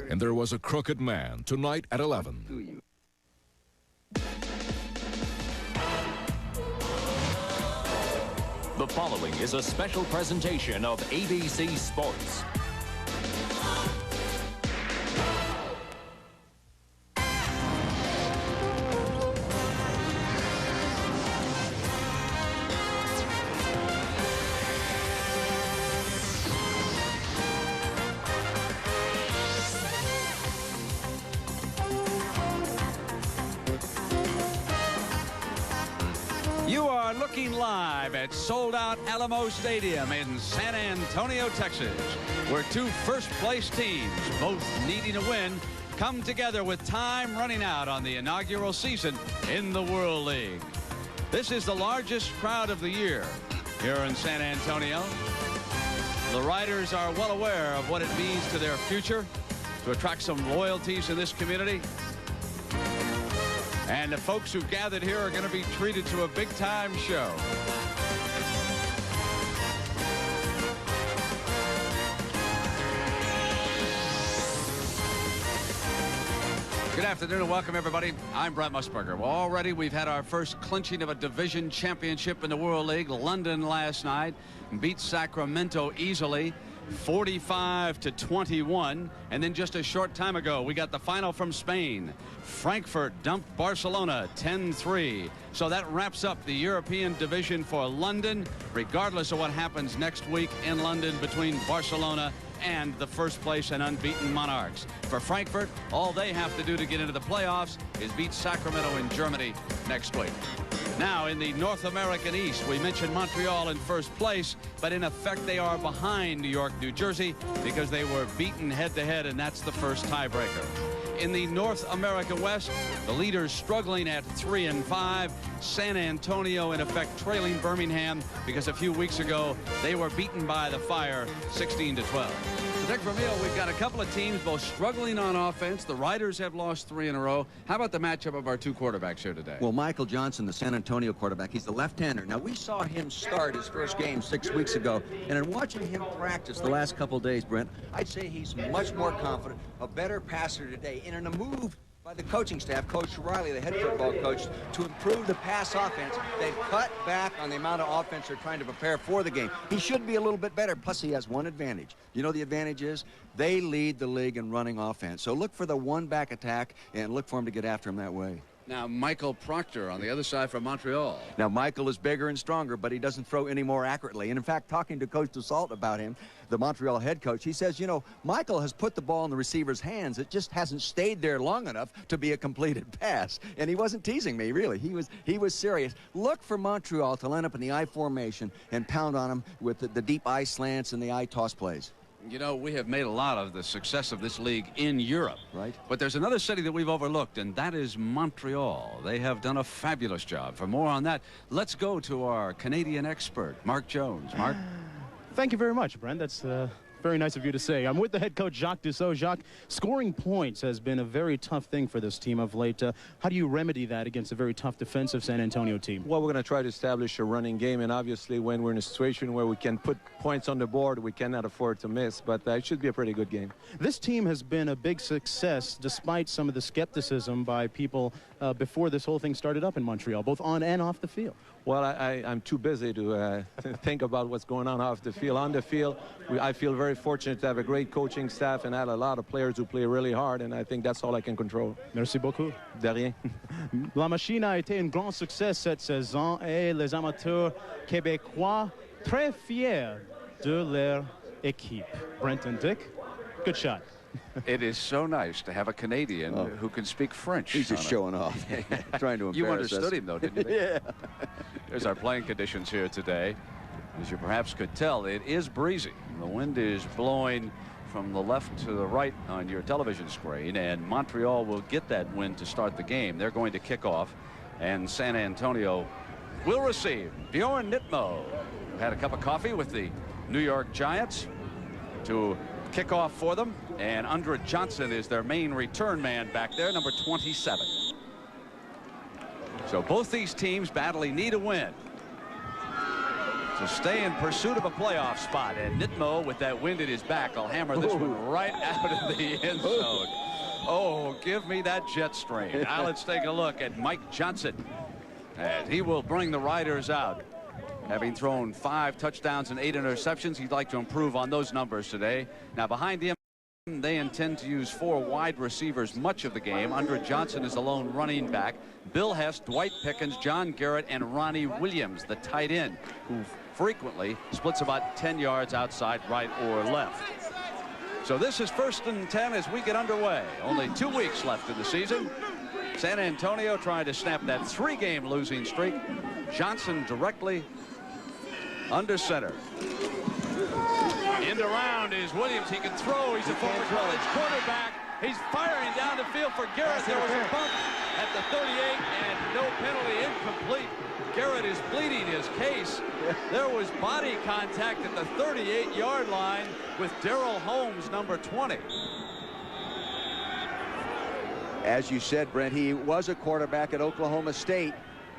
And there was a crooked man tonight at 11. The following is a special presentation of ABC Sports. You are looking live at sold-out Alamo Stadium in San Antonio, Texas, where two first-place teams, both needing a win, come together with time running out on the inaugural season in the World League. This is the largest crowd of the year here in San Antonio. The Riders are well aware of what it means to their future to attract some loyalties in this community. And the folks who gathered here are going to be treated to a big-time show. Good afternoon and welcome, everybody. I'm Brent Musburger. Well, already we've had our first clinching of a division championship in the World League. London last night beat Sacramento easily, 45-21. And then just a short time ago, we got the final from Spain. Frankfurt dumped Barcelona 10-3. So that wraps up the European division for London, regardless of what happens next week in London between Barcelona and the first place and unbeaten Monarchs. For Frankfurt, all they have to do to get into the playoffs is beat Sacramento in Germany next week. Now, in the North American East, we mentioned Montreal in first place, but in effect, they are behind New York, New Jersey, because they were beaten head-to-head, and that's the first tiebreaker. In the North America West, the leaders struggling at 3-5. San Antonio, in effect, trailing Birmingham because a few weeks ago, they were beaten by the Fire 16-12. So, Dick Vermeil, we've got a couple of teams both struggling on offense. The Riders have lost 3 in a row. How about the matchup of our two quarterbacks here today? Well, Michael Johnson, the San Antonio quarterback, he's the left-hander. Now, we saw him start his first game 6 weeks ago, and in watching him practice the last couple of days, Brent, I'd say he's much more confident, a better passer today, and in a move by the coaching staff, Coach Riley, the head football coach, to improve the pass offense. They've cut back on the amount of offense they're trying to prepare for the game. He should be a little bit better, plus he has one advantage. You know the advantage is? They lead the league in running offense. So look for the one-back attack and look for him to get after him that way. Now, Michael Proctor on the other side from Montreal. Now, Michael is bigger and stronger, but he doesn't throw any more accurately. And, in fact, talking to Coach DeSalt about him, the Montreal head coach, he says, you know, Michael has put the ball in the receiver's hands. It just hasn't stayed there long enough to be a completed pass. And he wasn't teasing me, really. He was serious. Look for Montreal to line up in the I formation and pound on him with the deep I slants and the I toss plays. You know, we have made a lot of the success of this league in Europe. Right. But there's another city that we've overlooked, and that is Montreal. They have done a fabulous job. For more on that, let's go to our Canadian expert, Mark Jones. Mark? Thank you very much, Brent. That's very nice of you to say. I'm with the head coach, Jacques Dussault. Jacques, scoring points has been a very tough thing for this team of late. How do you remedy that against a very tough defensive San Antonio team? Well, we're going to try to establish a running game, and obviously when we're in a situation where we can put points on the board, we cannot afford to miss, but it should be a pretty good game. This team has been a big success despite some of the skepticism by people before this whole thing started up in Montreal, both on and off the field. Well, I'm too busy to think about what's going on off the field. On the field, I feel very fortunate to have a great coaching staff and have a lot of players who play really hard, and I think that's all I can control. Merci beaucoup. De rien. La Machine a été un grand succès cette saison et les amateurs québécois très fiers de leur équipe. Brent and Dick, good shot. It is so nice to have a Canadian who can speak French. He's just showing off, trying to embarrass You understood us. him, though, didn't you? Yeah. There's our playing conditions here today. As you perhaps could tell, it is breezy. The wind is blowing from the left to the right on your television screen, and Montreal will get that wind to start the game. They're going to kick off, and San Antonio will receive Bjorn Nitmo, who had a cup of coffee with the New York Giants, to kick off for them. And Andre Johnson is their main return man back there, number 27. So both these teams battling need a win to stay in pursuit of a playoff spot. And Nitmo, with that wind at his back, will hammer this one right out of the end zone. Oh, give me that jet stream. Now let's take a look at Mike Johnson. And he will bring the Riders out. Having thrown 5 touchdowns and 8 interceptions, he'd like to improve on those numbers today. Now behind him, they intend to use 4 wide receivers much of the game. Andre Johnson is the lone running back. Bill Hess, Dwight Pickens, John Garrett, and Ronnie Williams, the tight end, who frequently splits about 10 yards outside right or left. So this is 1st and 10 as we get underway. Only 2 weeks left in the season. San Antonio trying to snap that 3-game losing streak. Johnson directly under center. End around is Williams. He can throw. He's a former college quarterback. He's firing down the field for Garrett. There was a bump at the 38 and no penalty, incomplete. Garrett is pleading his case. There was body contact at the 38-yard line with Darrell Holmes, number 20. As you said, Brent, he was a quarterback at Oklahoma State,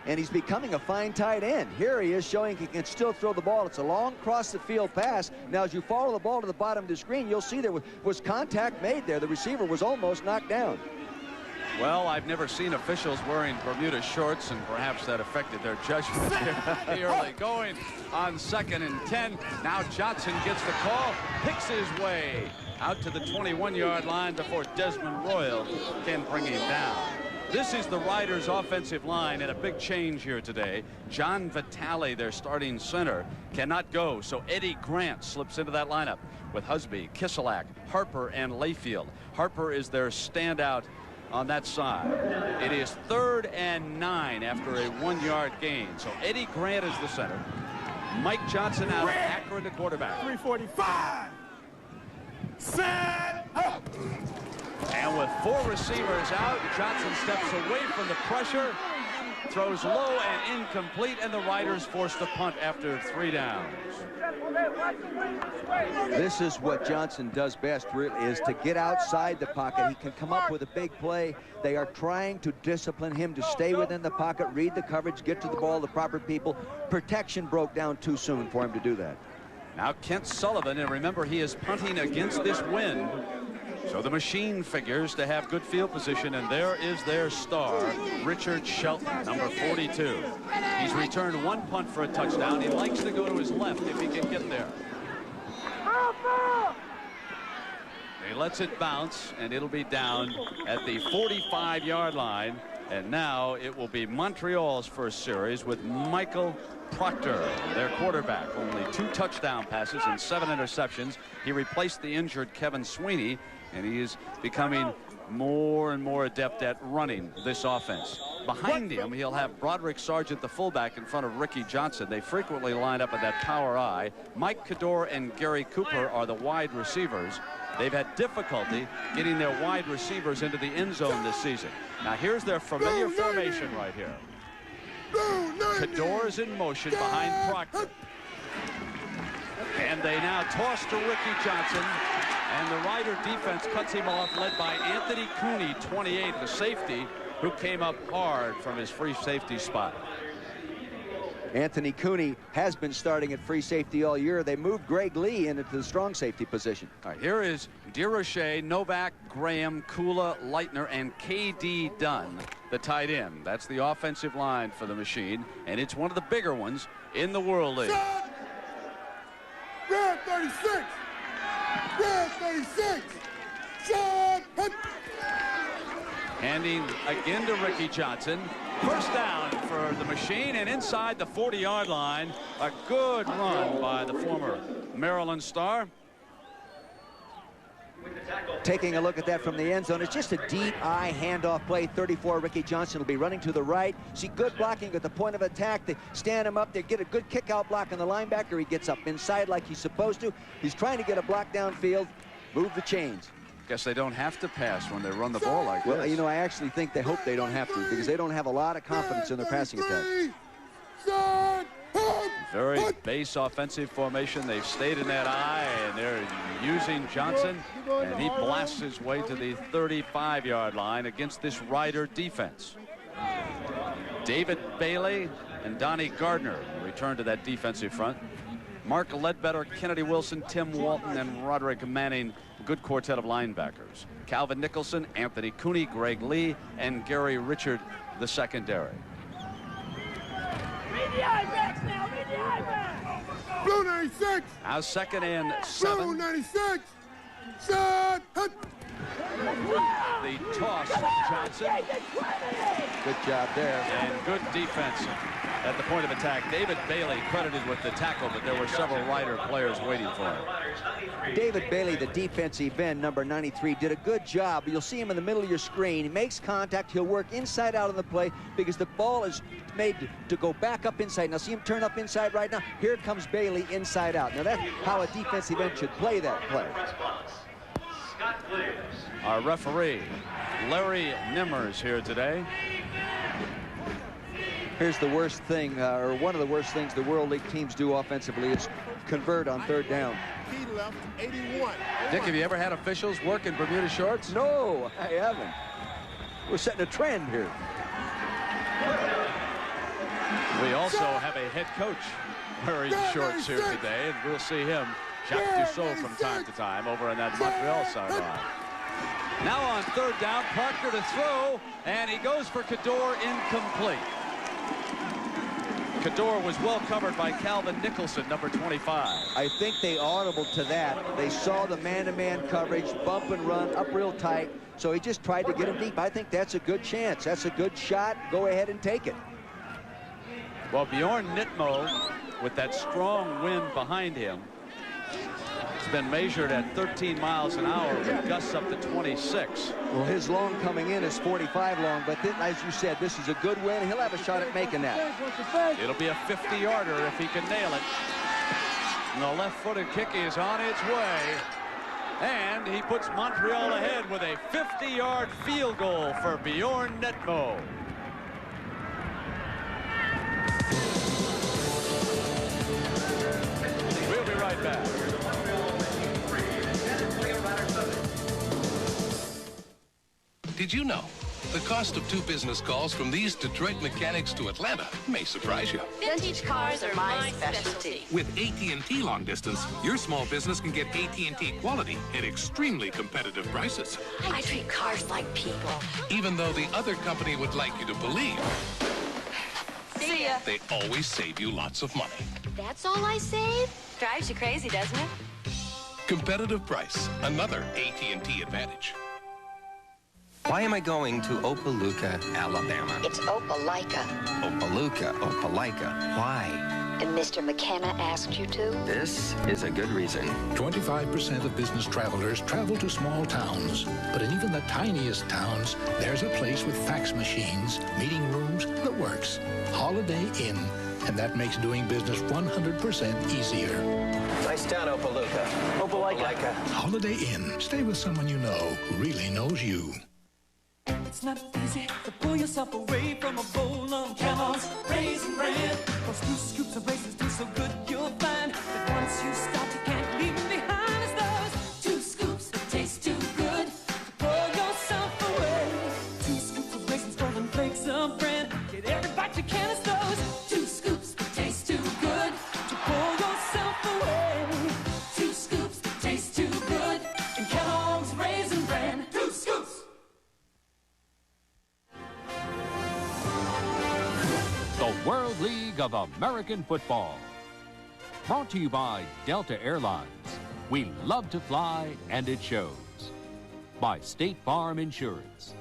and he's becoming a fine tight end. Here he is showing he can still throw the ball. It's a long cross-the-field pass. Now, as you follow the ball to the bottom of the screen, you'll see there was contact made there. The receiver was almost knocked down. Well, I've never seen officials wearing Bermuda shorts, and perhaps that affected their judgment here early going on 2nd and 10. Now Johnson gets the call, picks his way out to the 21-yard line before Desmond Royal can bring him down. This is the Riders' offensive line, and a big change here today. John Vitale, their starting center, cannot go, so Eddie Grant slips into that lineup with Husby, Kiselak, Harper, and Layfield. Harper is their standout on that side. It is 3rd and 9 after a 1-yard gain. So Eddie Grant is the center. Mike Johnson out of Akron, the quarterback. 345. Set up. And with 4 receivers out, Johnson steps away from the pressure, throws low and incomplete, and the Riders forced to punt after 3 downs. This is what Johnson does best, really, is to get outside the pocket. He can come up with a big play. They are trying to discipline him to stay within the pocket, read the coverage, get to the ball, the proper people. Protection broke down too soon for him to do that. Now Kent Sullivan, and remember, he is punting against this wind. So the machine figures to have good field position, and there is their star, Richard Shelton, number 42. He's returned 1 punt for a touchdown. He likes to go to his left if he can get there. He lets it bounce, and it'll be down at the 45-yard line. And now it will be Montreal's first series with Michael Proctor, their quarterback. Only 2 touchdown passes and 7 interceptions. He replaced the injured Kevin Sweeney, and he is becoming more and more adept at running this offense. Behind him, he'll have Broderick Sargent, the fullback, in front of Ricky Johnson. They frequently line up at that power eye. Mike Cador and Gary Cooper are the wide receivers. They've had difficulty getting their wide receivers into the end zone this season. Now here's their familiar formation right here. Cador is in motion behind Proctor. And they now toss to Ricky Johnson. And the Rider defense cuts him off, led by Anthony Cooney, 28, the safety, who came up hard from his free safety spot. Anthony Cooney has been starting at free safety all year. They moved Greg Lee into the strong safety position. All right, here is DeRoche, Novak, Graham, Kula, Leitner, and K.D. Dunn, the tight end. That's the offensive line for the machine, and it's one of the bigger ones in the World League. Red 36. Red 36. John Hunt. Handing again to Ricky Johnson. First down for the machine, and inside the 40-yard line, a good run by the former Maryland star. Taking a look at that from the end zone, it's just a deep eye handoff play. 34, Ricky Johnson will be running to the right. See good blocking at the point of attack. They stand him up. They get a good kick-out block on the linebacker. He gets up inside like he's supposed to. He's trying to get a block downfield, move the chains. Guess they don't have to pass when they run the ball like this. Well, you know, I actually think they hope they don't have to, because they don't have a lot of confidence in their passing attack. Very base offensive formation. They've stayed in that eye, and they're using Johnson, and he blasts his way to the 35-yard line against this Rider defense. David Bailey and Donnie Gardner return to that defensive front Mark Ledbetter, Kennedy Wilson, Tim Walton, and Roderick Manning. Good quartet of linebackers. Calvin Nicholson, Anthony Cooney, Greg Lee, and Gary Richard, the secondary. Read the eye backs now. Read the eye backs. Blue 96. Now 2nd and 7. Blue 96. Shot. Hut. The toss, Johnson. Good job there. And good defense at the point of attack. David Bailey credited with the tackle, but there were several Rider players waiting for him. David Bailey, the defensive end, number 93, did a good job. You'll see him in the middle of your screen. He makes contact. He'll work inside out on the play because the ball is made to go back up inside. Now see him turn up inside right now. Here comes Bailey inside out. Now that's how a defensive end should play that play. Our referee, Larry Nimmers, here today. Here's the worst thing, or one of the worst things the World League teams do offensively is convert on 3rd down. He left 81. Dick, have you ever had officials work in Bermuda shorts? No, I haven't. We're setting a trend here. We also have a head coach wearing shorts here today, and we'll see him, Jacques Dussault, from time to time over on that Montreal sideline. Now on 3rd down, Parker to throw, and he goes for Cador, incomplete. Cador was well covered by Calvin Nicholson, number 25. I think they audible to that. They saw the man-to-man coverage, bump and run, up real tight, so he just tried to get him deep. I think that's a good chance. That's a good shot. Go ahead and take it. Well, Bjorn Nitmo, with that strong wind behind him, it's been measured at 13 miles an hour with gusts up to 26. Well, his long coming in is 45 long, but then, as you said, this is a good win. He'll have a shot at making that. It'll be a 50-yarder if he can nail it. And the left-footed kick is on its way. And he puts Montreal ahead with a 50-yard field goal for Bjorn Nitmo. We'll be right back. Did you know the cost of 2 business calls from these Detroit mechanics to Atlanta may surprise you? Vintage cars are my specialty. With AT&T Long Distance, your small business can get AT&T quality at extremely competitive prices. I treat cars like people. Even though the other company would like you to believe, See ya. they always save you lots of money. That's all I save? Drives you crazy, doesn't it? Competitive price, another AT&T advantage. Why am I going to Opelika, Alabama? It's Opelika. Opelika, Opelika. Why? And Mr. McKenna asked you to? This is a good reason. 25% of business travelers travel to small towns. But in even the tiniest towns, there's a place with fax machines, meeting rooms that works. Holiday Inn. And that makes doing business 100% easier. Nice town, Opelika. Opelika. Holiday Inn. Stay with someone you know who really knows you. It's not easy to pull yourself away from a bowl of Kellogg's Raisin Bran. Those 2 scoops of raisins do so good, you'll find that once you stop, you can't leave them behind. It's those 2 scoops that taste too good to pull yourself away. 2 scoops of raisins, golden flakes of bran. Get every bite you can. It's those 2 scoops that taste too good to pull yourself away. 2 scoops that taste too good in Kellogg's Raisin Bran. 2 scoops. The World League of American Football. Brought to you by Delta Airlines. We love to fly, and it shows. By State Farm Insurance.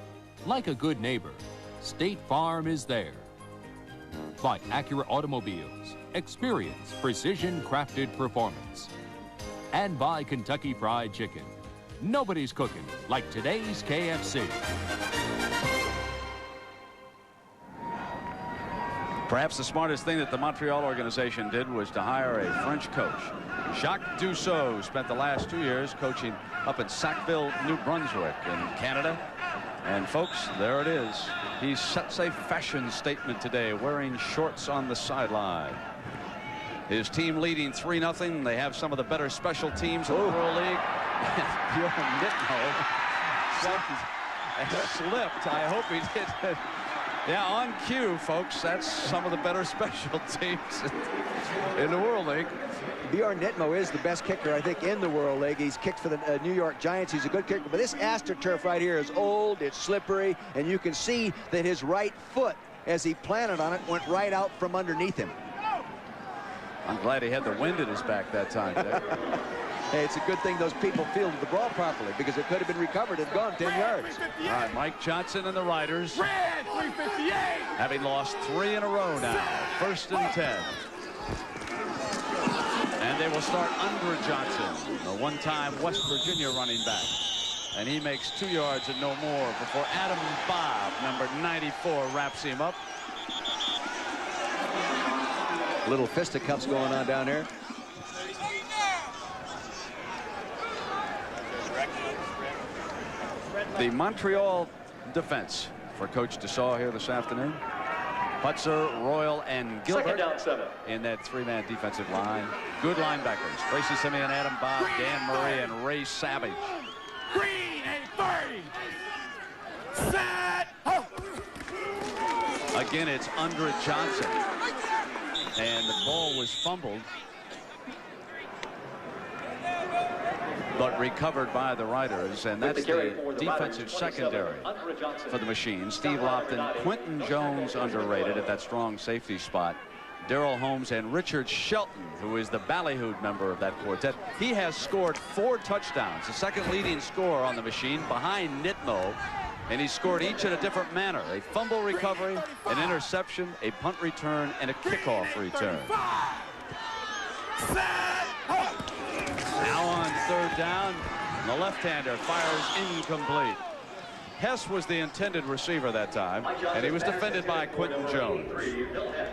Like a good neighbor, State Farm is there. By Acura Automobiles. Experience precision-crafted performance. And by Kentucky Fried Chicken. Nobody's cooking like today's KFC. Perhaps the smartest thing that the Montreal organization did was to hire a French coach. Jacques Dussault spent the last 2 years coaching up in Sackville, New Brunswick in Canada. And folks, there it is. He sets a fashion statement today, wearing shorts on the sideline. His team leading 3-0. They have some of the better special teams in the World League. Bjorn Nitmo slipped. I hope he did. Yeah, on cue, folks. That's some of the better special teams in the World League. Bjorn Nitmo is the best kicker, I think, in the World League. He's kicked for the New York Giants. He's a good kicker. But this AstroTurf right here is old, it's slippery, and you can see that his right foot, as he planted on it, went right out from underneath him. I'm glad he had the wind at his back that time. Hey, it's a good thing those people fielded the ball properly, because it could have been recovered and gone 10 yards. All right, Mike Johnson and the Riders. Red 358. Having lost 3 in a row now. 1st and 10. And they will start under Johnson, the one-time West Virginia running back. And he makes 2 yards and no more before Adam Bob, number 94, wraps him up. Little fisticuffs going on down there. The Montreal defense for Coach Dessault here this afternoon. Putzer, Royal, and Gilbert in that 3-man defensive line. Good linebackers. Tracy Simeon, Adam Bob, Dan Murray, and Ray Savage. Green and 30. Set. Ho. Again, it's under Johnson. And the ball was fumbled, but recovered by the Riders, and that's the defensive secondary for the Machines. Steve Lofton, Quentin Jones underrated at that strong safety spot. Darrell Holmes and Richard Shelton, who is the ballyhooed member of that quartet. He has scored 4 touchdowns, the second leading scorer on the Machine behind Nitmo, and he scored each in a different manner. A fumble recovery, an interception, a punt return, and a kickoff return. Now on 3rd down, the left-hander fires incomplete. Hess was the intended receiver that time, and he was defended by Quentin Jones.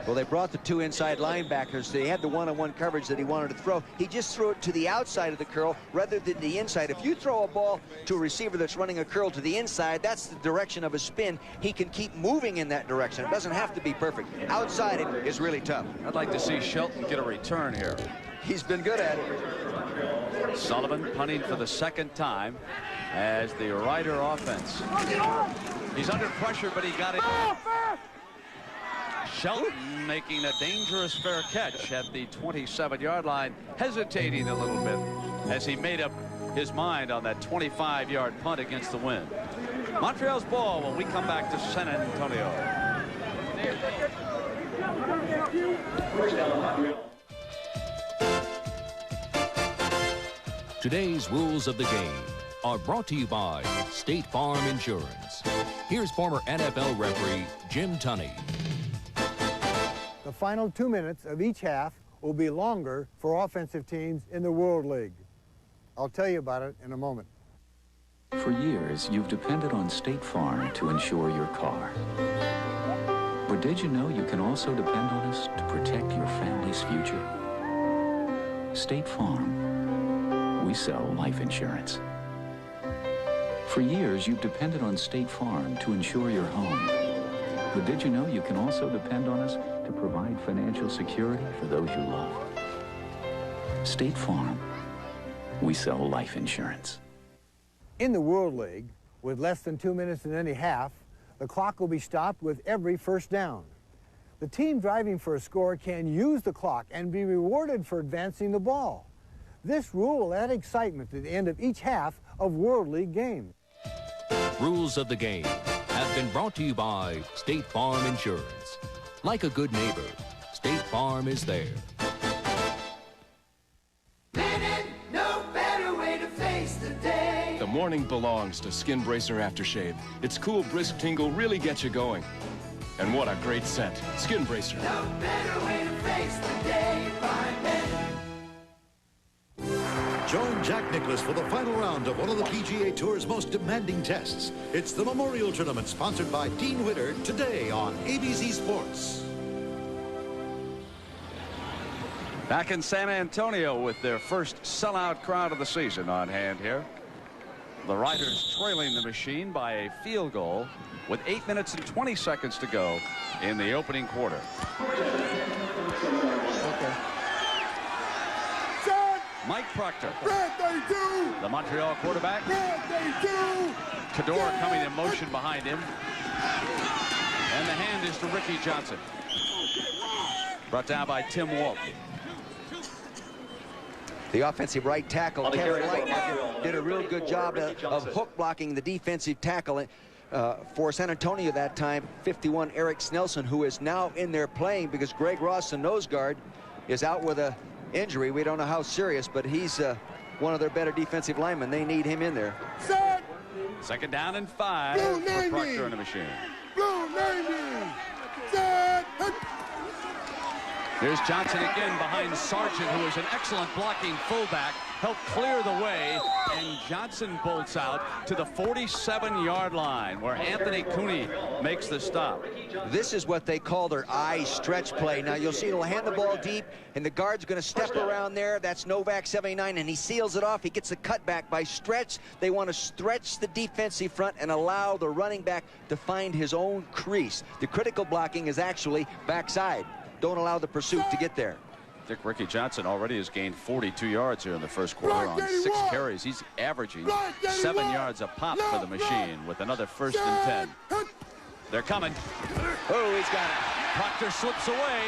Well, they brought the 2 inside linebackers. They had the one-on-one coverage that he wanted to throw. He just threw it to the outside of the curl rather than the inside. If you throw a ball to a receiver that's running a curl to the inside, that's the direction of a spin. He can keep moving in that direction. It doesn't have to be perfect. Outside it is really tough. I'd like to see Shelton get a return here. He's been good at it. Sullivan punting for the 2nd time as the Rider offense. He's under pressure, but he got it. Shelton making a dangerous fair catch at the 27-yard line, hesitating a little bit as he made up his mind on that 25-yard punt against the wind. Montreal's ball when we come back to San Antonio. Today's rules of the game are brought to you by State Farm Insurance. Here's former NFL referee Jim Tunney. The final 2 minutes of each half will be longer for offensive teams in the World League. I'll tell you about it in a moment. For years, you've depended on State Farm to insure your car. But did you know you can also depend on us to protect your family's future? State Farm. We sell life insurance. For years, you've depended on State Farm to insure your home. But did you know you can also depend on us to provide financial security for those you love? State Farm. We sell life insurance. In the World League, with less than 2 minutes in any half, the clock will be stopped with every first down. The team driving for a score can use the clock and be rewarded for advancing the ball. This rule will add excitement to the end of each half of World League games. Rules of the game have been brought to you by State Farm Insurance. Like a good neighbor, State Farm is there. No better way to face the day. The morning belongs to Skin Bracer Aftershave. Its cool, brisk tingle really gets you going. And what a great scent. Skin Bracer. No better way to face the day. Find it. Join Jack Nicklaus for the final round of one of the PGA Tour's most demanding tests. It's the Memorial Tournament, sponsored by Dean Witter, today on ABC Sports. Back in San Antonio with their first sellout crowd of the season on hand here. The Riders trailing the Machine by a field goal with 8 minutes and 20 seconds to go in the opening quarter. Mike Proctor, the Montreal quarterback. Cador coming in motion behind him. And the hand is to Ricky Johnson. Brought down by Tim Walton. The offensive right tackle, Kevin Leitner, did a real good job of hook blocking the defensive tackle. For San Antonio that time, 51 Eric Snelson, who is now in there playing because Greg Ross, the nose guard, is out with a injury. We don't know how serious, but he's one of their better defensive linemen. They need him in there. Second down and 5 for Proctor and the machine. Here's Johnson again behind Sargent, who is an excellent blocking fullback. Helped clear the way, and Johnson bolts out to the 47-yard line, where Anthony Cooney makes the stop. This is what they call their eye stretch play. Now you'll see he'll hand the ball deep, and the guard's going to step around there. That's Novak 79, and he seals it off. He gets a cutback by stretch. They want to stretch the defensive front and allow the running back to find his own crease. The critical blocking is actually backside. Don't allow the pursuit to get there. Ricky Johnson already has gained 42 yards here in the first quarter on 6 carries. He's averaging 7 yards a pop for the machine with another 1st and 10. They're coming. Oh, he's got it. Proctor slips away,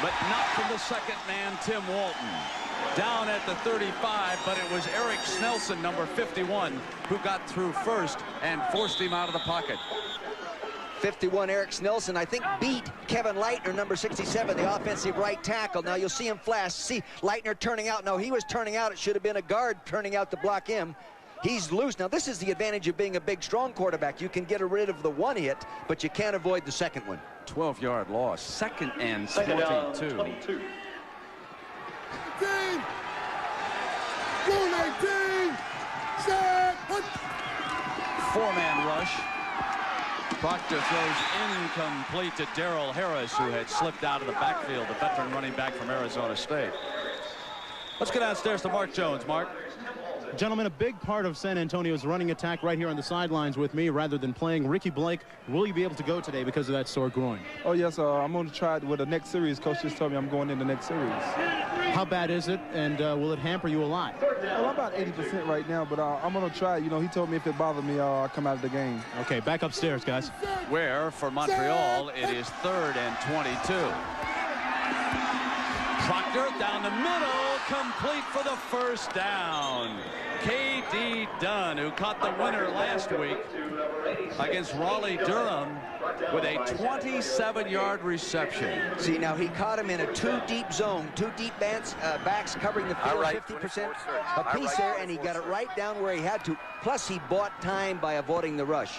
but not from the second man, Tim Walton. Down at the 35, but it was Eric Snelson, number 51, who got through first and forced him out of the pocket. 51 Eric Snelson, I think, beat Kevin Leitner, number 67, the offensive right tackle. Now you'll see him flash. See Leitner turning out. No, he was turning out. It should have been a guard turning out to block him. He's loose. Now this is the advantage of being a big, strong quarterback. You can get rid of the one hit, but you can't avoid the second one. 12-yard loss. Second and 22. Four-man rush. Proctor throws incomplete to Darrell Harris, who had slipped out of the backfield, the veteran running back from Arizona State. Let's get downstairs to Mark Jones. Mark. Gentlemen, a big part of San Antonio's running attack right here on the sidelines with me rather than playing. Ricky Blake, will you be able to go today because of that sore groin? Oh, yes. I'm going to try it with the next series. Coach just told me I'm going in the next series. How bad is it, and will it hamper you a lot? Well, I'm about 80% right now, but I'm going to try it. You know, he told me if it bothered me, I'll come out of the game. Okay, back upstairs, guys. Where, for Montreal, it is 3rd and 22. Proctor down the middle, complete for the first down. K.D. Dunn, who caught the winner last week against Raleigh-Durham with a 27-yard reception. See, now he caught him in a 2-deep zone, 2 deep backs covering the field 50% a piece there, and he got it right down where he had to. Plus, he bought time by avoiding the rush.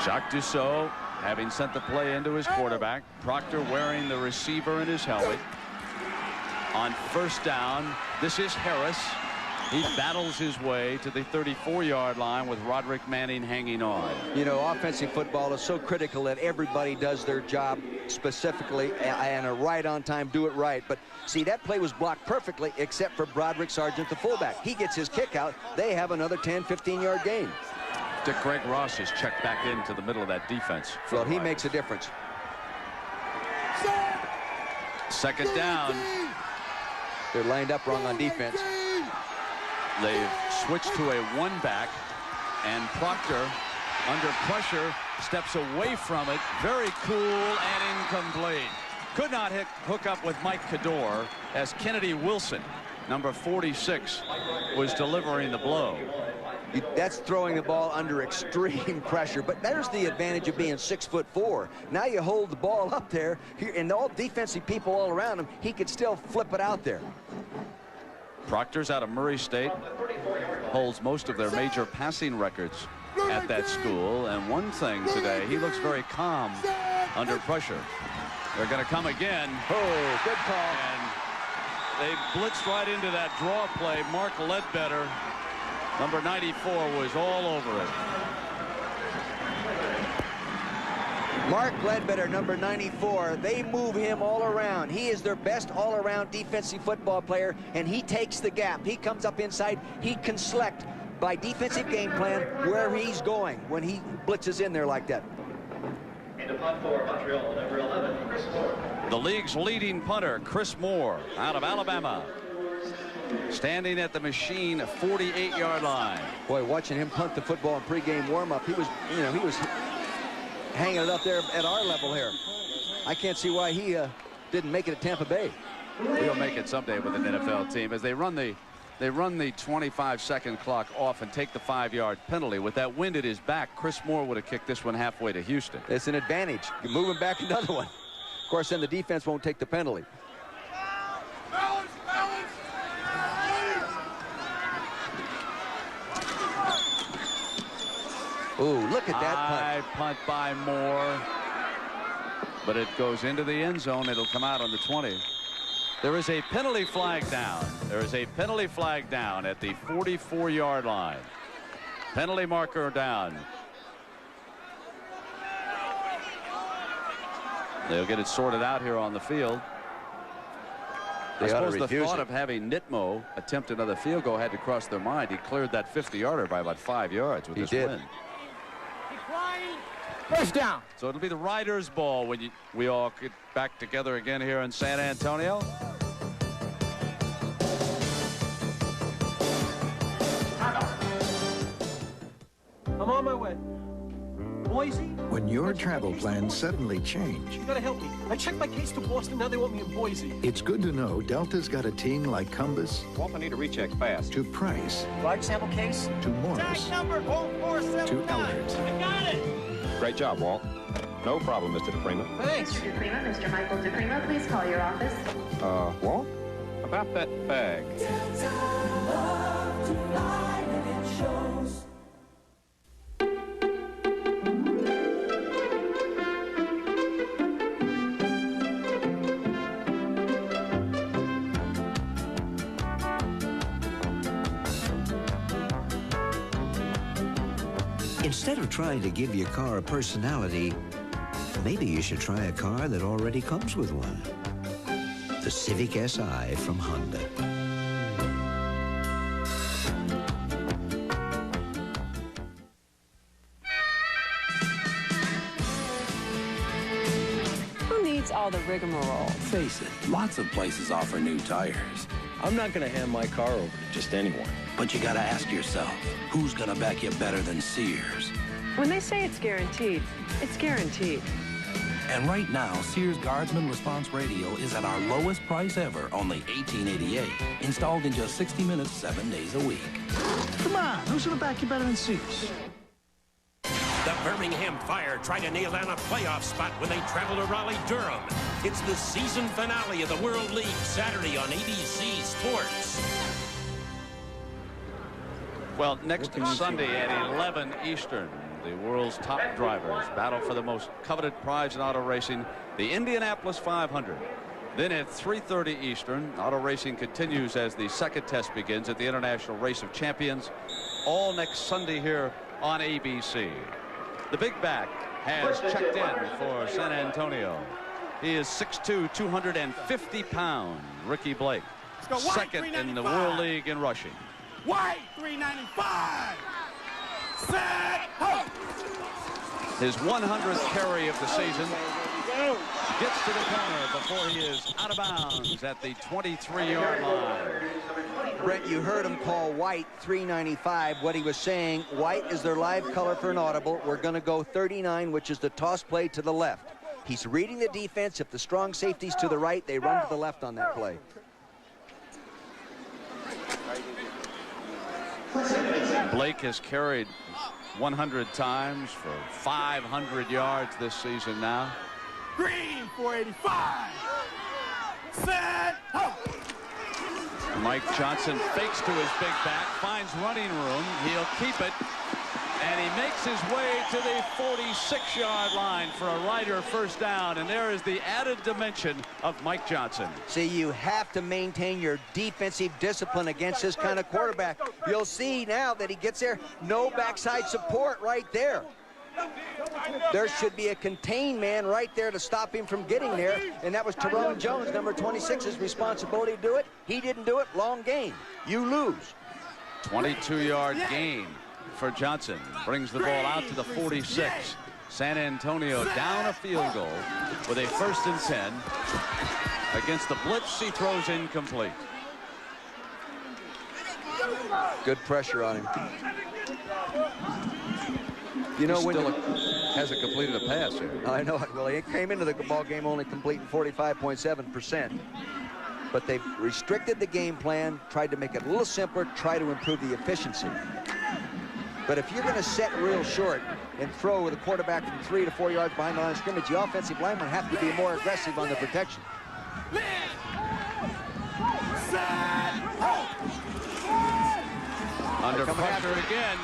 Jacques Dussault having sent the play into his quarterback. Proctor wearing the receiver in his helmet. On first down, this is Harris. He battles his way to the 34-yard line with Roderick Manning hanging on. You know, offensive football is so critical that everybody does their job specifically and are right on time, do it right. But see, that play was blocked perfectly except for Broderick Sargent, the fullback. He gets his kick out. They have another 10, 15-yard gain. Greg Ross is checked back into the middle of that defense. Well, he makes a difference. Second down. They're lined up wrong on defense. They've switched to a one-back, and Proctor, under pressure, steps away from it. Very cool and incomplete. Could not hook up with Mike Cador as Kennedy Wilson, number 46, was delivering the blow. That's throwing the ball under extreme pressure, but there's the advantage of being 6'4". Now you hold the ball up there, and all defensive people all around him, he could still flip it out there. Proctor's out of Murray State, holds most of their major passing records at that school, and one thing today, he looks very calm under pressure. They're going to come again. Oh, good call. And they blitzed right into that draw play. Mark Ledbetter, number 94, was all over it. Mark Ledbetter, number 94, they move him all around. He is their best all-around defensive football player, and he takes the gap. He comes up inside. He can select by defensive game plan where he's going when he blitzes in there like that. The league's leading punter, Chris Moore, out of Alabama. standing at the machine 48-yard line. Boy, watching him punt the football in pregame warm-up, he was hanging it up there at our level here. I can't see why he didn't make it at Tampa Bay. He'll make it someday with an NFL team as they run the 25-second clock off and take the 5-yard penalty. With that wind at his back, Chris Moore would have kicked this one halfway to Houston. It's an advantage. You're moving back another one. Of course, then the defense won't take the penalty. Ooh, look at that punt. High punt by Moore. But it goes into the end zone. It'll come out on the 20. There is a penalty flag down. There is a penalty flag down at the 44-yard line. Penalty marker down. They'll get it sorted out here on the field. I suppose the thought of having Nitmo attempt another field goal had to cross their mind. He cleared that 50-yarder by about 5 yards with this win. First down. So it'll be the Riders' ball when we all get back together again here in San Antonio. I'm on my way. Boise? When your travel plans suddenly change, You gotta help me. I checked my case to Boston, now they want me in Boise. it's good to know Delta's got a team like Cumbus Walt, I need a recheck fast. to Price Large sample case? to Morris number 0479. to Allard. I got it. Great job, Walt. No problem, Mr. DePrima. Thanks. Mr. DePrima, Mr. Michael DePrima, please call your office. Walt? About that bag. Instead of trying to give your car a personality, maybe you should try a car that already comes with one. The Civic Si from Honda. Who needs all the rigmarole? Face it, lots of places offer new tires. I'm not going to hand my car over to just anyone. But you got to ask yourself, who's going to back you better than Sears? When they say it's guaranteed, it's guaranteed. And right now, Sears Guardsman Response Radio is at our lowest price ever, only $18.88. Installed in just 60 minutes, 7 days a week. Come on, who's going to back you better than Sears? The Birmingham Fire try to nail down a playoff spot when they travel to Raleigh-Durham. It's the season finale of the World League, Saturday on ABC Sports. Well, next Sunday at 11 Eastern, the world's top drivers battle for the most coveted prize in auto racing, the Indianapolis 500. Then at 3:30 Eastern, auto racing continues as the second test begins at the International Race of Champions, all next Sunday here on ABC. The big back has checked in for San Antonio. He is 6'2", 250 pound Ricky Blake, second in the World League in rushing. White, 395. Set, ho! His 100th carry of the season. Gets to the corner before he is out of bounds at the 23-yard line. Brent, you heard him call White 395. What he was saying, white is their live color for an audible. We're going to go 39, which is the toss play to the left. He's reading the defense. If the strong safety's to the right, they run to the left on that play. Blake has carried 100 times for 500 yards this season now. Green, 485. Set, ho! Mike Johnson fakes to his big back, finds running room. He'll keep it, and he makes his way to the 46-yard line for a Rider first down, and there is the added dimension of Mike Johnson. See, you have to maintain your defensive discipline against this kind of quarterback. You'll see now that he gets there, no backside support right there. There should be a contained man right there to stop him from getting there, and that was Tyrone Jones, number 26's responsibility to do it. He didn't do it. Long gain. You lose. 22-yard gain for Johnson. Brings the ball out to the 46. San Antonio down a field goal with a 1st and 10. Against the blitz, he throws incomplete. Good pressure on him. You know, when hasn't completed a pass here. I know. Well, he came into the ball game only completing 45.7%. But they've restricted the game plan, tried to make it a little simpler, try to improve the efficiency. But if you're going to set real short and throw with a quarterback from 3 to 4 yards behind the line of scrimmage, the offensive linemen have to be more aggressive on the protection. Under pressure again.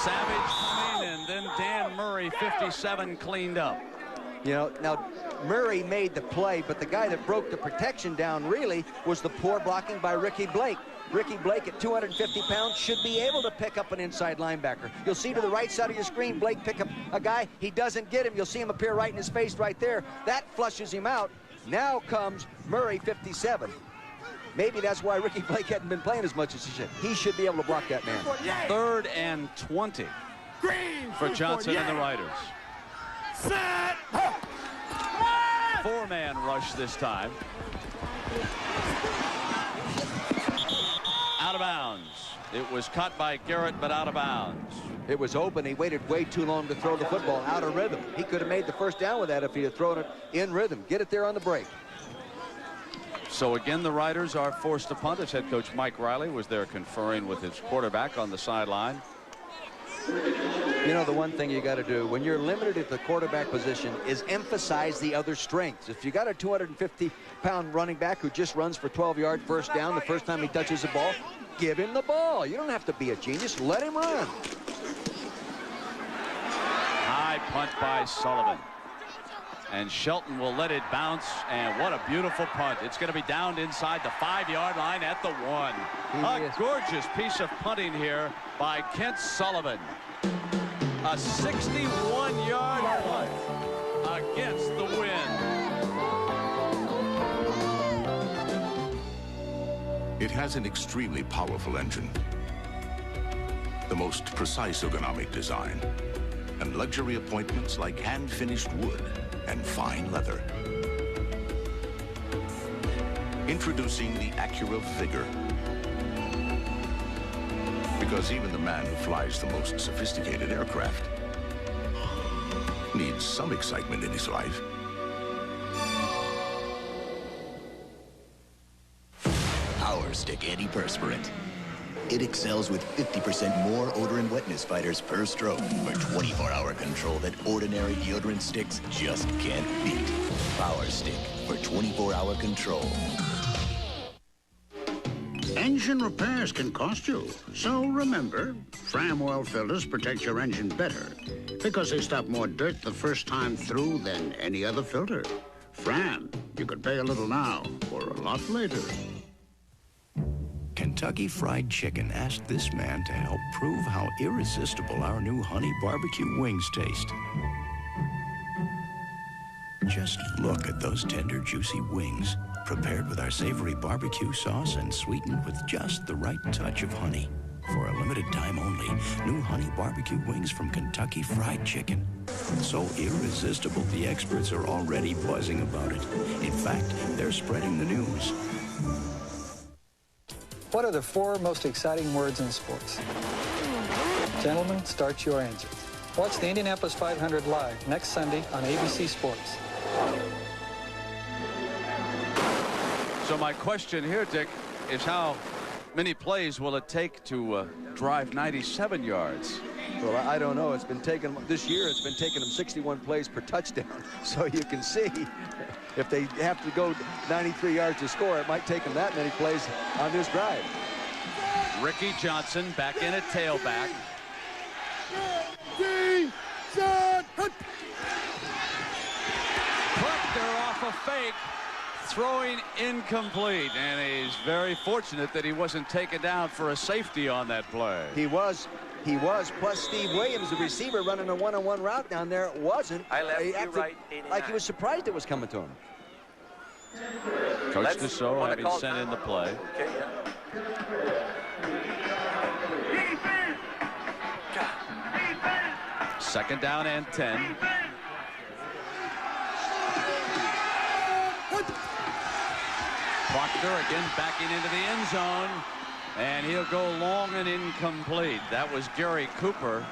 Savage coming, and then Dan Murray, 57, cleaned up. You know, now Murray made the play, but the guy that broke the protection down really was the poor blocking by Ricky Blake. Ricky Blake at 250 pounds should be able to pick up an inside linebacker. You'll see to the right side of your screen, Blake pick up a guy. He doesn't get him. You'll see him appear right in his face right there. That flushes him out. Now comes Murray, 57. Maybe that's why Ricky Blake hadn't been playing as much as he should. He should be able to block that man. 3rd and 20 for Johnson and the Riders. Set. 4-man rush this time. Out of bounds. It was caught by Garrett, but out of bounds. It was open. He waited way too long to throw the football out of rhythm. He could have made the first down with that if he had thrown it in rhythm. Get it there on the break. So again, the Riders are forced to punt as head coach Mike Riley was there conferring with his quarterback on the sideline. You know, the one thing you got to do when you're limited at the quarterback position is emphasize the other strengths. If you got a 250-pound running back who just runs for 12-yard first down the first time he touches the ball, give him the ball. You don't have to be a genius. Let him run. High punt by Sullivan. And Shelton will let it bounce, and what a beautiful punt. It's going to be downed inside the 5-yard line at the 1. A gorgeous piece of punting here by Kent Sullivan. A 61-yard punt against the wind. It has an extremely powerful engine, the most precise ergonomic design, and luxury appointments like hand-finished wood and fine leather. Introducing the Acura Vigor. Because even the man who flies the most sophisticated aircraft needs some excitement in his life. Power Stick Antiperspirant. It excels with 50% more odor and wetness fighters per stroke for 24-hour control that ordinary deodorant sticks just can't beat. Power Stick for 24-hour control. Engine repairs can cost you. So remember, Fram oil filters protect your engine better because they stop more dirt the first time through than any other filter. Fram, you could pay a little now or a lot later. Kentucky Fried Chicken asked this man to help prove how irresistible our new honey barbecue wings taste. Just look at those tender, juicy wings, prepared with our savory barbecue sauce and sweetened with just the right touch of honey. For a limited time only, new honey barbecue wings from Kentucky Fried Chicken. So irresistible, the experts are already buzzing about it. In fact, they're spreading the news. What are the 4 most exciting words in sports? Gentlemen, start your engines. Watch the Indianapolis 500 live next Sunday on ABC Sports. So my question here, Dick, is how many plays will it take to drive 97 yards? Well, I don't know. It's been taken this year. It's been taking them 61 plays per touchdown. So you can see if they have to go 93 yards to score, it might take them that many plays on this drive. Ricky Johnson back in at tailback. Proctor off a fake, throwing incomplete, and he's very fortunate that he wasn't taken down for a safety on that play. He was, plus Steve Williams, the receiver, running a one-on-one route down there. It wasn't. I left you right, 89. Like he was surprised it was coming to him. Coach Dussault having sent in the play. Okay, yeah. Second down and 10. Proctor again backing into the end zone. And he'll go long and incomplete. That was Gary Cooper,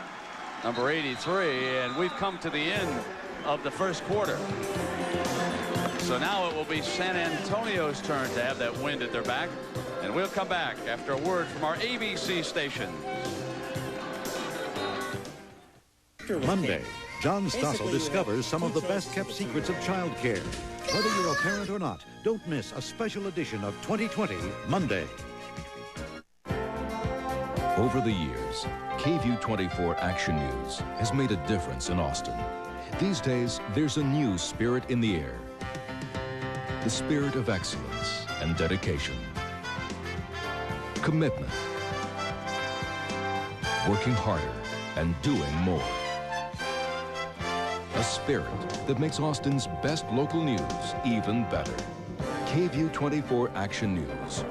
number 83, and we've come to the end of the first quarter. So now it will be San Antonio's turn to have that wind at their back. And we'll come back after a word from our ABC stations. Monday, John Stossel discovers some of the best-kept secrets of childcare. Whether you're a parent or not, don't miss a special edition of 2020 Monday. Over the years, KVUE 24 Action News has made a difference in Austin. These days, there's a new spirit in the air. The spirit of excellence and dedication. Commitment. Working harder and doing more. A spirit that makes Austin's best local news even better. KVUE 24 Action News.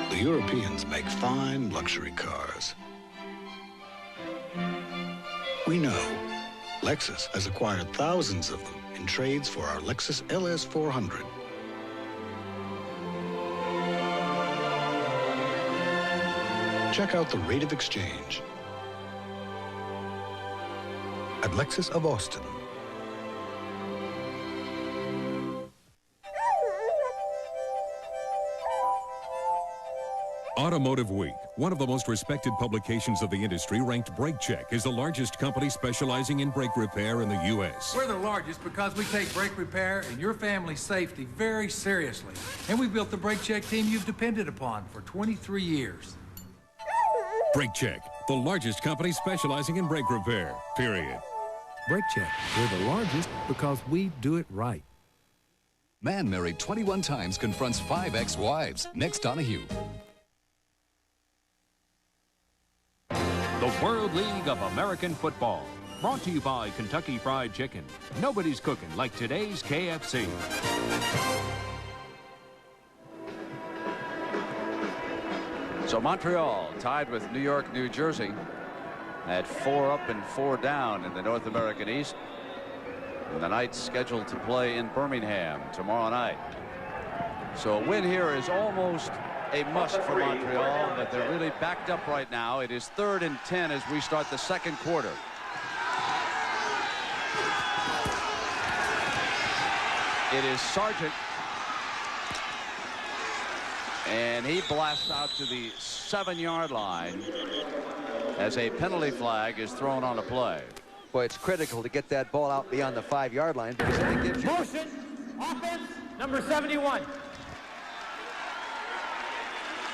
The Europeans make fine luxury cars. We know Lexus has acquired thousands of them in trades for our Lexus LS 400. Check out the rate of exchange at Lexus of Austin. Automotive Week, one of the most respected publications of the industry, ranked Brake Check as the largest company specializing in brake repair in the U.S. We're the largest because we take brake repair and your family's safety very seriously. And we built the Brake Check team you've depended upon for 23 years. Brake Check, the largest company specializing in brake repair, period. Brake Check, we're the largest because we do it right. Man married 21 times confronts 5 ex-wives. Next, Donahue. The World League of American Football. Brought to you by Kentucky Fried Chicken. Nobody's cooking like today's KFC. So Montreal tied with New York, New Jersey at 4 up and 4 down in the North American East. And the Knights scheduled to play in Birmingham tomorrow night. So a win here is almost a must for Montreal, but they're really backed up right now. It is 3rd and 10 as we start the second quarter. It is Sargent, and he blasts out to the 7-yard line as a penalty flag is thrown on the play. Boy, it's critical to get that ball out beyond the 5-yard line because it gives you... Motion, offense, number 71.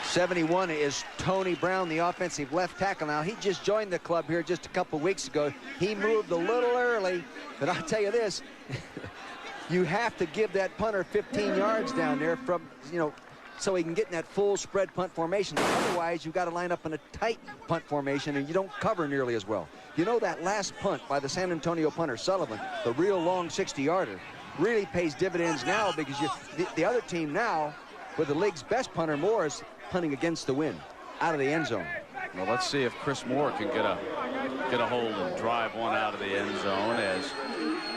71 is Tony Brown, the offensive left tackle. Now, he just joined the club here just a couple weeks ago. He moved a little early, but I'll tell you this, you have to give that punter 15 yards down there from, so he can get in that full spread punt formation. Otherwise, you've got to line up in a tight punt formation, and you don't cover nearly as well. You know, that last punt by the San Antonio punter, Sullivan, the real long 60-yarder, really pays dividends now because the other team now, with the league's best punter, Moore, is punting against the wind, out of the end zone. Well, let's see if Chris Moore can get a hold and drive one out of the end zone as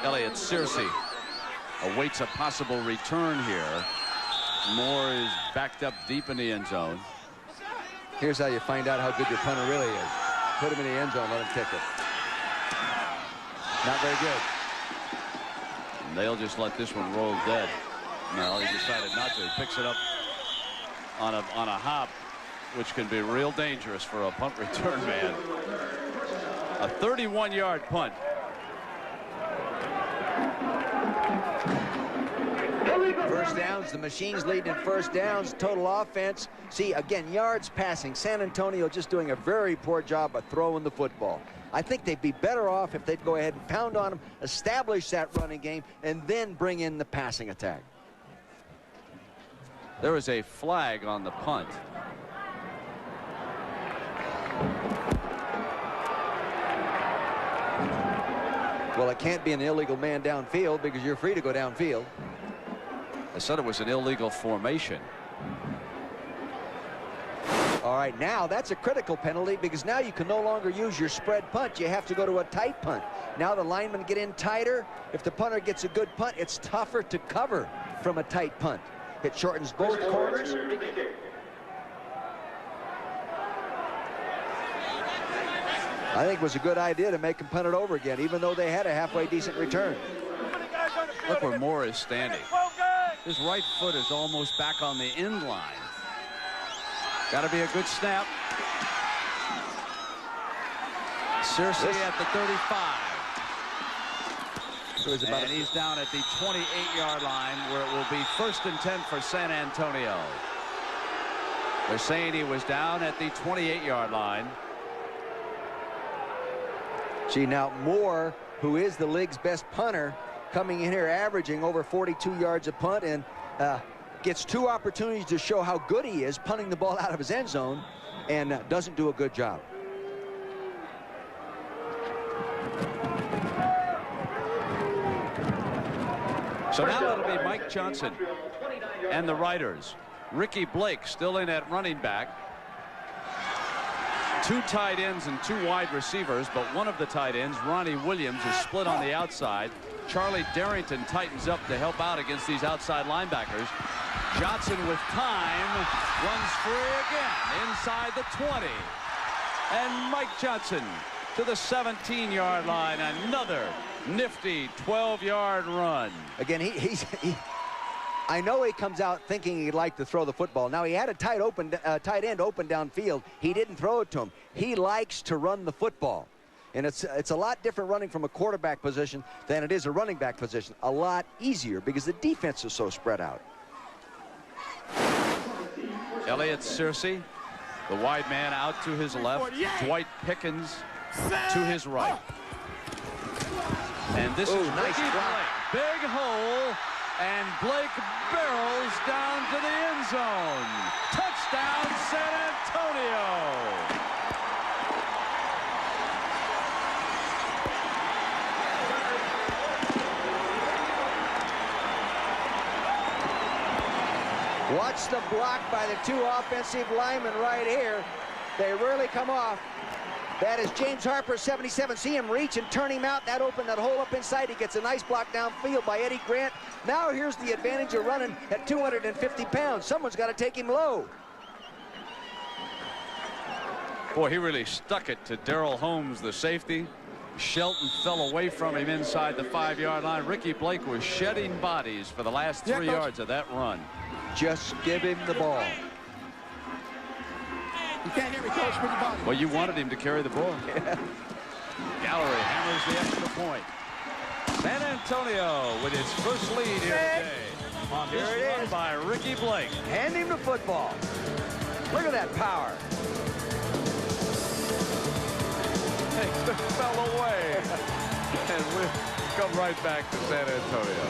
Elliott Searcy awaits a possible return here. Moore is backed up deep in the end zone. Here's how you find out how good your punter really is. Put him in the end zone, let him kick it. Not very good. And they'll just let this one roll dead. No, he decided not to. He picks it up on a hop, which can be real dangerous for a punt return man. A 31-yard punt. First downs, the Machines lead in first downs, total offense. See, again, yards passing. San Antonio just doing a very poor job of throwing the football. I think they'd be better off if they'd go ahead and pound on them, establish that running game, and then bring in the passing attack. There is a flag on the punt. Well, it can't be an illegal man downfield because you're free to go downfield. I said it was an illegal formation. All right, now that's a critical penalty because now you can no longer use your spread punt. You have to go to a tight punt. Now the linemen get in tighter. If the punter gets a good punt, it's tougher to cover from a tight punt. It shortens both corners. I think it was a good idea to make them punt it over again, even though they had a halfway decent return. Look where Moore is standing. His right foot is almost back on the end line. Got to be a good snap. Searcy at the 35. And he's down at the 28-yard line where it will be 1st and 10 for San Antonio. They're saying he was down at the 28-yard line. See, now Moore, who is the league's best punter, coming in here averaging over 42 yards a punt and gets 2 opportunities to show how good he is punting the ball out of his end zone and doesn't do a good job. So now it'll be Mike Johnson and the Riders. Ricky Blake still in at running back. 2 tight ends and 2 wide receivers, but one of the tight ends, Ronnie Williams, is split on the outside. Charlie Darrington tightens up to help out against these outside linebackers. Johnson with time runs free again inside the 20. And Mike Johnson to the 17-yard line. Another nifty 12-yard run. Again, I know he comes out thinking he'd like to throw the football. Now, he had a tight end open downfield. He didn't throw it to him. He likes to run the football. And it's a lot different running from a quarterback position than it is a running back position. A lot easier because the defense is so spread out. Elliott Searcy, the wide man, out to his left. Dwight Pickens to his right. And this is nice Ricky block. Blake. Big hole. And Blake barrels down to the end zone. Touchdown, San Antonio. Watch the block by the 2 offensive linemen right here. They really come off. That is James Harper, 77. See him reach and turn him out. That opened that hole up inside. He gets a nice block downfield by Eddie Grant. Now here's the advantage of running at 250 pounds. Someone's got to take him low. Boy, he really stuck it to Darrell Holmes, the safety. Shelton fell away from him inside the 5-yard line. Ricky Blake was shedding bodies for the last 3 yards of that run. Just give him the ball. You can't hear me, Coach, with your body. Well, you wanted him to carry the ball. Yeah. Gallery hammers the extra point. San Antonio with its first lead here today. On this run by Ricky Blake. Hand him the football. Look at that power. It fell away. And we'll come right back to San Antonio.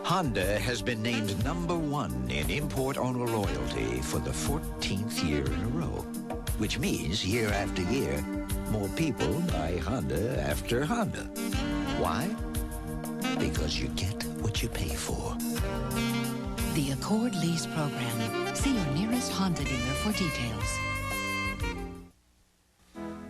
Honda has been named #1 in import owner loyalty for the 14th year in a row, which means year after year, more people buy Honda after Honda. Why? Because you get what you pay for. The Accord Lease Program. See your nearest Honda dealer for details.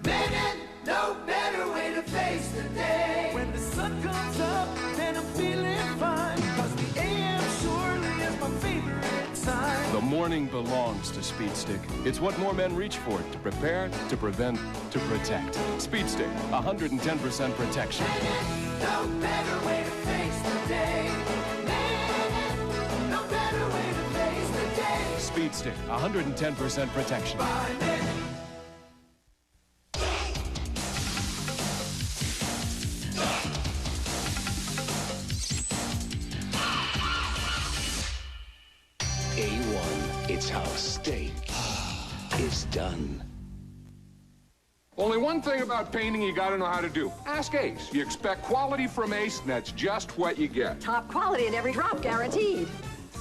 Man, no better way to face the day. When the sun comes up, then I'm feeling fine. Cause the AM surely is my favorite time. The morning belongs to Speed Stick. It's what more men reach for: to prepare, to prevent, to protect. Speed Stick, 110% protection. No better way to face the day. No better way to face the day. Speed Stick, 110% protection. A1, it's how steak is done. Only one thing about painting you gotta know how to do. Ask Ace. You expect quality from Ace, and that's just what you get. Top quality in every drop, guaranteed.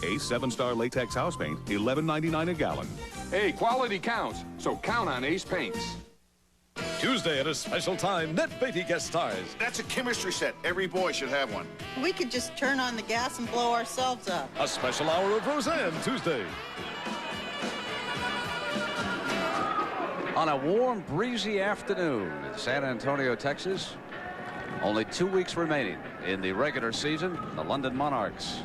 Ace 7-star latex house paint, $11.99 a gallon. Hey, quality counts, so count on Ace Paints. Tuesday at a special time, Ned Beatty guest stars. That's a chemistry set. Every boy should have one. We could just turn on the gas and blow ourselves up. A special hour of Roseanne Tuesday. On a warm, breezy afternoon in San Antonio, Texas, only 2 weeks remaining in the regular season. The London Monarchs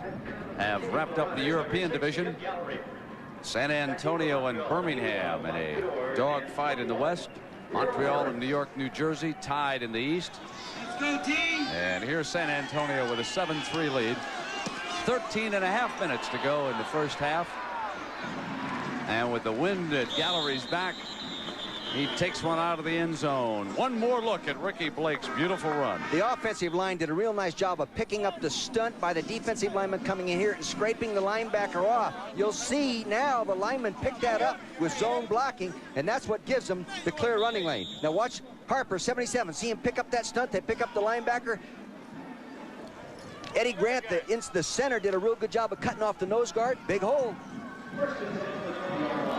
have wrapped up the European division. San Antonio and Birmingham in a dogfight in the West. Montreal and New York, New Jersey tied in the East. Let's go, team! And here's San Antonio with a 7-3 lead. 13.5 minutes to go in the first half. And with the wind at Gallery's back, he takes one out of the end zone. One more look at Ricky Blake's beautiful run. The offensive line did a real nice job of picking up the stunt by the defensive lineman coming in here and scraping the linebacker off. You'll see now the lineman picked that up with zone blocking, and that's what gives them the clear running lane. Now watch Harper, 77. See him pick up that stunt. They pick up the linebacker. Eddie Grant, the center, did a real good job of cutting off the nose guard. Big hole.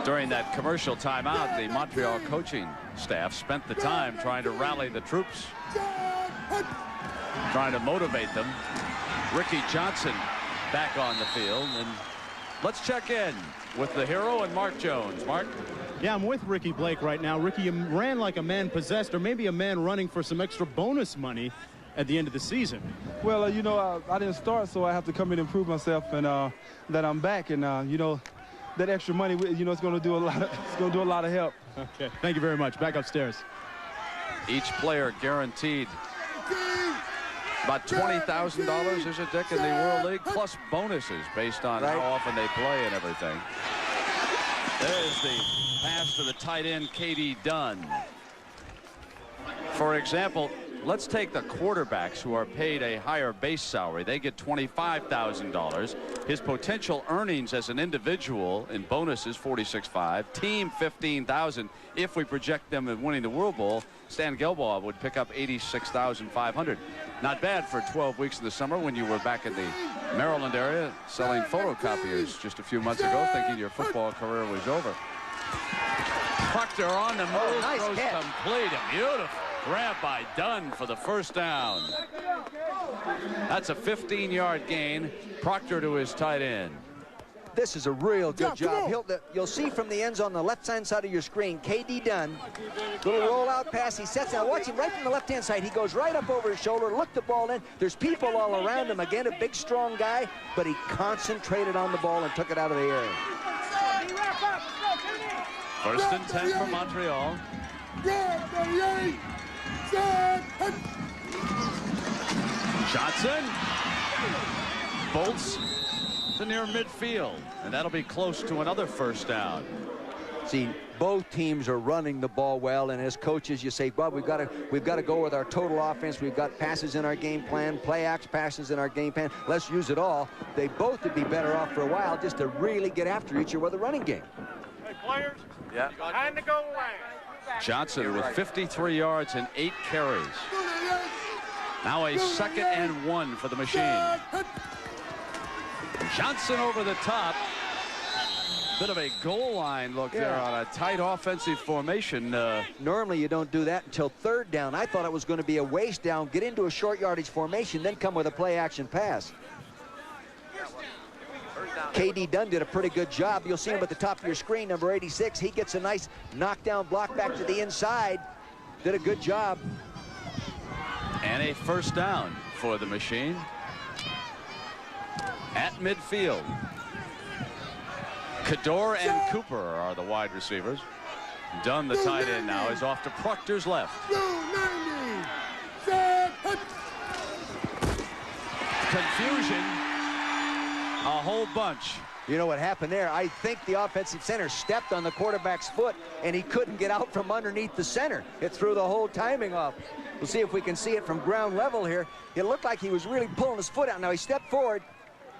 During that commercial timeout, the Montreal coaching staff spent the time trying to rally the troops, trying to motivate them. Ricky Johnson back on the field, and let's check in with the hero and Mark Jones. Mark? Yeah, I'm with Ricky Blake right now. Ricky ran like a man possessed, or maybe a man running for some extra bonus money at the end of the season. Well, you know, I didn't start, so I have to come in and prove myself, and that I'm back, and you know, that extra money, you know, it's going to do a lot of help. Okay, thank you very much. Back upstairs. Each player guaranteed about $20,000, is it, Dick, in the World League, plus bonuses based on how often they play and everything. There's the pass to the tight end, K.D. Dunn. For example, let's take the quarterbacks who are paid a higher base salary. They get $25,000. His potential earnings as an individual in bonuses, $46,500. Team, $15,000. If we project them as winning the World Bowl, Stan Gelbaugh would pick up $86,500. Not bad for 12 weeks in the summer when you were back in the Maryland area selling photocopiers just a few months ago, thinking your football career was over. Proctor on the move, nice throws catch. complete, a beautiful grab by Dunn for the first down. That's a 15-yard gain. Proctor to his tight end. This is a real good job. You'll see from the ends on the left-hand side of your screen, K.D. Dunn, little rollout pass. He sets out. Watch him right from the left-hand side. He goes right up over his shoulder, looked the ball in. There's people all around him. Again, a big, strong guy, but he concentrated on the ball and took it out of the air. First and 10 for Montreal. Johnson bolts to near midfield, and that'll be close to another first down. See, both teams are running the ball well, and as coaches, you say, Bob, we've got to go with our total offense. We've got passes in our game plan, play action passes in our game plan. Let's use it all. They both would be better off for a while just to really get after each other with a running game. Hey, players. Yeah. Time to go away. Johnson with 53 yards and 8 carries. Now a 2nd and 1 for the machine. Johnson over the top. Bit of a goal line look there on a tight offensive formation. Normally you don't do that until 3rd down. I thought it was going to be a waste down, get into a short yardage formation, then come with a play action pass. K.D. Dunn did a pretty good job. You'll see him at the top of your screen, number 86. He gets a nice knockdown block back to the inside. Did a good job. And a first down for the machine at midfield. Cador and Cooper are the wide receivers. Dunn, the tight end, now is off to Proctor's left. Confusion, a whole bunch. You know what happened there? I think the offensive center stepped on the quarterback's foot, and he couldn't get out from underneath the center. It threw the whole timing off. We'll see if we can see it from ground level here. It looked like he was really pulling his foot out. Now he stepped forward.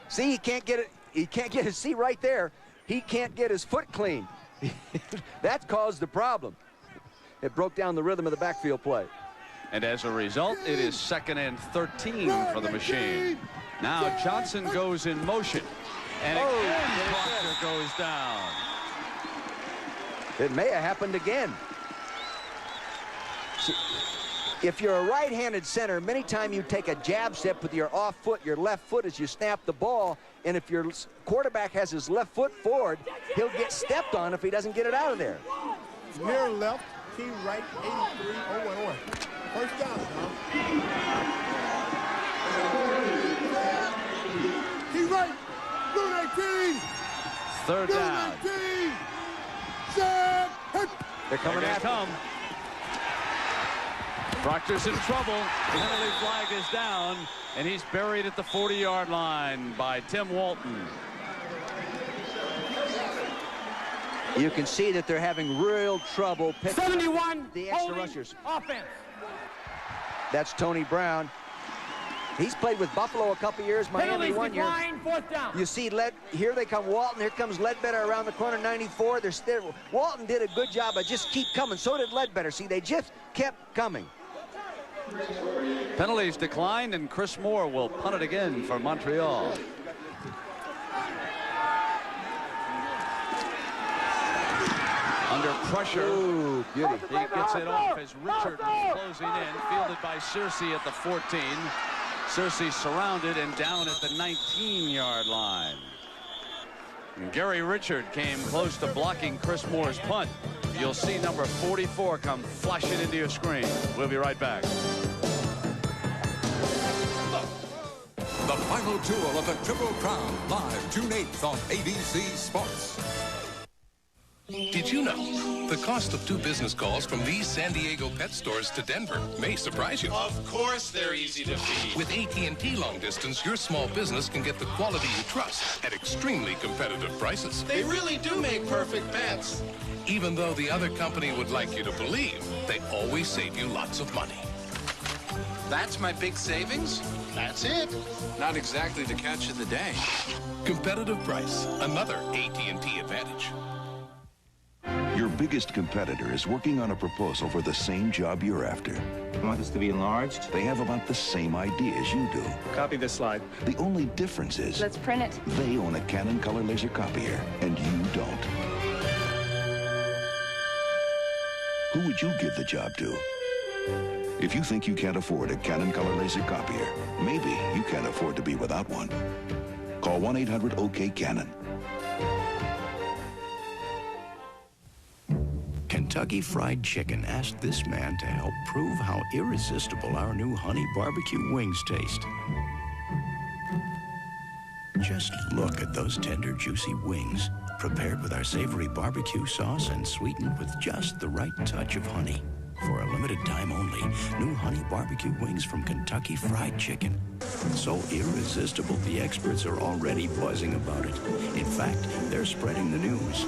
See, he can't get it. He can't get his seat right there. He can't get his foot clean. That caused the problem. It broke down the rhythm of the backfield play. And as a result, it is 2nd and 13 for the machine. Now Johnson goes in motion. And again, Proctor goes down. It may have happened again. See, if you're a right-handed center, many times you take a jab step with your off foot, your left foot, as you snap the ball. And if your quarterback has his left foot forward, he'll get stepped on if he doesn't get it out of there. Near left, key right, 83-0-1-1. First down, huh? Key right, blue 19. Third down. They're coming Here they after come. Proctor's in trouble. The penalty flag is down, and he's buried at the 40-yard line by Tim Walton. You can see that they're having real trouble picking 71 the extra rushers. Offense. That's Tony Brown. He's played with Buffalo a couple years, Miami 1 year. Fourth down. You see, here they come, Walton. Here comes Ledbetter around the corner, 94. They're still. Walton did a good job of just keep coming. So did Ledbetter. See, they just kept coming. Penalties declined, and Chris Moore will punt it again for Montreal. Under pressure. Ooh, beauty. He gets it off as Richard was closing in, fielded by Searcy at the 14. Searcy surrounded and down at the 19-yard line. And Gary Richard came close to blocking Chris Moore's punt. You'll see number 44 come flashing into your screen. We'll be right back. The final duel of the Triple Crown, live June 8th on ABC Sports. Did you know the cost of 2 business calls from these San Diego pet stores to Denver may surprise you? Of course they're easy to feed. With AT&T Long Distance, your small business can get the quality you trust at extremely competitive prices. They really do make perfect pets. Even though the other company would like you to believe, they always save you lots of money. That's my big savings? That's it. Not exactly the catch of the day. Competitive price, another AT&T advantage. Your biggest competitor is working on a proposal for the same job you're after. You want this to be enlarged? They have about the same idea as you do. Copy this slide. The only difference is... Let's print it. They own a Canon color laser copier, and you don't. Who would you give the job to? If you think you can't afford a Canon color laser copier, maybe you can't afford to be without one. Call 1-800-OK-CANON. Kentucky Fried Chicken asked this man to help prove how irresistible our new honey barbecue wings taste. Just look at those tender, juicy wings, prepared with our savory barbecue sauce and sweetened with just the right touch of honey. For a limited time only, new honey barbecue wings from Kentucky Fried Chicken. So irresistible, the experts are already buzzing about it. In fact, they're spreading the news.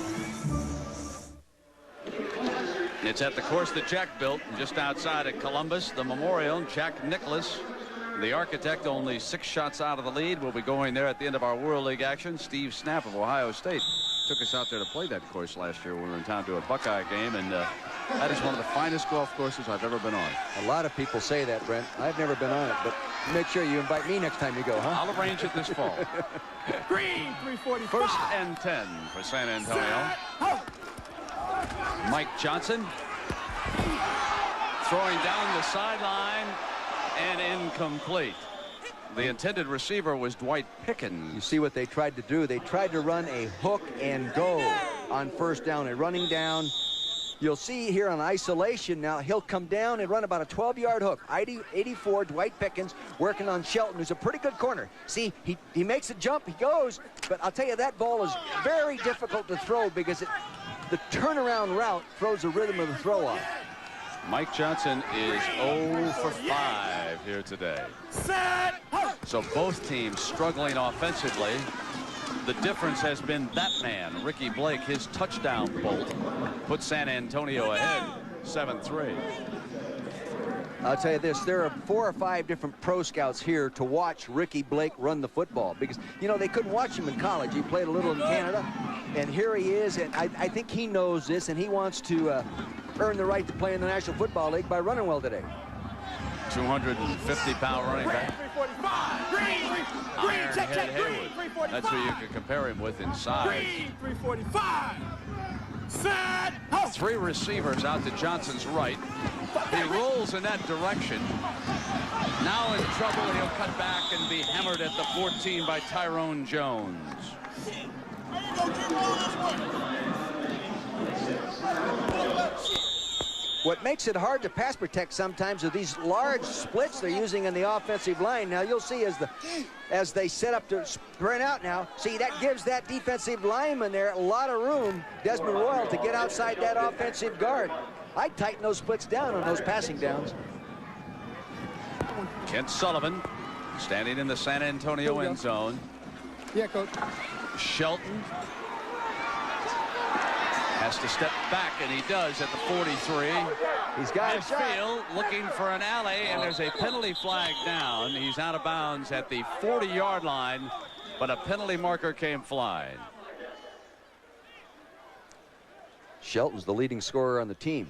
It's at the course that Jack built just outside of Columbus, the Memorial. Jack Nicklaus, the architect, only 6 shots out of the lead. We'll be going there at the end of our World League action. Steve Snapp of Ohio State took us out there to play that course last year when we were in town to a Buckeye game, and that is one of the finest golf courses I've ever been on. A lot of people say that, Brent. I've never been on it, but make sure you invite me next time you go, huh? I'll arrange it this fall. Green, 345. First and 10 for San Antonio. Mike Johnson throwing down the sideline and incomplete. The intended receiver was Dwight Pickens. You see what they tried to do? They tried to run a hook and go on first down, a running down. You'll see here on isolation now, he'll come down and run about a 12-yard hook. 84, Dwight Pickens working on Shelton, who's a pretty good corner. See, he makes a jump, he goes, but I'll tell you, that ball is very difficult to throw because the turnaround route throws the rhythm of the throw off. Mike Johnson is 0 for 5 here today. So both teams struggling offensively. The difference has been that man, Ricky Blake. His touchdown bolt put San Antonio ahead 7-3. I'll tell you this, there are 4 or 5 different pro scouts here to watch Ricky Blake run the football because, you know, they couldn't watch him in college. He played a little in Canada, and here he is, and I think he knows this, and he wants to earn the right to play in the National Football League by running well today. 250-pound running back. Ironhead Hayward. That's who you could compare him with in size. 345. Set. 3 receivers out to Johnson's right. He rolls in that direction. Now in trouble, he'll cut back and be hammered at the 14 by Tyrone Jones. What makes it hard to pass protect sometimes are these large splits they're using in the offensive line. Now you'll see as they set up to sprint out now, see that gives that defensive lineman there a lot of room, Desmond Royal, to get outside that offensive guard. I'd tighten those splits down on those passing downs. Kent Sullivan standing in the San Antonio end zone. Yeah, Coach. Shelton has to step back, and he does at the 43. He's got a shot. Looking for an alley, and there's a penalty flag down. He's out of bounds at the 40-yard line, but a penalty marker came flying. Shelton's the leading scorer on the team,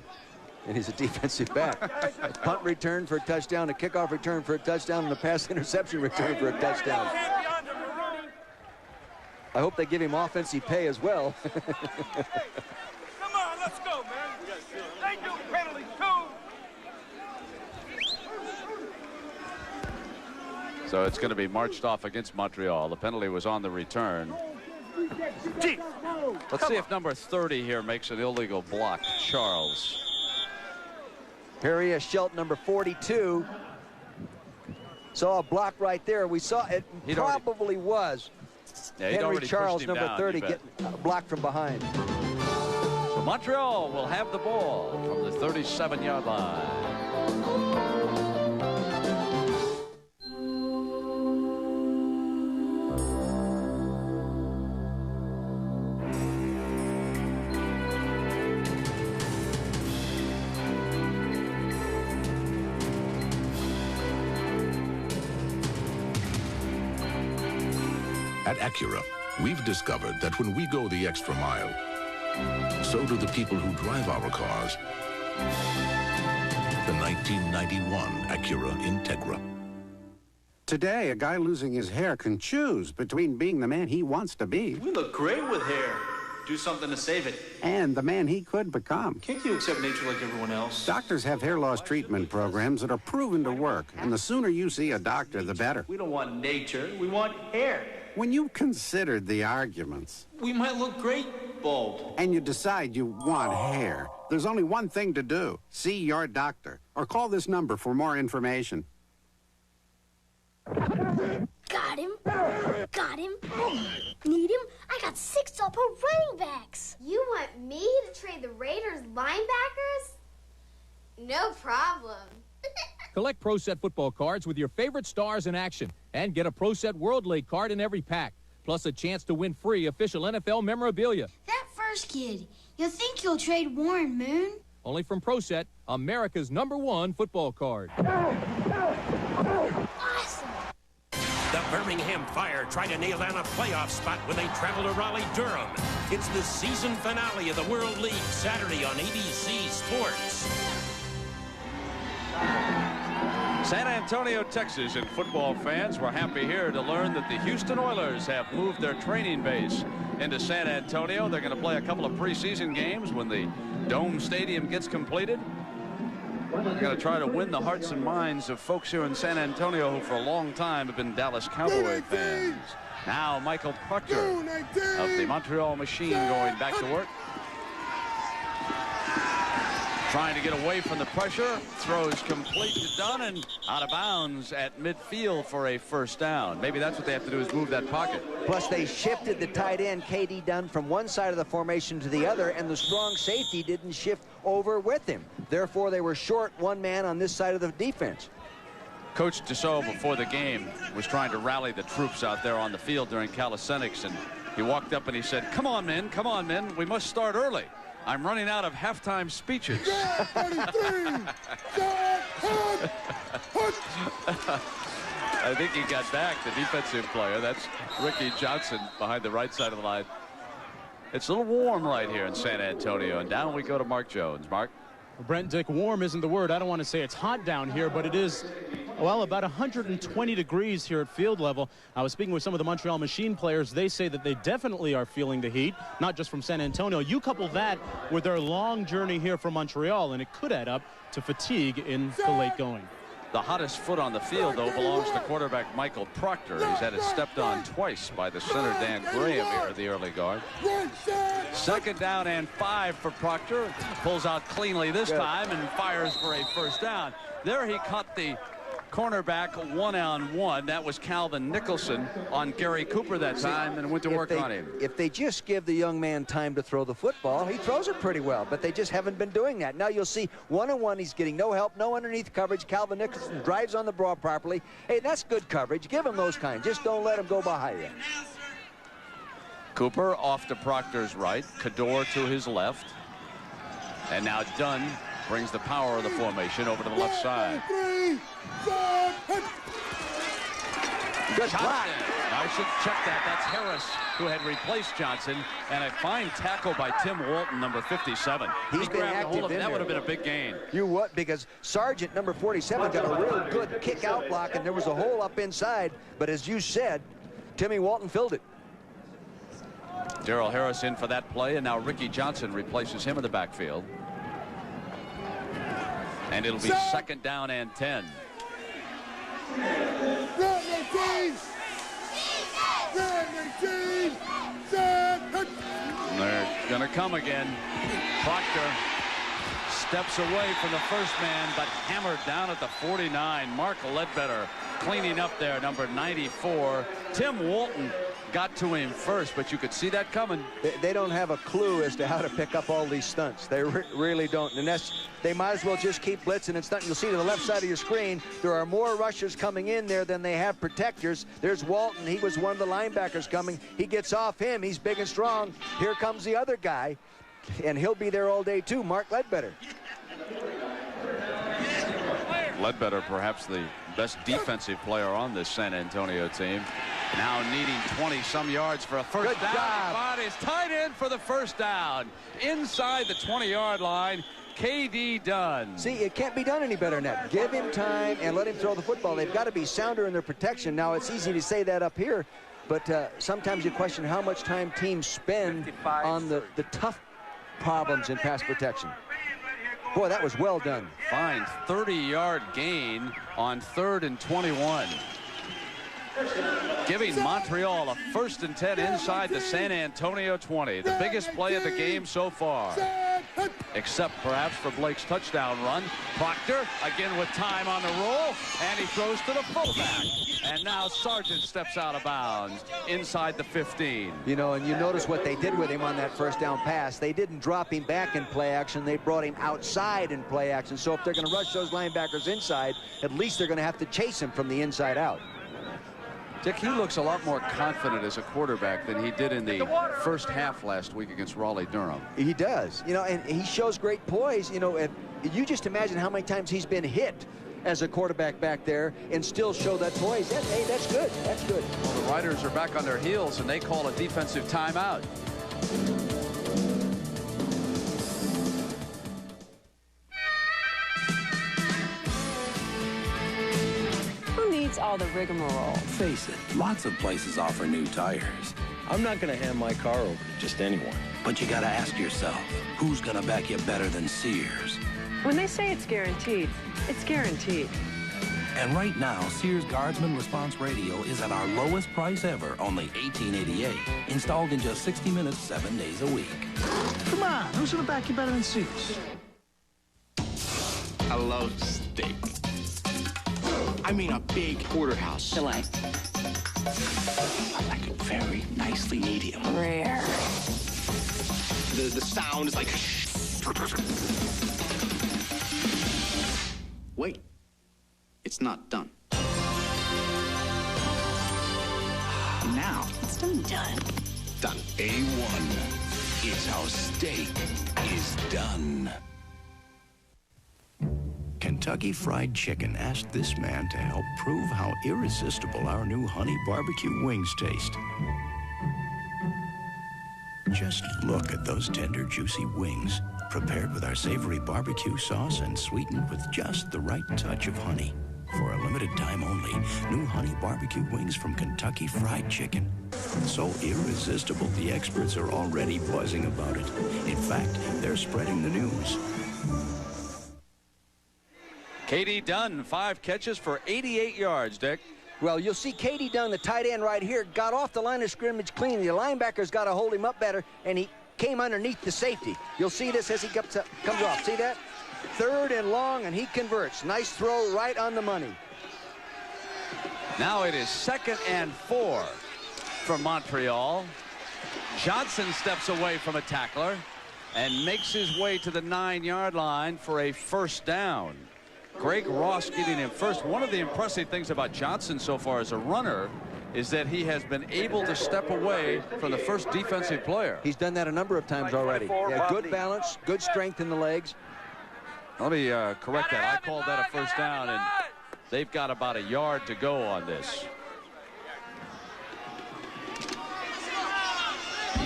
and he's a defensive back. A punt return for a touchdown, a kickoff return for a touchdown, and a pass interception return for a touchdown. I hope they give him offensive pay as well. Come on, let's go, man. They do penalties too. So it's going to be marched off against Montreal. The penalty was on the return. Let's see if number 30 here makes an illegal block. Charles. Harry Shelton, number 42. Saw a block right there. We saw it. Probably was. Yeah, Henry Charles, number down, 30, getting blocked from behind. So Montreal will have the ball from the 37-yard line. At Acura, we've discovered that when we go the extra mile, so do the people who drive our cars. The 1991 Acura Integra. Today, a guy losing his hair can choose between being the man he wants to be We look great with hair. Do something to save it. and the man he could become. Can't you accept nature like everyone else? Doctors have hair loss treatment programs that are proven to work, and the sooner you see a doctor, the better. We don't want nature. We want hair. When you've considered the arguments, We might look great bald. and you decide you want hair, there's only one thing to do. See your doctor, or call this number for more information. Got him. Got him. Need him? I got 6 upper running backs. You want me to trade the Raiders linebackers? No problem. Collect Pro Set football cards with your favorite stars in action and get a Pro Set World League card in every pack, plus a chance to win free official NFL memorabilia. That first kid, you think you'll trade Warren Moon? Only from Pro Set, America's #1 football card. Awesome. The Birmingham Fire try to nail down a playoff spot when they travel to Raleigh-Durham. It's the season finale of the World League, Saturday on ABC Sports. San Antonio, Texas, and football fans were happy here to learn that the Houston Oilers have moved their training base into San Antonio. They're going to play a couple of preseason games when the Dome Stadium gets completed. They're going to try to win the hearts and minds of folks here in San Antonio who for a long time have been Dallas Cowboy fans. Now Michael Proctor of the Montreal Machine going back to work. Trying to get away from the pressure, throws complete to Dunn and out of bounds at midfield for a first down. Maybe that's what they have to do is move that pocket. Plus, they shifted the tight end, K.D. Dunn, from one side of the formation to the other, and the strong safety didn't shift over with him. Therefore, they were short one man on this side of the defense. Coach Dussault, before the game, was trying to rally the troops out there on the field during calisthenics, and he walked up and he said, "Come on, men, we must start early. I'm running out of halftime speeches." I think he got back, the defensive player. That's Ricky Johnson behind the right side of the line. It's a little warm right here in San Antonio, and down we go to Mark Jones. Mark? Brent, Dick, warm isn't the word. I don't want to say it's hot down here, but it is Well, about 120 degrees here at field level. I was speaking with some of the Montreal Machine players. They say that they definitely are feeling the heat, not just from San Antonio. You couple that with their long journey here from Montreal, and it could add up to fatigue in the late going. The hottest foot on the field, though, belongs to quarterback Michael Proctor. He's had it stepped on twice by the center Dan Graham here, the early guard. 2nd down and 5 for Proctor. Pulls out cleanly this time and fires for a first down. There he caught the cornerback one-on-one. That was Calvin Nicholson on Gary Cooper that time and went to work on him. If they just give the young man time to throw the football, he throws it pretty well, but they just haven't been doing that. Now you'll see one-on-one, he's getting no help, no underneath coverage. Calvin Nicholson drives on the ball properly. Hey, that's good coverage. Give him those kinds. Just don't let him go behind you. Cooper off to Proctor's right, Cador to his left, and now Dunn brings the power of the formation over to the left side. Good block. I should check that. That's Harris, who had replaced Johnson, and a fine tackle by Tim Walton, number 57. He's been active in that would have been a big gain. You what? Because Sargent, number 47, got a real good kick-out block, and there was a hole up inside. But as you said, Timmy Walton filled it. Darrell Harris in for that play, and now Ricky Johnson replaces him in the backfield. And it'll be 2nd down and 10. They're going to come again. Proctor steps away from the first man, but hammered down at the 49. Mark Ledbetter cleaning up there, number 94. Tim Walton got to him first, but you could see that coming. They don't have a clue as to how to pick up all these stunts. They really don't. And they might as well just keep blitzing and stunting. You'll see to the left side of your screen, there are more rushers coming in there than they have protectors. There's Walton. He was one of the linebackers coming. He gets off him. He's big and strong. Here comes the other guy, and he'll be there all day too, Mark Ledbetter. Ledbetter, perhaps the best defensive player on this San Antonio team. Now needing 20-some yards for a first down. But is tight end for the first down. Inside the 20-yard line, K.D. Dunn. See, it can't be done any better than that. Give him time and let him throw the football. They've got to be sounder in their protection. Now, it's easy to say that up here, but sometimes you question how much time teams spend on the tough problems in pass protection. Boy, that was well done. Fine 30-yard gain on 3rd and 21. Giving Montreal a 1st and 10 inside the San Antonio 20. The biggest play of the game so far. Except perhaps for Blake's touchdown run. Proctor again with time on the roll, and he throws to the fullback. And now Sargent steps out of bounds inside the 15. You know, and you notice what they did with him on that first down pass. They didn't drop him back in play action. They brought him outside in play action. So if they're going to rush those linebackers inside, at least they're going to have to chase him from the inside out. Dick, he looks a lot more confident as a quarterback than he did in the first half last week against Raleigh-Durham. He does. You know, and he shows great poise. You know, if you just imagine how many times he's been hit as a quarterback back there and still show that poise. Hey, that's good. That's good. Well, the Riders are back on their heels, and they call a defensive timeout. All the rigmarole. Face it, lots of places offer new tires. I'm not going to hand my car over to just anyone. But you got to ask yourself, who's going to back you better than Sears? When they say it's guaranteed, it's guaranteed. And right now, Sears Guardsman Response Radio is at our lowest price ever, only $18.88. Installed in just 60 minutes, 7 days a week. Come on, who's going to back you better than Sears? I love steak. I mean a big porterhouse. Delay. I like it very nicely medium. Rare. The sound is like... Wait. It's not done. Now. It's done. Done. A1 is how steak is done. Kentucky Fried Chicken asked this man to help prove how irresistible our new honey barbecue wings taste. Just look at those tender, juicy wings, prepared with our savory barbecue sauce and sweetened with just the right touch of honey. For a limited time only, new honey barbecue wings from Kentucky Fried Chicken. So irresistible, the experts are already buzzing about it. In fact, they're spreading the news. Katie Dunn, 5 catches for 88 yards, Dick. Well, you'll see Katie Dunn, the tight end right here, got off the line of scrimmage clean. The linebacker's got to hold him up better, and he came underneath the safety. You'll see this as he comes off. See that? 3rd and long, and he converts. Nice throw right on the money. Now it is 2nd and 4 for Montreal. Johnson steps away from a tackler and makes his way to the 9-yard line for a first down. Greg Ross getting him first. One of the impressive things about Johnson so far as a runner is that he has been able to step away from the first defensive player. He's done that a number of times already. Yeah, good balance, good strength in the legs. Let me correct that. I called that a first down, and they've got about a yard to go on this.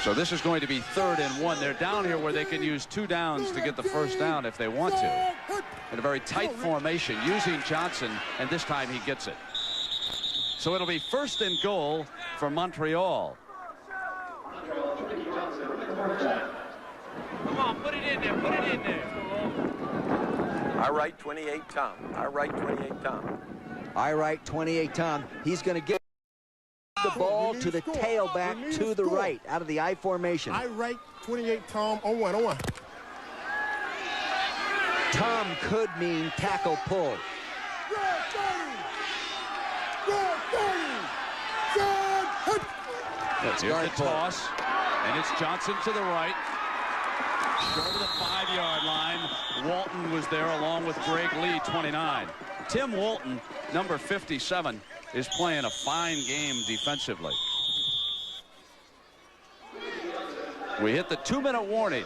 So this is going to be 3rd and 1. They're down here where they can use 2 downs to get the first down if they want to. In a very tight formation using Johnson, and this time he gets it. So it'll be 1st and goal for Montreal. Come on, put it in there, put it in there. I write 28 Tom. I write 28 Tom. I write 28 Tom. He's going to get the ball to the tailback to the right out of the I formation. I write 28 Tom on 1. Tom could mean tackle pull. Here's the toss, and it's Johnson to the right. Short of the 5-yard line. Walton was there along with Greg Lee, 29. Tim Walton, number 57, is playing a fine game defensively. We hit the 2-minute warning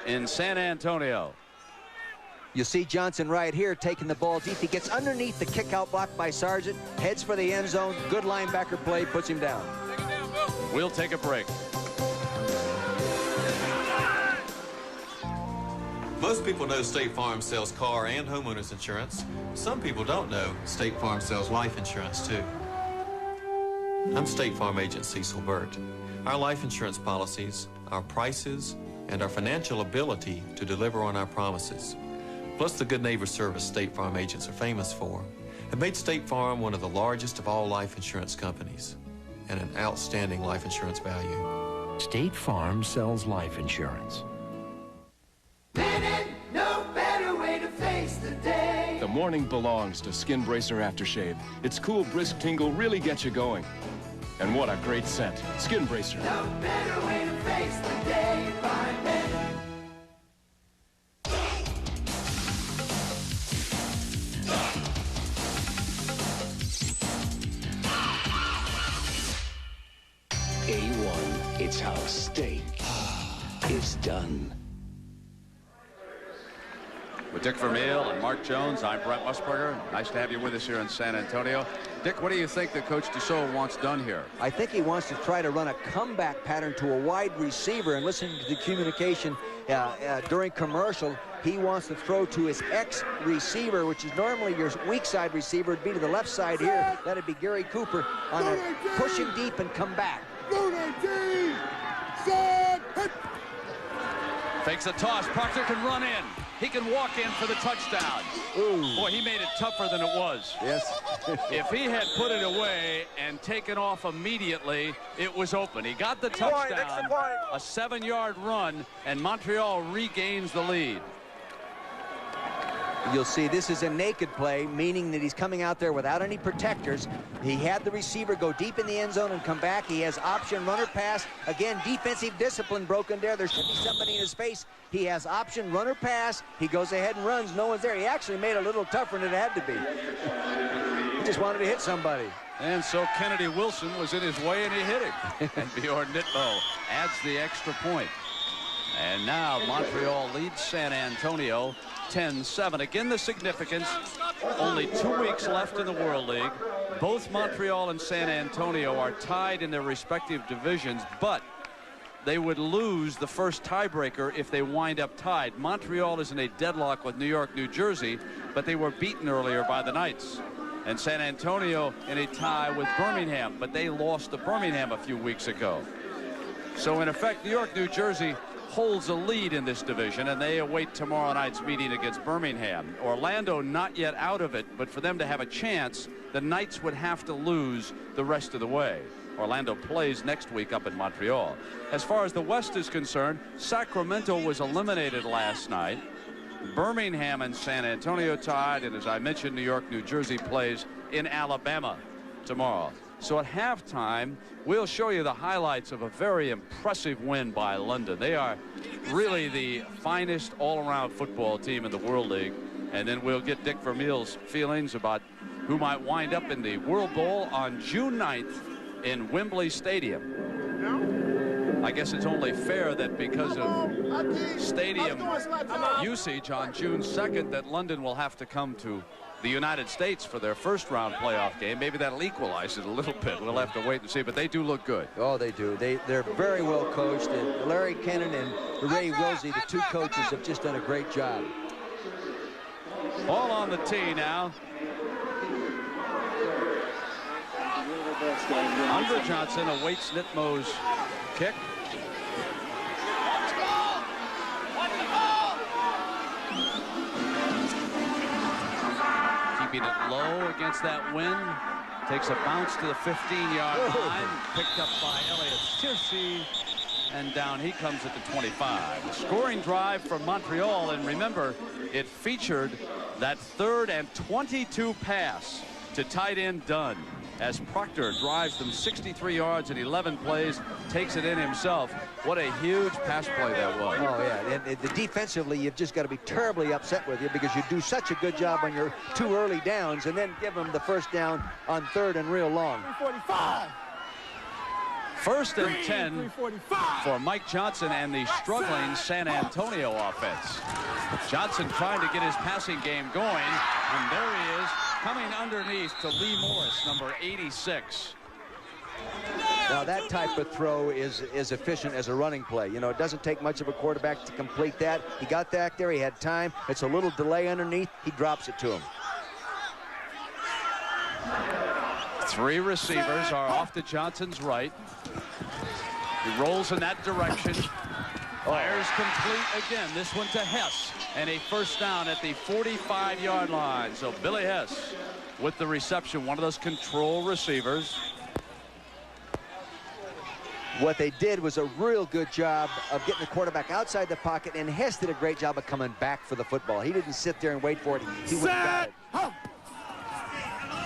in San Antonio. You see Johnson right here taking the ball deep. He gets underneath the kick-out block by Sargent, heads for the end zone. Good linebacker play, puts him down. We'll take a break. Most people know State Farm sells car and homeowners insurance. Some people don't know State Farm sells life insurance too. I'm State Farm agent Cecil Burt. Our life insurance policies, our prices, and our financial ability to deliver on our promises, plus the good neighbor service State Farm agents are famous for, have made State Farm one of the largest of all life insurance companies and an outstanding life insurance value. State Farm sells life insurance. No better way to face the day. The morning belongs to Skin Bracer Aftershave. Its cool, brisk tingle really gets you going. And what a great scent. Skin Bracer. No better way to face the day. By men. A1, it's how steak is done. With Dick Vermeil and Mark Jones, I'm Brent Musburger. Nice to have you with us here in San Antonio. Dick, what do you think that Coach Dussault wants done here? I think he wants to try to run a comeback pattern to a wide receiver, and listening to the communication during commercial, he wants to throw to his ex-receiver, which is normally your weak side receiver. It'd be to the left side here. That'd be Gary Cooper on a push him deep and come back. Fakes a toss. Proctor can run in. He can walk in for the touchdown. Ooh. Boy, he made it tougher than it was. Yes. If he had put it away and taken off immediately, it was open. He got the touchdown, a 7-yard run, and Montreal regains the lead. You'll see this is a naked play, meaning that he's coming out there without any protectors. He had the receiver go deep in the end zone and come back. He has option runner pass. Again, defensive discipline broken there. There should be somebody in his face. He has option runner pass. He goes ahead and runs. No one's there. He actually made it a little tougher than it had to be. He just wanted to hit somebody. And so Kennedy Wilson was in his way, and he hit him. And Bjorn Nitmo adds the extra point. And now Montreal leads San Antonio 10-7. Again, the significance, only 2 weeks left in the World League. Both Montreal and San Antonio are tied in their respective divisions, but they would lose the first tiebreaker if they wind up tied. Montreal is in a deadlock with New York, New Jersey, but they were beaten earlier by the Knights. and San Antonio in a tie with Birmingham, but they lost to Birmingham a few weeks ago. So in effect, New York, New Jersey holds a lead in this division, and they await tomorrow night's meeting against Birmingham. Orlando not yet out of it, but for them to have a chance, the Knights would have to lose the rest of the way. Orlando plays next week up in Montreal. As far as the West is concerned, Sacramento was eliminated last night. Birmingham and San Antonio tied, and as I mentioned, New York, New Jersey plays in Alabama tomorrow. So at halftime, we'll show you the highlights of a very impressive win by London. They are really the finest all-around football team in the World League. And then we'll get Dick Vermeil's feelings about who might wind up in the World Bowl on June 9th in Wembley Stadium. I guess it's only fair that because of stadium usage on June 2nd that London will have to come to the United States for their first round playoff game. Maybe that'll equalize it a little bit. We'll have to wait and see, but they do look good. Oh, they do. They're very well coached, and Larry Kennan and Ray Wilsey, the two coaches, have just done a great job. Ball on the tee now. Andre Johnson awaits Nitmo's kick. Keeping it low against that wind. Takes a bounce to the 15-yard line. Picked up by Elliott Searcy. And down he comes at the 25. The scoring drive from Montreal. And remember, it featured that 3rd and 22 pass to tight end Dunn, as Proctor drives them 63 yards in 11 plays, takes it in himself. What a huge pass play that was. Oh, yeah. And defensively, you've just got to be terribly upset with you because you do such a good job on your 2 early downs and then give them the first down on 3rd and real long. 345. 1st and 10 for Mike Johnson and the struggling San Antonio offense. Johnson trying to get his passing game going, and there he is, coming underneath to Lee Morris, number 86. Now that type of throw is efficient as a running play. You know, it doesn't take much of a quarterback to complete that. He got back there, he had time. It's a little delay underneath, he drops it to him. 3 receivers are off to Johnson's right. He rolls in that direction. Fires complete again. This one to Hess. And a first down at the 45-yard line. So Billy Hess with the reception. One of those control receivers. What they did was a real good job of getting the quarterback outside the pocket, and Hess did a great job of coming back for the football. He didn't sit there and wait for it. He went and got it.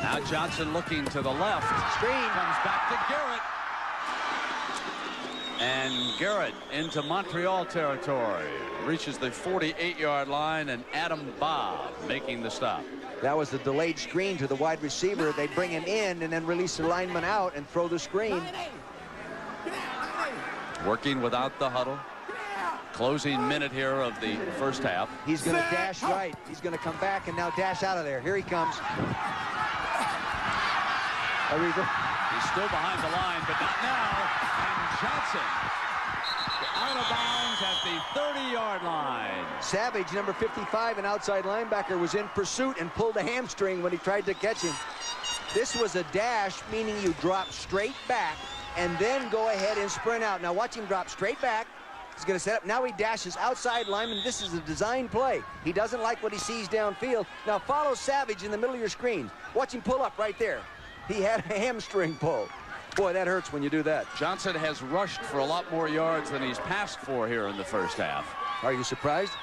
Now Johnson looking to the left. Screen. Comes back to Garrett. And Garrett into Montreal territory. Reaches the 48-yard line, and Adam Bob making the stop. That was the delayed screen to the wide receiver. They'd bring him in and then release the lineman out and throw the screen. Working without the huddle. Closing minute here of the first half. He's going to dash right. He's going to come back and now dash out of there. Here he comes. He's still behind the line, but not now. And Johnson out of bounds at the 30-yard line. Savage, number 55, an outside linebacker, was in pursuit and pulled a hamstring when he tried to catch him. This was a dash, meaning you drop straight back and then go ahead and sprint out. Now watch him drop straight back. He's going to set up. Now he dashes outside lineman. This is a design play. He doesn't like what he sees downfield. Now follow Savage in the middle of your screen. Watch him pull up right there. He had a hamstring pull. Boy, that hurts when you do that. Johnson has rushed for a lot more yards than he's passed for here in the first half. Are you surprised?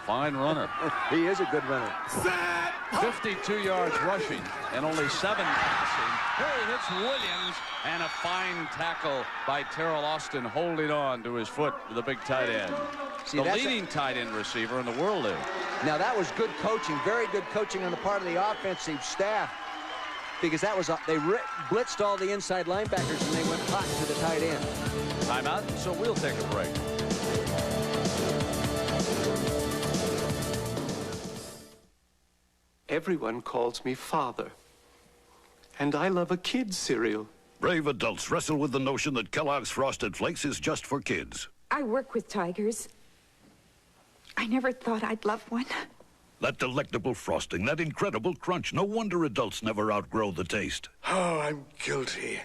Fine runner. He is a good runner. 52 yards rushing and only 7 passing. Here he hits Williams, and a fine tackle by Terrell Austin holding on to his foot, the big tight end. See, the leading tight end receiver in the World League. Now that was good coaching, very good coaching on the part of the offensive staff, because that was they blitzed all the inside linebackers and they went hot to the tight end. Timeout, so we'll take a break. Everyone calls me father. And I love a kid's cereal. Brave adults wrestle with the notion that Kellogg's Frosted Flakes is just for kids. I work with tigers. I never thought I'd love one. That delectable frosting, that incredible crunch. No wonder adults never outgrow the taste. Oh, I'm guilty.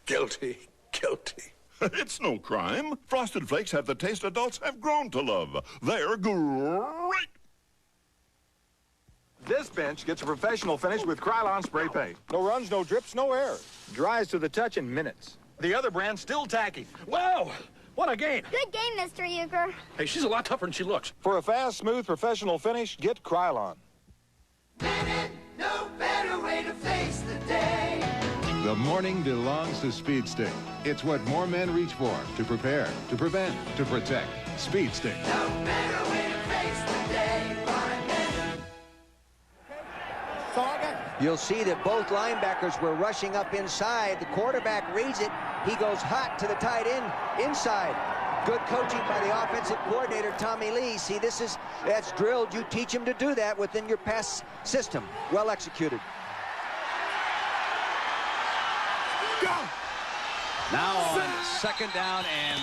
Guilty. Guilty. It's no crime. Frosted Flakes have the taste adults have grown to love. They're great. This bench gets a professional finish with Krylon spray paint. No runs, no drips, no errors. Dries to the touch in minutes. The other brand's still tacky. Wow! What a game! Good game, Mr. Euchre. Hey, she's a lot tougher than she looks. For a fast, smooth, professional finish, get Krylon. No better way to face the day. The morning belongs to Speed Stick. It's what more men reach for, to prepare, to prevent, to protect. Speed Stick. No better way to face the day. You'll see that both linebackers were rushing up inside. The quarterback reads it. He goes hot to the tight end inside. Good coaching by the offensive coordinator, Tommy Lee. See, that's drilled. You teach him to do that within your pass system. Well executed. Go! Now on 2nd down and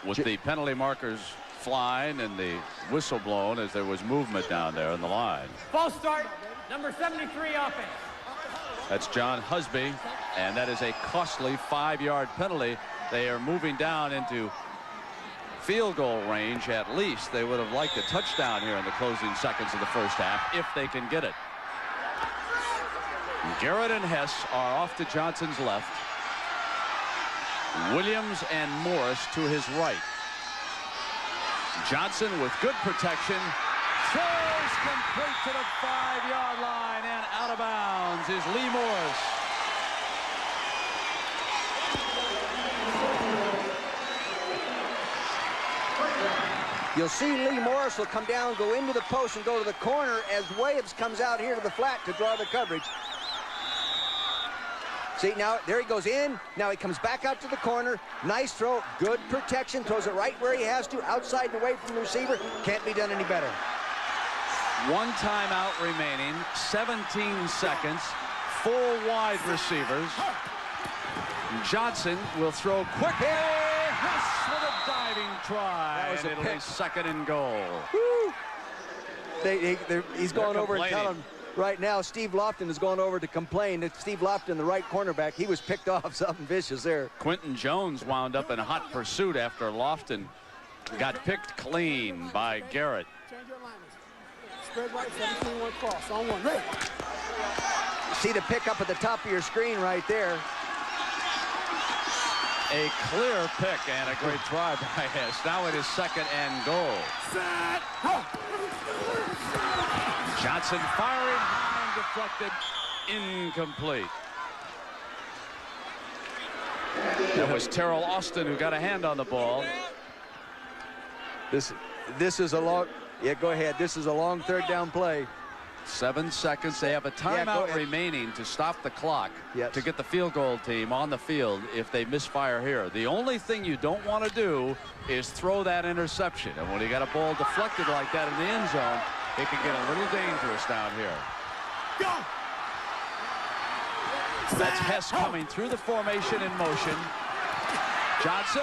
3. With the penalty markers flying and the whistle blown as there was movement down there in the line. False start, number 73 offense. That's John Husby, and that is a costly 5-yard penalty. They are moving down into field goal range at least. They would have liked a touchdown here in the closing seconds of the first half if they can get it. Garrett and Hess are off to Johnson's left. Williams and Morris to his right. Johnson with good protection. Throws complete to the 5-yard line, and out of bounds is Lee Morris. You'll see Lee Morris will come down, go into the post, and go to the corner as Williams comes out here to the flat to draw the coverage. See, now, there he goes in. Now he comes back out to the corner. Nice throw. Good protection. Throws it right where he has to, outside and away from the receiver. Can't be done any better. 1 timeout remaining. 17 seconds. 4 wide receivers. Johnson will throw quickly. Hess with a diving try. That was and it'll be 2nd and goal. Woo! He's going over and telling him. Right now, Steve Lofton is going over to complain that Steve Lofton, the right cornerback, he was picked off something vicious there. Quentin Jones wound up in hot pursuit after Lofton got picked clean by Garrett. Change your alignments. Spread right, 17-1 cross. On 1. Ready. See the pickup at the top of your screen right there. A clear pick and a great try by Hess. Now it is 2nd and goal. Johnson firing high and deflected, incomplete. That was Terrell Austin who got a hand on the ball. This is a long, yeah, go ahead. This is a long 3rd down play. 7 seconds. They have a timeout remaining to stop the clock to get the field goal team on the field if they misfire here. The only thing you don't want to do is throw that interception. And when you got a ball deflected like that in the end zone, it can get a little dangerous down here. Go! That's Hess coming through the formation in motion. Johnson.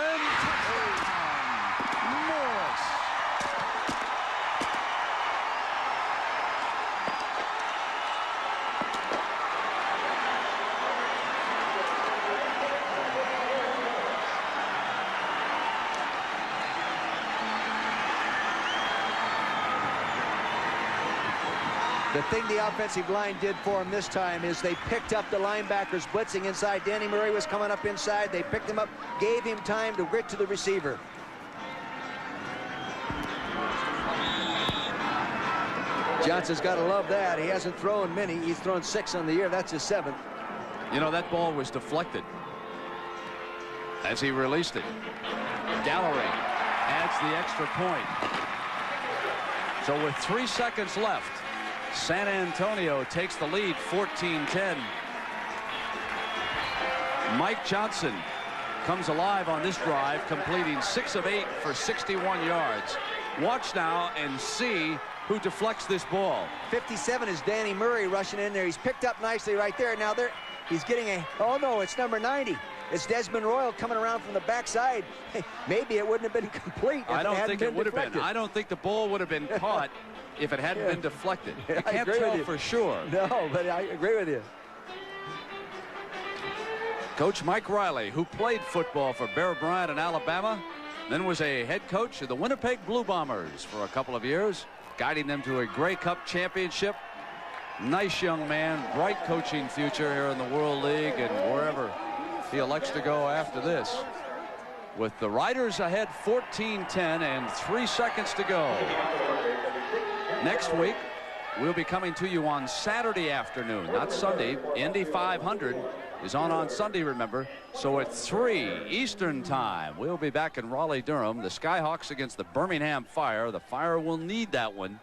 Morris. The thing the offensive line did for him this time is they picked up the linebackers blitzing inside. Danny Murray was coming up inside. They picked him up, gave him time to get to the receiver. Johnson's got to love that. He hasn't thrown many. He's thrown 6 on the year. That's his 7th. You know, that ball was deflected as he released it. Gallery adds the extra point. So with 3 seconds left, San Antonio takes the lead 14-10. Mike Johnson comes alive on this drive, completing 6 of 8 for 61 yards. Watch now and see who deflects this ball. 57 is Danny Murray rushing in there. He's picked up nicely right there. Now he's getting a, oh no, it's number 90. It's Desmond Royal coming around from the backside. Maybe it wouldn't have been complete. I don't think it would have been. I don't think the ball would have been caught if it hadn't been deflected. You can't tell for sure. No, but I agree with you. Coach Mike Riley, who played football for Bear Bryant in Alabama, then was a head coach of the Winnipeg Blue Bombers for a couple of years, guiding them to a Grey Cup championship. Nice young man, bright coaching future here in the World League and wherever he elects to go after this. With the Riders ahead 14-10 and 3 seconds to go. Next week, we'll be coming to you on Saturday afternoon, not Sunday. Indy 500 is on Sunday, remember. So at 3 Eastern time, we'll be back in Raleigh-Durham. The Skyhawks against the Birmingham Fire. The Fire will need that one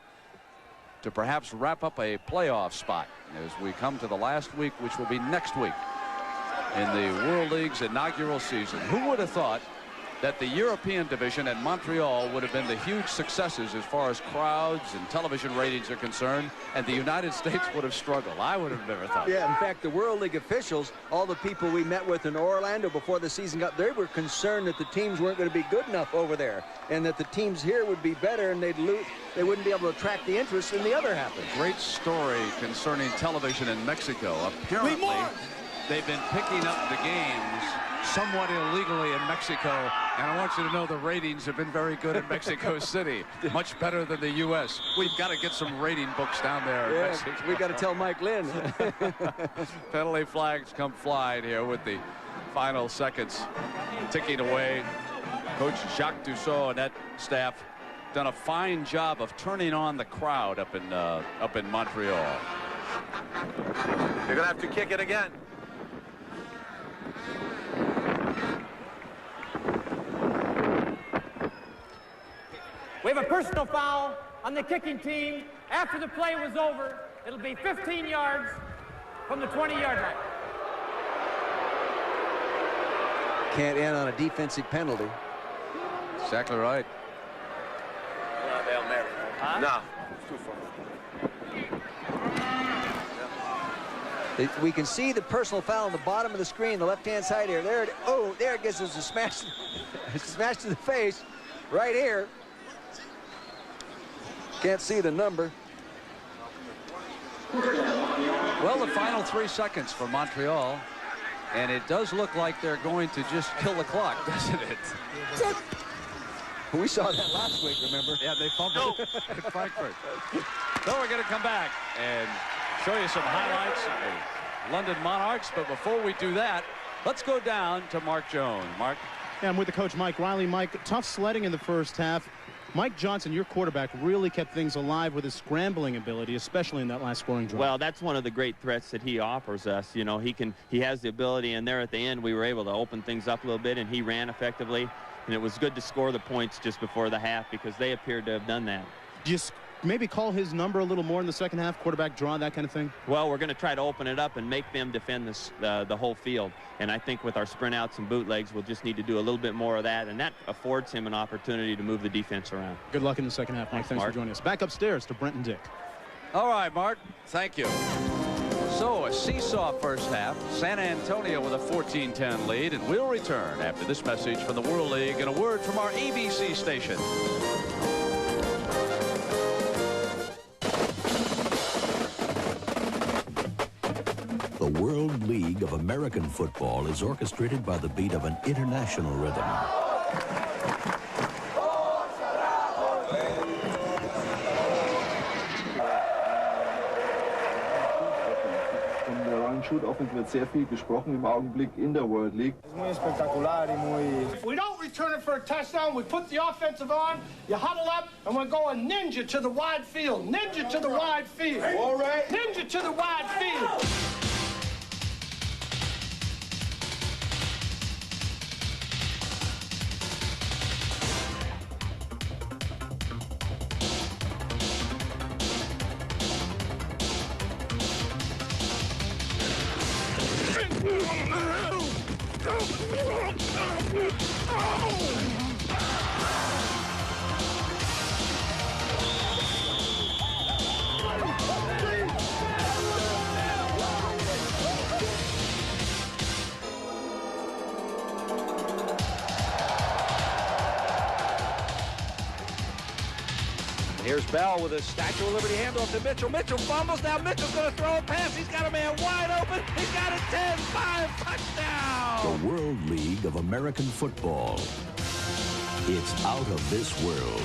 to perhaps wrap up a playoff spot as we come to the last week, which will be next week in the World League's inaugural season. Who would have thought that the European division at Montreal would have been the huge successes as far as crowds and television ratings are concerned, and the United States would have struggled? I would have never thought. Yeah, in fact, the World League officials, all the people we met with in Orlando before the season got, they were concerned that the teams weren't going to be good enough over there, and that the teams here would be better, and they'd lose. They wouldn't be able to attract the interest in the other half. Great story concerning television in Mexico. Apparently, they've been picking up the games somewhat illegally in Mexico, and I want you to know the ratings have been very good in Mexico City, much better than the U.S. We've got to get some rating books down there in Mexico. We've got to tell Mike Lynn. Penalty flags come flying here with the final seconds ticking away. Coach Jacques Dussault and that staff done a fine job of turning on the crowd up in Montreal. You're gonna have to kick it again. We have a personal foul on the kicking team. After the play was over, it'll be 15 yards from the 20-yard line. Can't end on a defensive penalty. Exactly right. No. We can see the personal foul on the bottom of the screen, the left-hand side here. There it gets us a smash, smash to the face, right here. Can't see the number. Well, the final 3 seconds for Montreal, and it does look like they're going to just kill the clock, doesn't it? We saw that last week, remember? Yeah, they fumbled in Frankfurt. So we're going to come back and show you some highlights of the London Monarchs. But before we do that, let's go down to Mark Jones. Mark? Yeah, I'm with the coach, Mike Riley. Mike, tough sledding in the first half. Mike Johnson, your quarterback, really kept things alive with his scrambling ability, especially in that last scoring drive. Well, that's one of the great threats that he offers us. You know, he has the ability, and there at the end we were able to open things up a little bit, and he ran effectively. And it was good to score the points just before the half because they appeared to have done that. Just maybe call his number a little more in the second half, quarterback draw, that kind of thing? Well, we're going to try to open it up and make them defend this, the whole field. And I think with our sprint outs and bootlegs, we'll just need to do a little bit more of that, and that affords him an opportunity to move the defense around. Good luck in the second half, Mike. Thanks for joining us. Back upstairs to Brent and Dick. All right, Mark. Thank you. So a seesaw first half. San Antonio with a 14-10 lead, and we'll return after this message from the World League and a word from our ABC station. The World League of American Football is orchestrated by the beat of an international rhythm. Shoot-Offense wird sehr viel gesprochen im Augenblick in der World League. If we don't return it for a touchdown, we put the offensive on, you huddle up, and we're going ninja to the wide field. Ninja to the wide field. All right. Ninja to the wide field. Here's Bell with a Statue of Liberty handoff to Mitchell. Mitchell fumbles. Now Mitchell's going to throw a pass. He's got a man wide open. He's got it 10-5 touchdown. The World League of American Football. It's out of this world.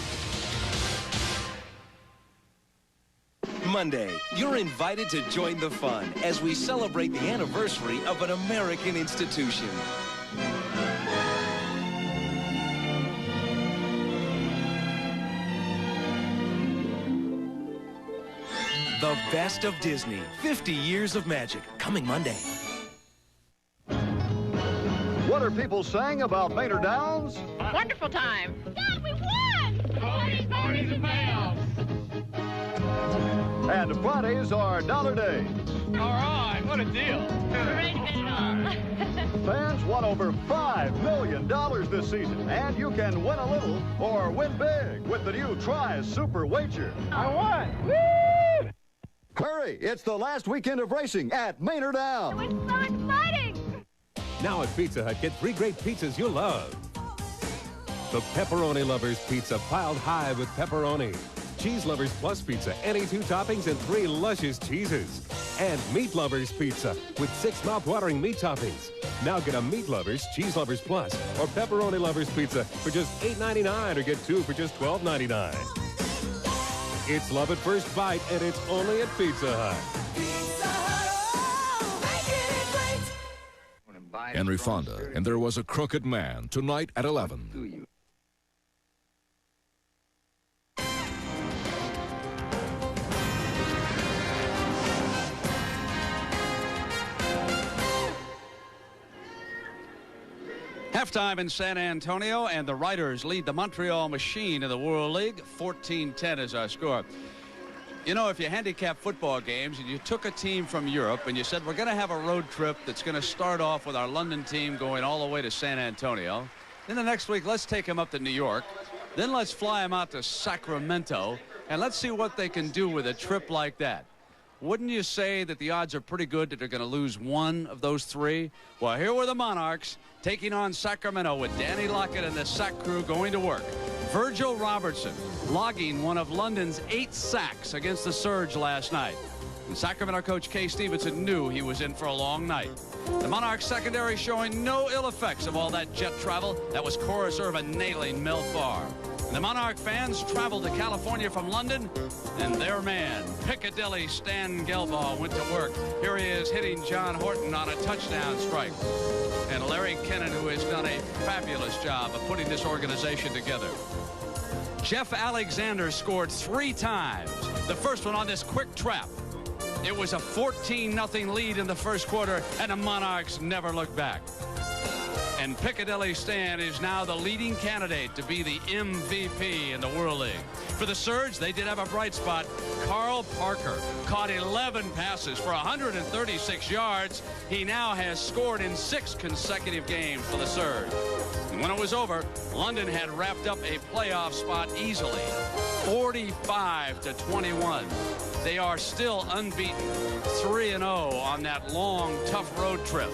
Monday, you're invited to join the fun as we celebrate the anniversary of an American institution. The best of Disney, 50 years of magic, coming Monday. What are people saying about Maynard Downs? Wonderful time. Dad, we won! Ponies and payoffs. And Fridays are dollar days. All right, what a deal. Great Fans won over $5 million this season, and you can win a little or win big with the new Try Super Wager. I won. Woo! Hurry, it's the last weekend of racing at Maynard Downs. It's so exciting! Now at Pizza Hut, get 3 great pizzas you'll love. The Pepperoni Lovers Pizza, piled high with pepperoni. Cheese Lovers Plus Pizza, any 2 toppings and 3 luscious cheeses. And Meat Lovers Pizza with 6 mouth-watering meat toppings. Now get a Meat Lovers, Cheese Lovers Plus, or Pepperoni Lovers Pizza for just $8.99 or get 2 for just $12.99. It's love at first bite, and it's only at Pizza Hut. Henry Fonda, and There Was a Crooked Man, tonight at 11. Halftime in San Antonio, and the Riders lead the Montreal Machine in the World League. 14-10 is our score. You know, if you handicap football games and you took a team from Europe and you said, we're going to have a road trip that's going to start off with our London team going all the way to San Antonio. Then the next week, let's take them up to New York. Then let's fly them out to Sacramento, and let's see what they can do with a trip like that. Wouldn't you say that the odds are pretty good that they're going to lose one of those 3? Well, here were the Monarchs taking on Sacramento with Danny Lockett and the Sack crew going to work. Virgil Robertson logging one of London's 8 sacks against the Surge last night. And Sacramento coach Kay Stevenson knew he was in for a long night. The Monarchs secondary showing no ill effects of all that jet travel. That was Chorus Irvin nailing Mel Farr. The Monarch fans traveled to California from London, and their man, Piccadilly Stan Gelbaugh, went to work. Here he is hitting John Horton on a touchdown strike. And Larry Kennan, who has done a fabulous job of putting this organization together. Jeff Alexander scored 3 times. The first one on this quick trap. It was a 14-0 lead in the first quarter, and the Monarchs never looked back. And Piccadilly Stan is now the leading candidate to be the MVP in the World League. For the Surge, they did have a bright spot. Carl Parker caught 11 passes for 136 yards. He now has scored in 6 consecutive games for the Surge. And when it was over, London had wrapped up a playoff spot easily, 45-21. They are still unbeaten, 3-0 on that long, tough road trip.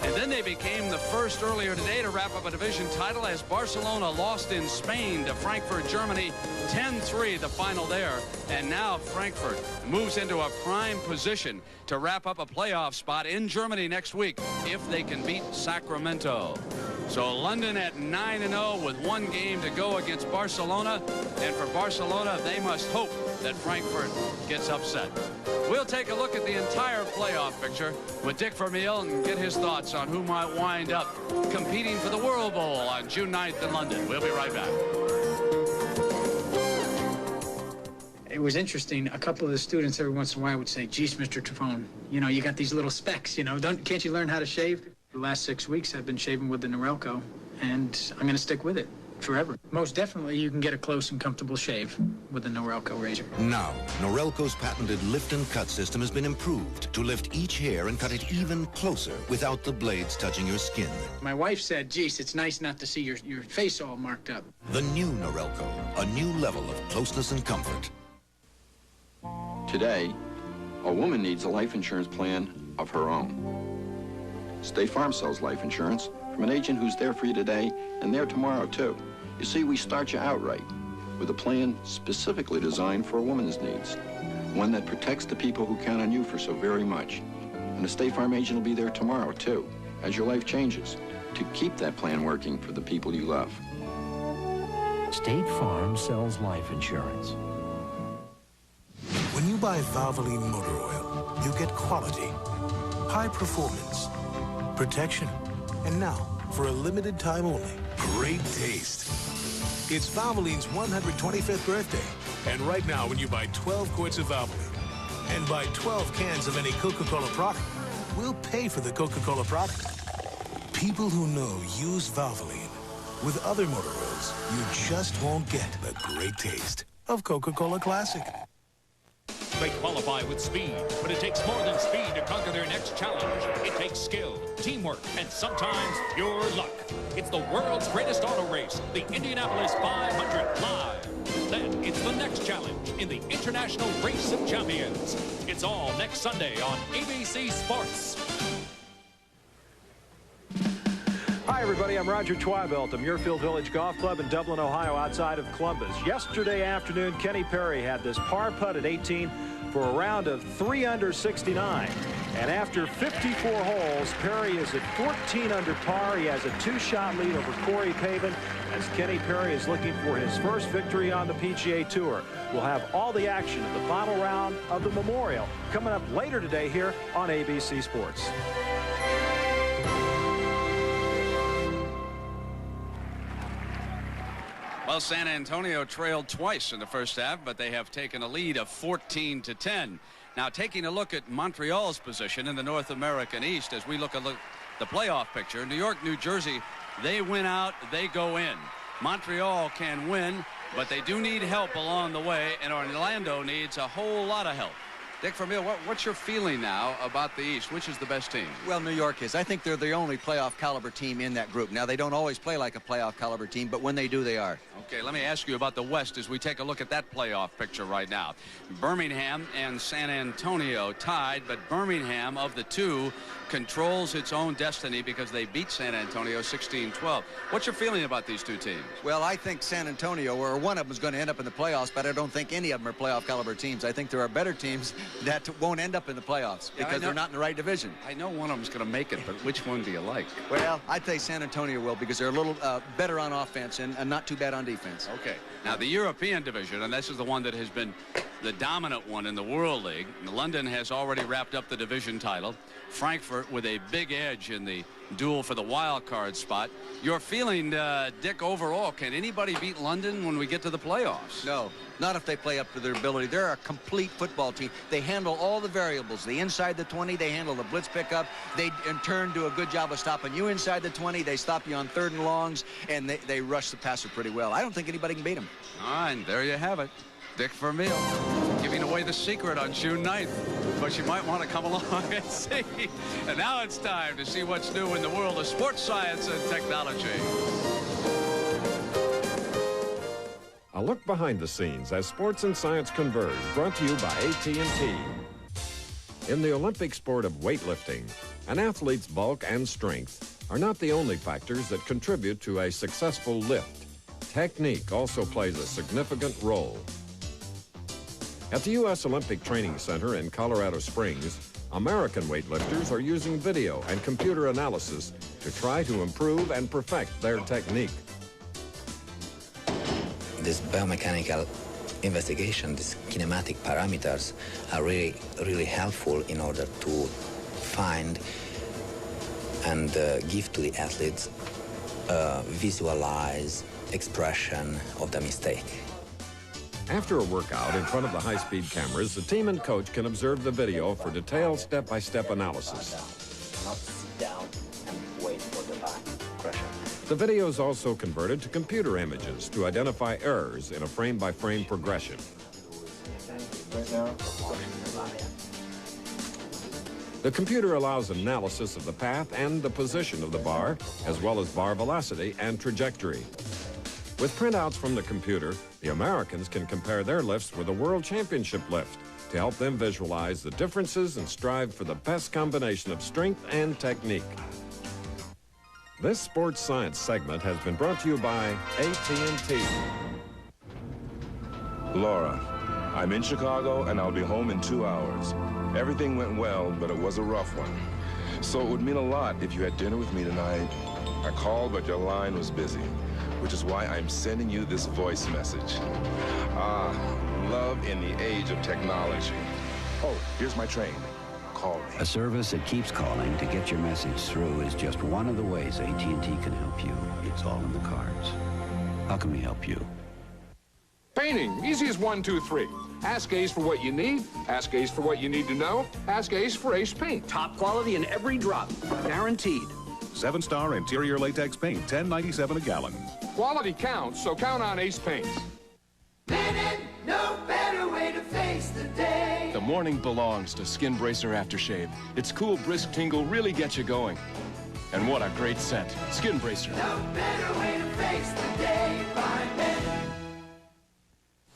And then they became the first earlier today to wrap up a division title as Barcelona lost in Spain to Frankfurt, Germany, 10-3 the final there. And now Frankfurt moves into a prime position to wrap up a playoff spot in Germany next week if they can beat Sacramento. So London at 9-0 with 1 game to go against Barcelona. And for Barcelona, they must hope that Frankfurt gets upset. We'll take a look at the entire playoff picture with Dick Vermeil and get his thoughts on who might wind up competing for the World Bowl on June 9th in London. We'll be right back. It was interesting. A couple of the students every once in a while would say, geez, Mr. Trifone, you know, you got these little specks, you know, can't you learn how to shave? The last 6 weeks I've been shaving with the Norelco, and I'm going to stick with it forever. Most definitely you can get a close and comfortable shave with the Norelco razor. Now, Norelco's patented lift and cut system has been improved to lift each hair and cut it even closer without the blades touching your skin. My wife said, geez, it's nice not to see your face all marked up. The new Norelco, a new level of closeness and comfort. Today, a woman needs a life insurance plan of her own. State Farm sells life insurance from an agent who's there for you today and there tomorrow, too. You see, we start you out right. with a plan specifically designed for a woman's needs. One that protects the people who count on you for so very much. And the State Farm agent will be there tomorrow, too, as your life changes, to keep that plan working for the people you love. State Farm sells life insurance. When you buy Valvoline motor oil, you get quality, high performance, protection, and now, for a limited time only, great taste. It's Valvoline's 125th birthday, and right now when you buy 12 quarts of Valvoline and buy 12 cans of any Coca-Cola product, we'll pay for the Coca-Cola product. People who know use Valvoline. With other motor oils, you just won't get the great taste of Coca-Cola Classic. They qualify with speed, but it takes more than speed to conquer their next challenge. It takes skill, teamwork, and sometimes pure luck. It's the world's greatest auto race, the Indianapolis 500 Live. Then it's the next challenge in the International Race of Champions. It's all next Sunday on ABC Sports. Hi, everybody. I'm Roger Twibelt of Muirfield Village Golf Club in Dublin, Ohio, outside of Columbus. Yesterday afternoon, Kenny Perry had this par putt at 18 for a round of 3 under 69. And after 54 holes, Perry is at 14 under par. He has a 2-shot lead over Corey Pavin as Kenny Perry is looking for his first victory on the PGA Tour. We'll have all the action of the final round of the Memorial coming up later today here on ABC Sports. Well, San Antonio trailed twice in the first half, but they have taken a lead of 14-10. Now, taking a look at Montreal's position in the North American East, as we look at the playoff picture, New York, New Jersey, they win out, they go in. Montreal can win, but they do need help along the way, and Orlando needs a whole lot of help. Dick Vermeil, what's your feeling now about the East? Which is the best team? Well, New York is. I think they're the only playoff caliber team in that group. Now, they don't always play like a playoff caliber team, but when they do, they are. Okay, let me ask you about the West as we take a look at that playoff picture right now. Birmingham and San Antonio tied, but Birmingham, of the two, controls its own destiny because they beat San Antonio 16-12. What's your feeling about these two teams? Well, I think San Antonio, or one of them, is going to end up in the playoffs, but I don't think any of them are playoff caliber teams. I think there are better teams that won't end up in the playoffs because they're not in the right division. I know one of them's going to make it, but which one do you like? Well, I'd say San Antonio will because they're a little better on offense and not too bad on defense. Okay. Now, the European division, and this is the one that has been the dominant one in the World League. London has already wrapped up the division title. Frankfurt with a big edge in the duel for the wild card spot. Your feeling, Dick, overall, can anybody beat London when we get to the playoffs? No, not if they play up to their ability. They're a complete football team. They handle all the variables. The inside the 20, they handle the blitz pickup. They, in turn, do a good job of stopping you inside the 20. They stop you on 3rd and longs, and they rush the passer pretty well. I don't think anybody can beat them. All right, and there you have it. Dick Vermeil giving away the secret on June 9th, but you might want to come along and see. And now it's time to see what's new in the world of sports science and technology. A look behind the scenes as sports and science converge, brought to you by AT&T. In the Olympic sport of weightlifting, an athlete's bulk and strength are not the only factors that contribute to a successful lift. Technique also plays a significant role. At the U.S. Olympic Training Center in Colorado Springs, American weightlifters are using video and computer analysis to try to improve and perfect their technique. This biomechanical investigation, these kinematic parameters are really helpful in order to find and give to the athletes visualize expression of the mistake. After a workout in front of the high-speed cameras, the team and coach can observe the video for detailed step-by-step analysis. Not sit down and wait for the back pressure. The video is also converted to computer images to identify errors in a frame-by-frame progression. The computer allows analysis of the path and the position of the bar, as well as bar velocity and trajectory. With printouts from the computer, the Americans can compare their lifts with a world championship lift to help them visualize the differences and strive for the best combination of strength and technique. This sports science segment has been brought to you by AT&T. Laura, I'm in Chicago and I'll be home in 2 hours. Everything went well, but it was a rough one. So it would mean a lot if you had dinner with me tonight. I called, but your line was busy, which is why I'm sending you this voice message. Ah, love in the age of technology. Oh, here's my train. Call me. A service that keeps calling to get your message through is just one of the ways AT&T can help you. It's all in the cards. How can we help you? Painting, easy as 1, 2, 3. Ask Ace for what you need. Ask Ace for what you need to know. Ask Ace for Ace Paint. Top quality in every drop, guaranteed. 7-star interior latex paint, $10.97 a gallon. Quality counts, so count on Ace Paints. No better way to face the day. The morning belongs to Skin Bracer Aftershave. Its cool, brisk tingle really gets you going. And what a great scent. Skin Bracer. No better way to face the day. Find Bennett.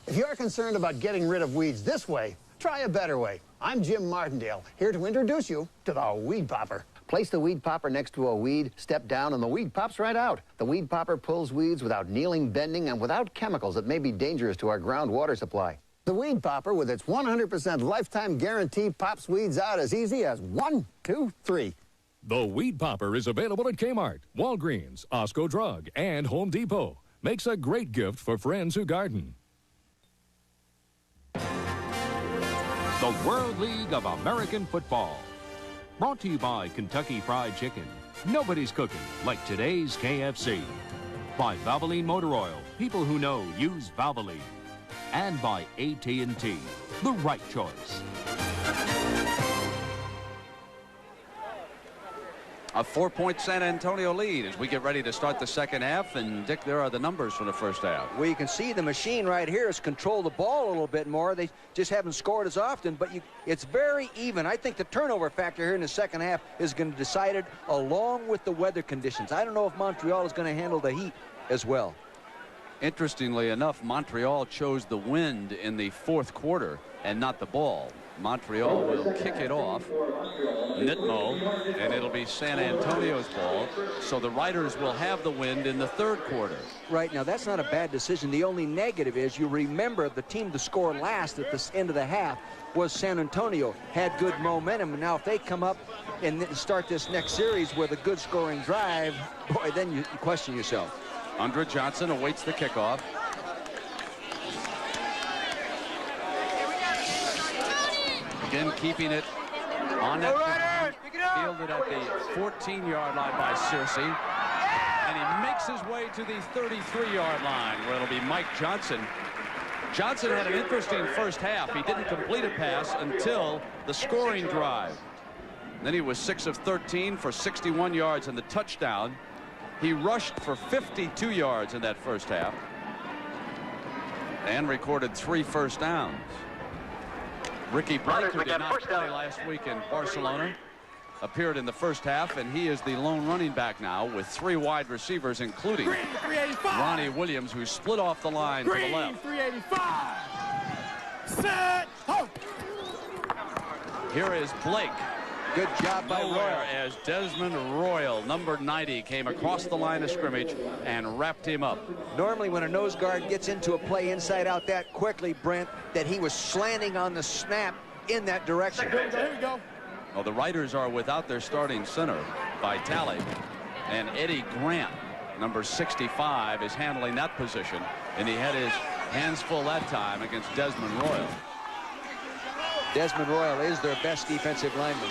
If you're concerned about getting rid of weeds this way, try a better way. I'm Jim Martindale, here to introduce you to the Weed Popper. Place the Weed Popper next to a weed, step down, and the weed pops right out. The Weed Popper pulls weeds without kneeling, bending, and without chemicals that may be dangerous to our groundwater supply. The Weed Popper, with its 100% lifetime guarantee, pops weeds out as easy as 1, 2, 3. The Weed Popper is available at Kmart, Walgreens, Osco Drug, and Home Depot. Makes a great gift for friends who garden. The World League of American Football. Brought to you by Kentucky Fried Chicken. Nobody's cooking like today's KFC. By Valvoline Motor Oil. People who know use Valvoline. And by AT&T. The right choice. A 4-point San Antonio lead as we get ready to start the second half. And, Dick, there are the numbers from the first half. Well, you can see the machine right here has controlled the ball a little bit more. They just haven't scored as often, but it's very even. I think the turnover factor here in the second half is going to decide it along with the weather conditions. I don't know if Montreal is going to handle the heat as well. Interestingly enough, Montreal chose the wind in the fourth quarter and not the ball. Montreal will kick it off. Nitmo, and it'll be San Antonio's ball. So the Riders will have the wind in the third quarter. Right, now that's not a bad decision. The only negative is you remember the team to score last at the end of the half was San Antonio. Had good momentum, and now if they come up and start this next series with a good scoring drive, boy, then you question yourself. Andre Johnson awaits the kickoff. Again, keeping it on that fielded at the 14-yard line by Searcy. And he makes his way to the 33-yard line, where it'll be Mike Johnson. Johnson had an interesting first half. He didn't complete a pass until the scoring drive. Then he was 6 of 13 for 61 yards and the touchdown. He rushed for 52 yards in that first half and recorded 3 first downs. Ricky Blake, who did not play last week in Barcelona, appeared in the first half, and he is the lone running back now with 3 wide receivers, including Ronnie Williams, who split off the line to the left. 385. Set. Ho. Here is Blake. Good job by Royal. As Desmond Royal, number 90, came across the line of scrimmage and wrapped him up. Normally when a nose guard gets into a play inside out that quickly, Brent, that he was slanting on the snap in that direction. Here we go. Well, the Riders are without their starting center, Vitale, and Eddie Grant, number 65, is handling that position, and he had his hands full that time against Desmond Royal. Desmond Royal is their best defensive lineman.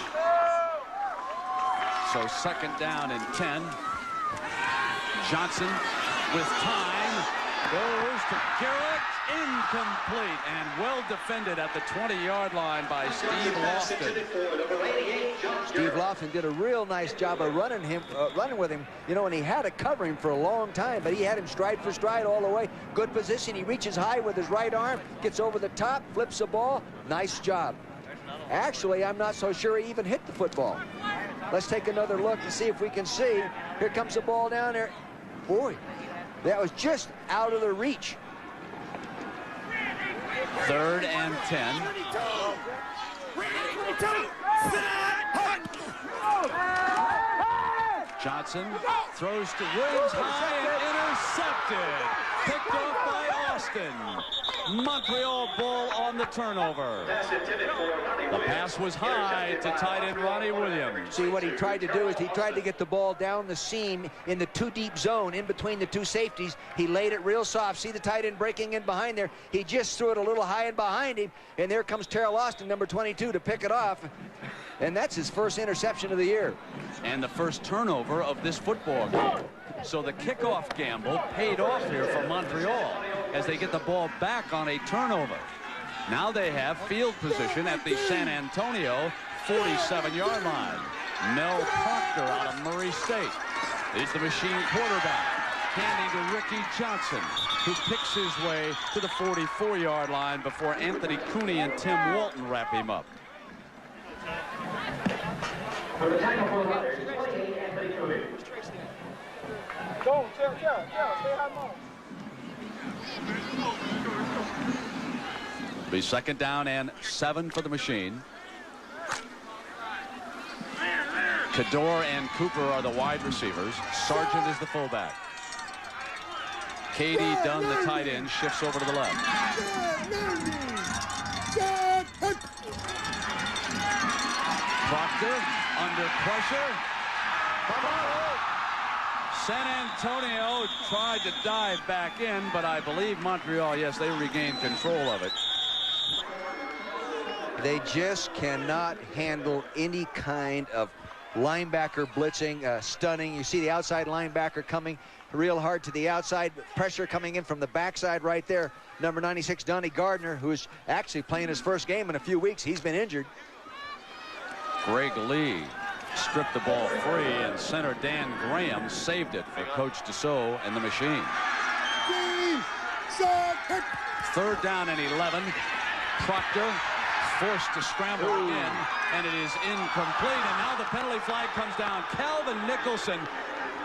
So second down and 10. Johnson with time goes to Garrett, incomplete, and well defended at the 20-yard line by Steve Lofton. Steve Lofton did a real nice job of running with him, you know, and he had to cover him for a long time, but he had him stride for stride all the way. Good position. He reaches high with his right arm, gets over the top, flips the ball. Nice job. Actually, I'm not so sure he even hit the football. Let's take another look and see if we can see. Here comes the ball down there. Boy, that was just out of the reach. Third and 10. Johnson throws to Williams high and intercepted. Picked off by Austin. Montreal ball on the turnover. The pass was high to tight end Ronnie Williams. See, what he tried to do is he tried to get the ball down the seam in the too deep zone in between the two safeties. He laid it real soft. See the tight end breaking in behind there. He just threw it a little high and behind him, and there comes Terrell Austin, number 22, to pick it off. And that's his first interception of the year. And the first turnover of this football game. So the kickoff gamble paid off here for Montreal as they get the ball back on a turnover. Now they have field position at the San Antonio 47-yard line. Mel Proctor out of Murray State is the machine quarterback, handing to Ricky Johnson, who picks his way to the 44-yard line before Anthony Cooney and Tim Walton wrap him up. For the tackle for the Letters, 28, Anthony Cooney. Go, stay high ball. Be second down and 7 for the machine. Cador and Cooper are the wide receivers. Sargent is the fullback. Katie Dunn, the tight end, shifts over to the left. Proctor under pressure. San Antonio tried to dive back in, but I believe Montreal, yes, they regained control of it. They just cannot handle any kind of linebacker blitzing, stunning. You see the outside linebacker coming real hard to the outside. Pressure coming in from the backside right there. Number 96, Donnie Gardner, who is actually playing his first game in a few weeks. He's been injured. Greg Lee stripped the ball free, and center Dan Graham saved it for Coach Dussault and the machine. Third down and 11. Proctor forced to scramble again, and it is incomplete, and now the penalty flag comes down. Calvin Nicholson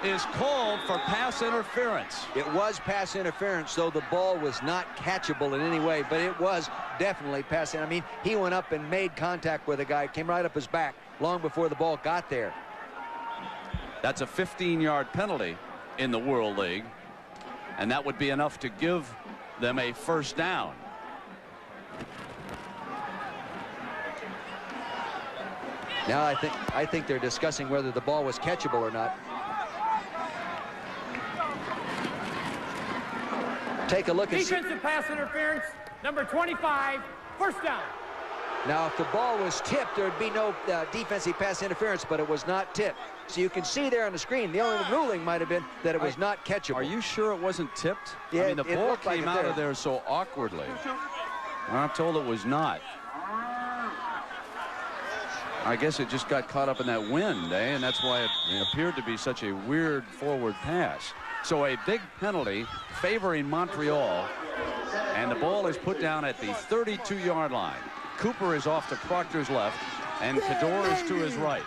is called for pass interference. It was pass interference, though the ball was not catchable in any way, but it was definitely pass. I mean, he went up and made contact with a guy, came right up his back long before the ball got there. That's a 15-yard penalty in the World League, and that would be enough to give them a first down. Now I think they're discussing whether the ball was catchable or not. Take a look and see. Defensive pass interference, number 25, first down. Now, if the ball was tipped, there would be no defensive pass interference, but it was not tipped. So you can see there on the screen, the only ruling might have been that it was not catchable. Are you sure it wasn't tipped? Yeah, I mean, the ball came out of there so awkwardly. I'm told it was not. I guess it just got caught up in that wind, eh? And that's why it appeared to be such a weird forward pass. So a big penalty favoring Montreal, and the ball is put down at the 32-yard line. Cooper is off to Proctor's left, and Cador is to his right.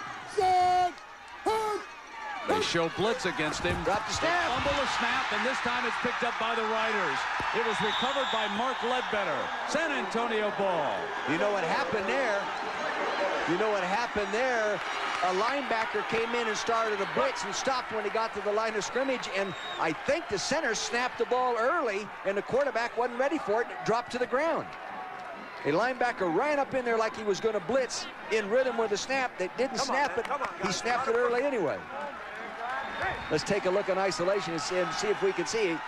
They show blitz against him. Drop the snap. Fumble the snap, and this time it's picked up by the Riders. It was recovered by Mark Ledbetter. San Antonio ball. You know what happened there? You know what happened there? A linebacker came in and started a blitz and stopped when he got to the line of scrimmage, and I think the center snapped the ball early, and the quarterback wasn't ready for it, and it dropped to the ground. A linebacker ran up in there like he was going to blitz in rhythm with the snap. That didn't snap it. He snapped it early anyway. Let's take a look in isolation and see if we can see.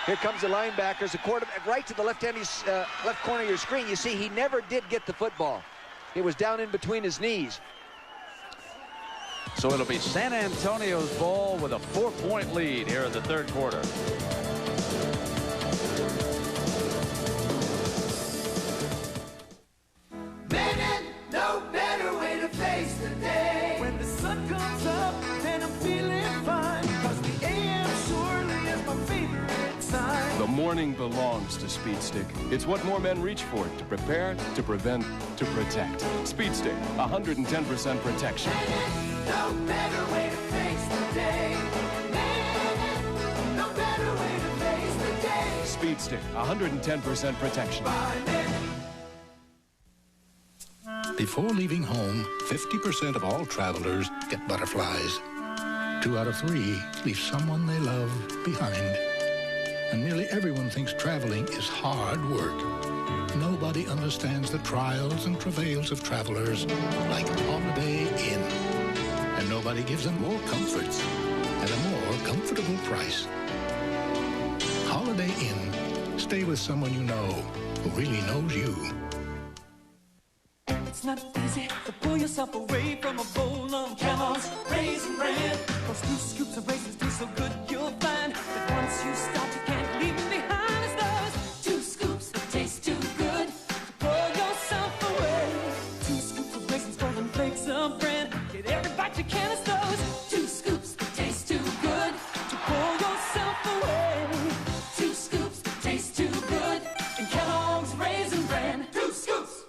Here comes the linebackers, the quarterback right to the left corner of your screen. You see, he never did get the football. It was down in between his knees. So it'll be San Antonio's ball with a 4-point lead here in the third quarter. Man, no better way to face the day. When the sun comes up, then I'm feeling fine. Cause the AM surely is my favorite time. The morning belongs to Speed Stick. It's what more men reach for: to prepare, to prevent, to protect. Speed Stick, 110% protection. No better way to face the day. No better way to face the day. Speed Stick, 110% protection. Before leaving home, 50% of all travelers get butterflies. 2 out of 3 leave someone they love behind. and nearly everyone thinks traveling is hard work. Nobody understands the trials and travails of travelers like Holiday Inn. And nobody gives them more comforts at a more comfortable price. Holiday Inn. Stay with someone you know who really knows you. It's not easy to pull yourself away from a bowl of Kellogg's Raisin Bran. Those 2 scoops of raisins taste so good, you'll find that once you start, you can't leave them behind. It's those 2 scoops that taste too good to pull yourself away. 2 scoops of raisins, golden flakes of bran. Get every bite you can. It's those 2 scoops that taste too good to pull yourself away. 2 scoops that taste too good in Kellogg's Raisin Bran. 2 scoops.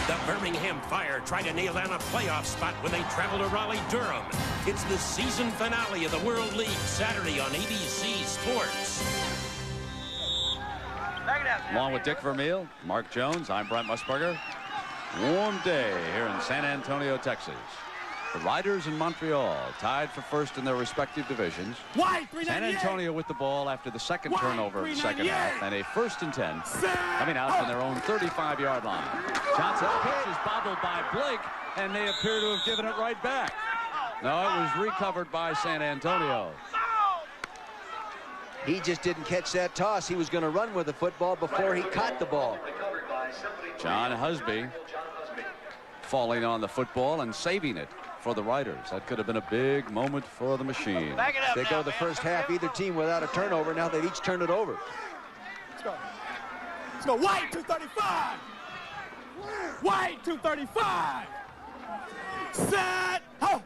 The Birmingham Fire try to nail down a playoff spot when they travel to Raleigh-Durham. It's the season finale of the World League, Saturday on ABC Sports. Along with Dick Vermeil, Mark Jones, I'm Brent Musburger. Warm day here in San Antonio, Texas. The Riders in Montreal tied for first in their respective divisions. San Antonio with the ball after the second turnover of the second half, and a 1st and 10 coming out from their own 35-yard line. Johnson's pitch is bobbled by Blake, and they appear to have given it right back. No, it was recovered by San Antonio. He just didn't catch that toss. He was going to run with the football before he caught the ball. John Husby falling on the football and saving it for the Riders. That could have been a big moment for the machine. They go the first half, either team without a turnover. Now they've each turned it over. Let's go. Let's go. White, 235. White, 235. Set. Ho.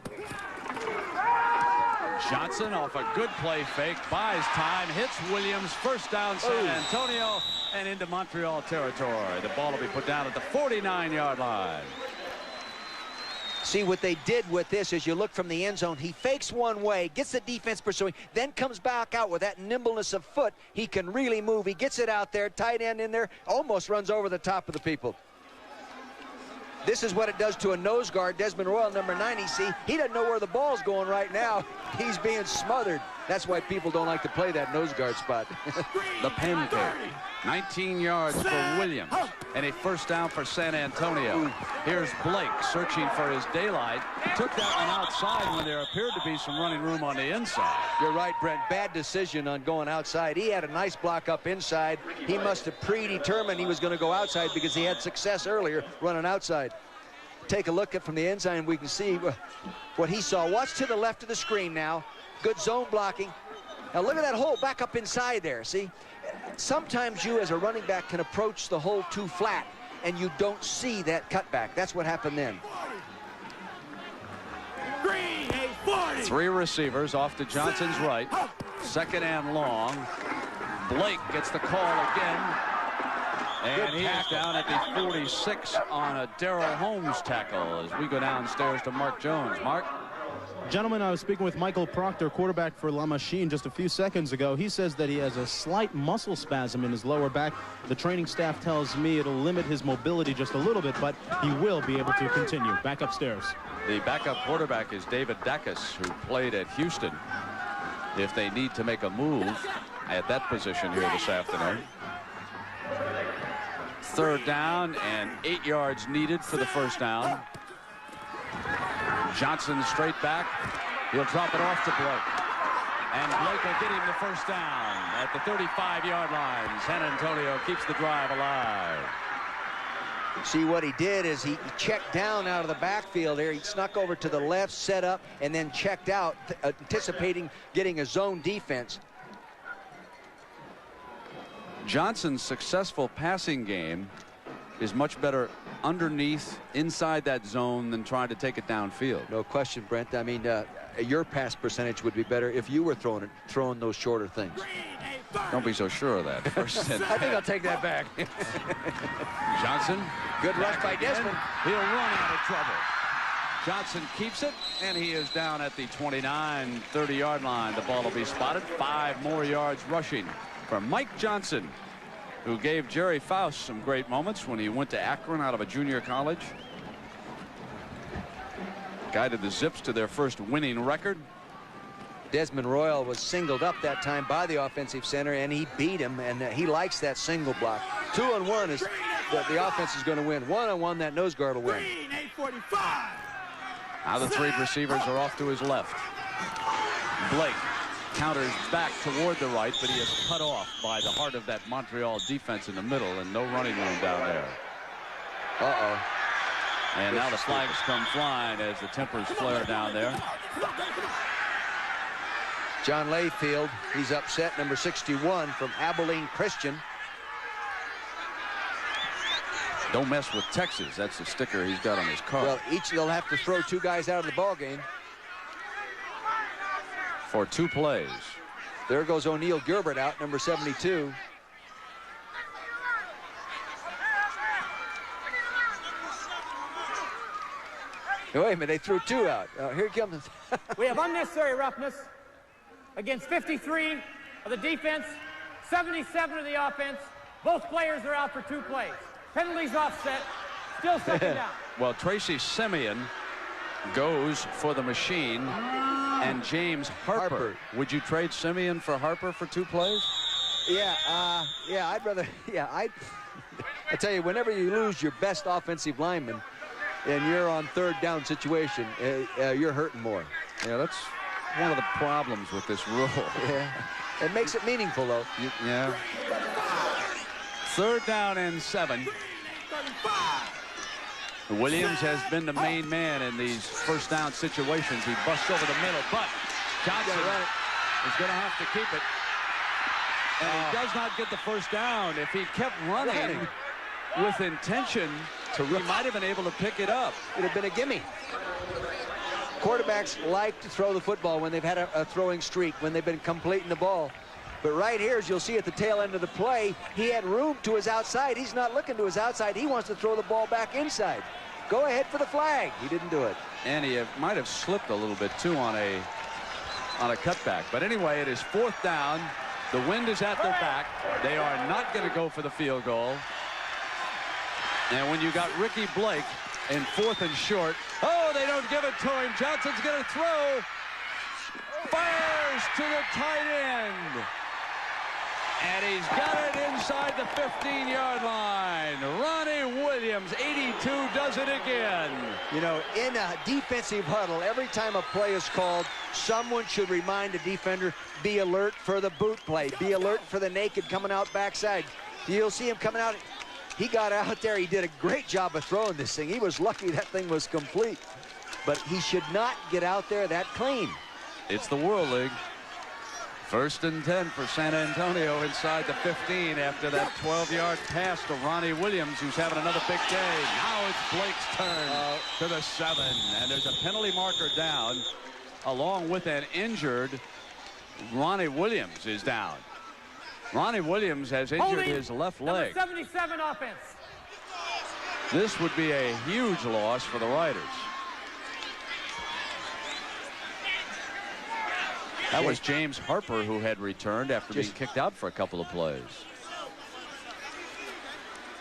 Johnson off a good play fake, buys time, hits Williams, 1st down San Antonio, and into Montreal territory. The ball will be put down at the 49-yard line. See, what they did with this is you look from the end zone, he fakes one way, gets the defense pursuing, then comes back out with that nimbleness of foot. He can really move. He gets it out there, tight end in there, almost runs over the top of the people. This is what it does to a nose guard. Desmond Royal, number 90, see, he doesn't know where the ball's going right now. He's being smothered. That's why people don't like to play that nose guard spot. The pancake. 19 yards for Williams, and a 1st down for San Antonio. Here's Blake searching for his daylight. Took that one outside when there appeared to be some running room on the inside. You're right, Brent. Bad decision on going outside. He had a nice block up inside. He must have predetermined he was going to go outside because he had success earlier running outside. Take a look at from the inside, and we can see what he saw. Watch to the left of the screen now. Good zone blocking. Now look at that hole back up inside there. See, sometimes you as a running back can approach the hole too flat, and you don't see that cutback. That's what happened then. 3 receivers off to Johnson's right. 2nd and long. Blake gets the call again. And he is down at the 46 on a Darrell Holmes tackle as we go downstairs to Mark Jones. Mark? Gentlemen, I was speaking with Michael Proctor, quarterback for La Machine, just a few seconds ago. He says that he has a slight muscle spasm in his lower back. The training staff tells me it'll limit his mobility just a little bit, but he will be able to continue. Back upstairs. The backup quarterback is David Dacus, who played at Houston. If they need to make a move at that position here this afternoon. 3rd down and 8 yards needed for the 1st down. Johnson straight back. He'll drop it off to Blake. And Blake will get him the 1st down at the 35-yard line. San Antonio keeps the drive alive. See, what he did is he checked down out of the backfield there. He snuck over to the left, set up, and then checked out, anticipating getting a zone defense. Johnson's successful passing game is much better underneath, inside that zone than trying to take it downfield. No question, Brent. I mean, your pass percentage would be better if you were throwing those shorter things. Don't be so sure of that. First and I think I'll take that back. Johnson. Good rush by Desmond. He'll run out of trouble. Johnson keeps it, and he is down at the 29, 30-yard line. The ball will be spotted. 5 more yards rushing for Mike Johnson, who gave Jerry Faust some great moments when he went to Akron out of a junior college. Guided the Zips to their first winning record. Desmond Royal was singled up that time by the offensive center, and he beat him, and he likes that single block. 2-on-1 is the offense is going to win. 1-on-1, that nose guard will win. Now the three receivers are off to his left. Blake counters back toward the right, but he is cut off by the heart of that Montreal defense in the middle, and no running room down there. Uh-oh. And now the flags come flying as the tempers flare down there. John Layfield, he's upset, number 61 from Abilene Christian. Don't mess with Texas. That's the sticker he's got on his car. Well, they'll have to throw 2 guys out of the ball game. For 2 plays. There goes O'Neal Gilbert out, number 72. Wait a minute, they threw 2 out. Here comes. We have unnecessary roughness against 53 of the defense, 77 of the offense. Both players are out for 2 plays. Penalties offset, still second down. Well, Tracy Simeon goes for the machine, and James Harper. Would you trade Simeon for Harper for 2 plays? Yeah, I'd rather, I tell you, whenever you lose your best offensive lineman and you're on 3rd down situation, you're hurting more. Yeah, that's one of the problems with this rule. Yeah, it makes it meaningful, though. Yeah. 3rd down and 7. Williams has been the main man in these 1st down situations. He busts over the middle, but Johnson is going to have to keep it. And he does not get the 1st down. If he kept running with intention, he might have been able to pick it up. It would have been a gimme. Quarterbacks like to throw the football when they've had a throwing streak, when they've been completing the ball. But right here, as you'll see at the tail end of the play, he had room to his outside. He's not looking to his outside. He wants to throw the ball back inside. Go ahead for the flag. He didn't do it. And he might have slipped a little bit, too, on a cutback. But anyway, it is 4th down. The wind is at their back. They are not going to go for the field goal. And when you got Ricky Blake in 4th and short, oh, they don't give it to him. Johnson's going to throw. Fires to the tight end. And he's got it inside the 15-yard line. Ronnie Williams, 82, does it again. You know, in a defensive huddle, every time a play is called, someone should remind the defender, be alert for the boot play. Be alert for the naked coming out backside. You'll see him coming out. He got out there. He did a great job of throwing this thing. He was lucky that thing was complete. But he should not get out there that clean. It's the World League. 1st and 10 for San Antonio inside the 15 after that 12-yard pass to Ronnie Williams, who's having another big day. Now it's Blake's turn to the 7. And there's a penalty marker down, along with an injured Ronnie Williams is down. Ronnie Williams has injured his left leg. Number 77 offense. This would be a huge loss for the Riders. That was James Harper, who had returned after being kicked out for a couple of plays.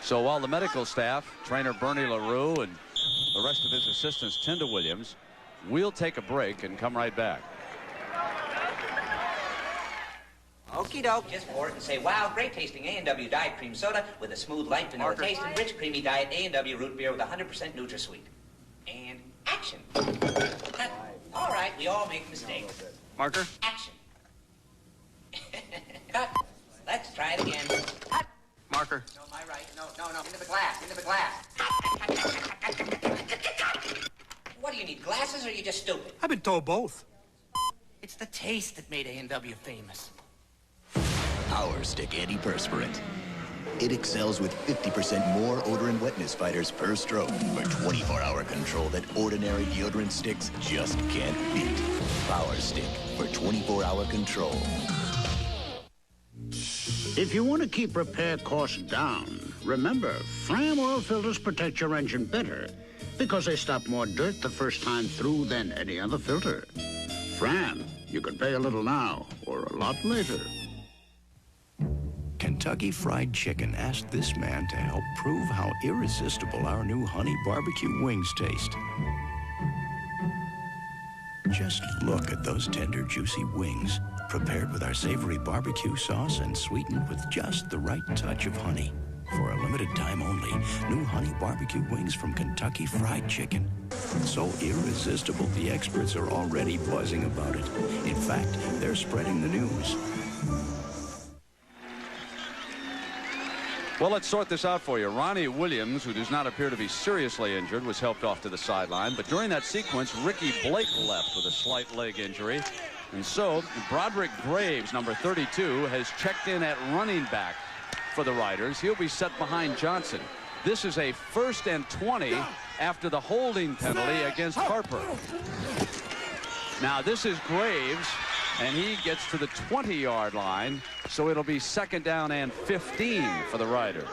So while the medical staff, trainer Bernie LaRue and the rest of his assistants tend to Williams, we'll take a break and come right back. Okie doke, just pour it and say, wow, great tasting A&W Diet Cream Soda with a smooth, light vanilla taste and rich, creamy diet A&W Root Beer with 100% NutraSweet. And action. All right, we all make mistakes. Marker? Action. Cut. Let's try it again. Cut. Marker. No, my right. No. Into the glass. Into the glass. What do you need, glasses or are you just stupid? I've been told both. It's the taste that made A&W famous. Power Stick Antiperspirant. It excels with 50% more odor and wetness fighters per stroke for 24-hour control that ordinary deodorant sticks just can't beat. Power Stick for 24-hour control. If you want to keep repair costs down, remember, Fram oil filters protect your engine better because they stop more dirt the first time through than any other filter. Fram, you can pay a little now or a lot later. Kentucky Fried Chicken asked this man to help prove how irresistible our new honey barbecue wings taste. Just look at those tender, juicy wings, prepared with our savory barbecue sauce and sweetened with just the right touch of honey. For a limited time only, new honey barbecue wings from Kentucky Fried Chicken. So irresistible, the experts are already buzzing about it. In fact, they're spreading the news. Well, let's sort this out for you. Ronnie Williams, who does not appear to be seriously injured, was helped off to the sideline. But during that sequence, Ricky Blake left with a slight leg injury. And so Broderick Graves, number 32, has checked in at running back for the Riders. He'll be set behind Johnson. This is a 1st and 20 after the holding penalty against Harper. Now this is Graves, and he gets to the 20-yard line, so it'll be 2nd down and 15 for the Riders.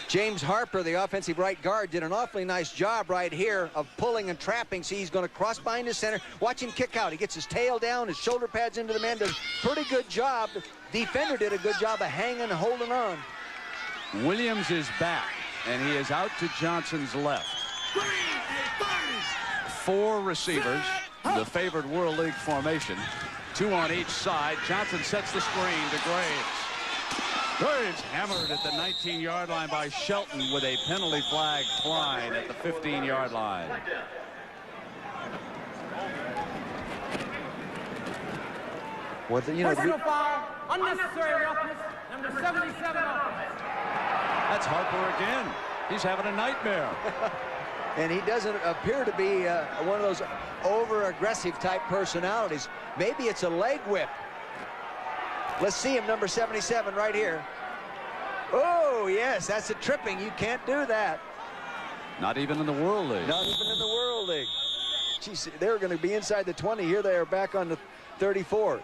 James Harper, the offensive right guard, did an awfully nice job right here of pulling and trapping. See, he's going to cross behind his center. Watch him kick out. He gets his tail down, his shoulder pads into the man. Does a pretty good job. The defender did a good job of hanging and holding on. Williams is back, and he is out to Johnson's left. 4 receivers, the favored World League formation. 2 on each side. Johnson sets the screen to Graves. Graves hammered at the 19-yard line by Shelton with a penalty flag flying at the 15-yard line. Personal foul, unnecessary roughness, number 77 offense. That's Harper again. He's having a nightmare. And he doesn't appear to be one of those over-aggressive type personalities. Maybe it's a leg whip. Let's see him, number 77, right here. Oh, yes, that's a tripping. You can't do that. Not even in the World League. Not even in the World League. Geez, they're going to be inside the 20. Here they are back on the 34.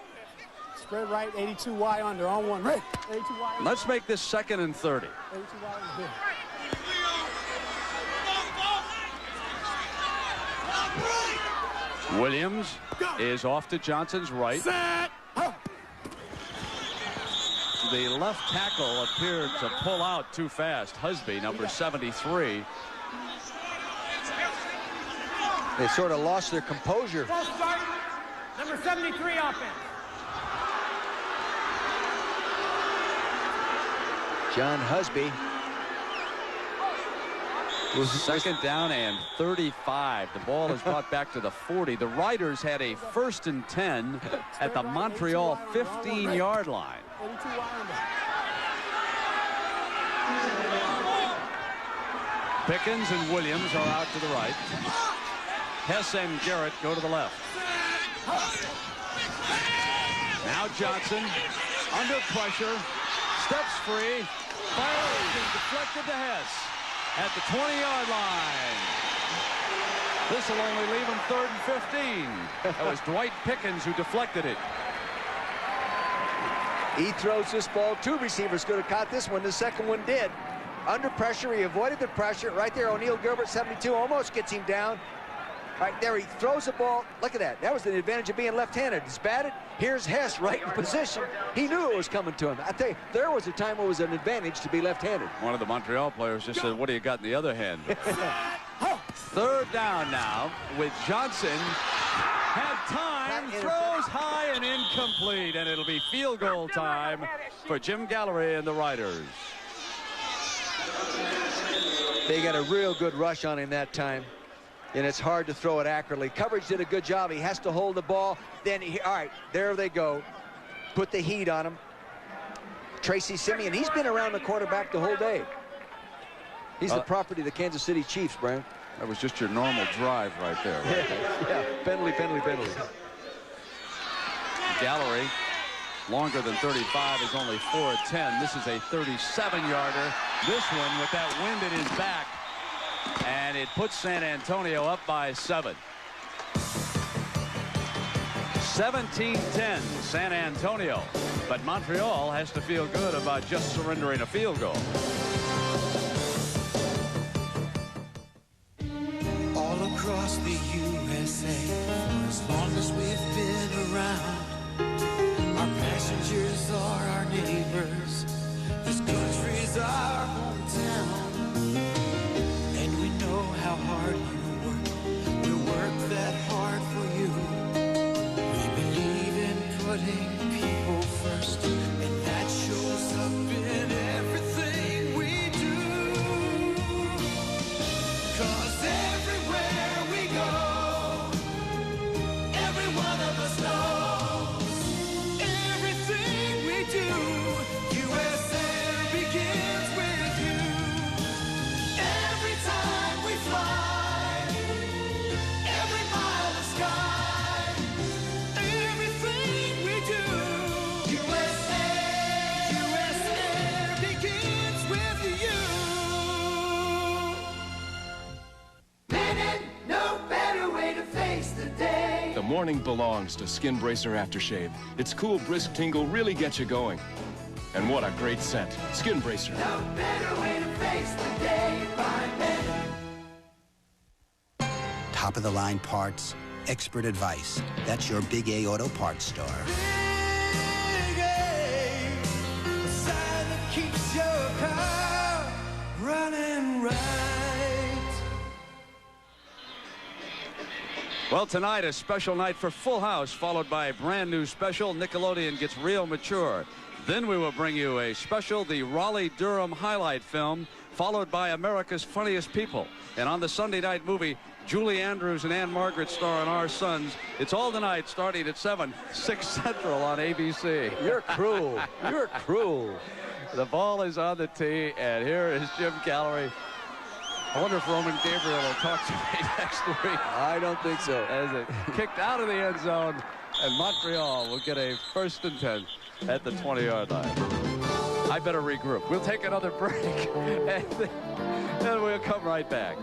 Spread right, 82Y under on one. Right, 82Y under. Let's make this 2nd and 30. 82Y under. Williams is off to Johnson's right. The left tackle appeared to pull out too fast. Husby, number 73. They sort of lost their composure. False start, number 73 offense. John Husby. 2nd down and 35. The ball is brought back to the 40. The Riders had a 1st and 10 at the Montreal 15-yard line. Pickens and Williams are out to the right. Hess and Garrett go to the left. Now Johnson under pressure, steps free, fires and deflected to Hess at the 20-yard line. This will only leave him 3rd and 15. That was Dwight Pickens who deflected it. He throws this ball. 2 receivers could have caught this one. The second one did. Under pressure, he avoided the pressure. Right there, O'Neal Gilbert, 72, almost gets him down. Right there, he throws the ball. Look at that. That was the advantage of being left-handed. He's batted. Here's Hess right in position. He knew it was coming to him. I tell you, there was a time where it was an advantage to be left-handed. One of the Montreal players just said, what do you got in the other hand? 3rd down now with Johnson. Had time, throws high and incomplete, and it'll be field goal time for Jim Gallery and the Riders. They got a real good rush on him that time, and it's hard to throw it accurately. Coverage did a good job. He has to hold the ball. Then, all right, there they go. Put the heat on him. Tracy Simeon, he's been around the quarterback the whole day. He's the property of the Kansas City Chiefs, Brian. That was just your normal drive right there. Right? Yeah, penalty. Gallery, longer than 35, is only 4 of 10. This is a 37-yarder. This one with that wind at his back, and it puts San Antonio up by 7. 17-10 San Antonio, but Montreal has to feel good about just surrendering a field goal. All across the USA, for as long as we've been around, our passengers are our neighbors, this country's our hometown, and we know how hard you work, the work that morning belongs to Skin Bracer Aftershave. Its cool, brisk tingle really gets you going. And what a great scent. Skin Bracer. No better way to face the day by men. Top-of-the-line parts, expert advice. That's your Big A Auto Parts store. Big A, the sign that keeps your car running right. Well, tonight, a special night for Full House, followed by a brand new special. Nickelodeon gets real mature. Then we will bring you a special, the Raleigh-Durham highlight film, followed by America's Funniest People. And on the Sunday night movie, Julie Andrews and Ann Margaret star in Our Sons. It's all tonight, starting at 7, 6 Central on ABC. You're cruel. You're cruel. The ball is on the tee, and here is Jim Gallery. I wonder if Roman Gabriel will talk to me next week. I don't think so. As it kicked out of the end zone, and Montreal will get a 1st and 10 at the 20-yard line. I better regroup. We'll take another break, and then we'll come right back.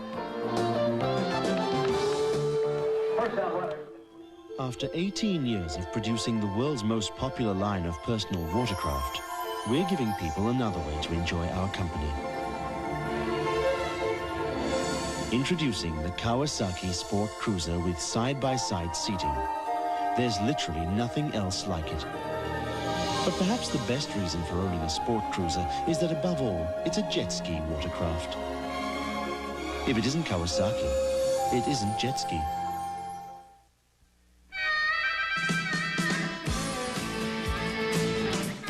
After 18 years of producing the world's most popular line of personal watercraft, we're giving people another way to enjoy our company. Introducing the Kawasaki Sport Cruiser with side-by-side seating. There's literally nothing else like it. But perhaps the best reason for owning a sport cruiser is that above all, it's a jet ski watercraft. If it isn't Kawasaki, it isn't jet ski.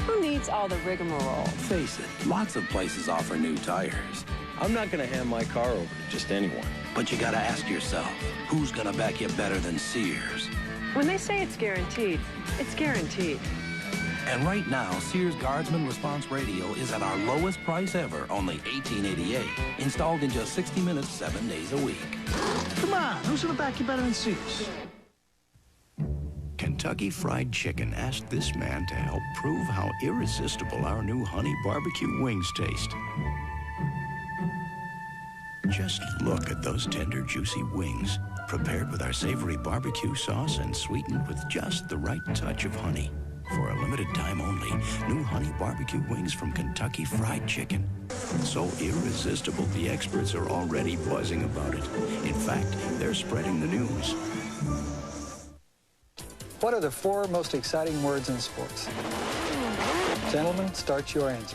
Who needs all the rigmarole? Face it, lots of places offer new tires. I'm not going to hand my car over to just anyone. But you got to ask yourself, who's going to back you better than Sears? When they say it's guaranteed, it's guaranteed. And right now, Sears Guardsman Response Radio is at our lowest price ever, only $18.88. Installed in just 60 minutes, 7 days a week. Come on, who's going to back you better than Sears? Kentucky Fried Chicken asked this man to help prove how irresistible our new honey barbecue wings taste. Just look at those tender, juicy wings, prepared with our savory barbecue sauce and sweetened with just the right touch of honey. For a limited time only, new honey barbecue wings from Kentucky Fried Chicken. So irresistible, the experts are already buzzing about it. In fact, they're spreading the news. What are the 4 most exciting words in sports? Gentlemen, start your engines.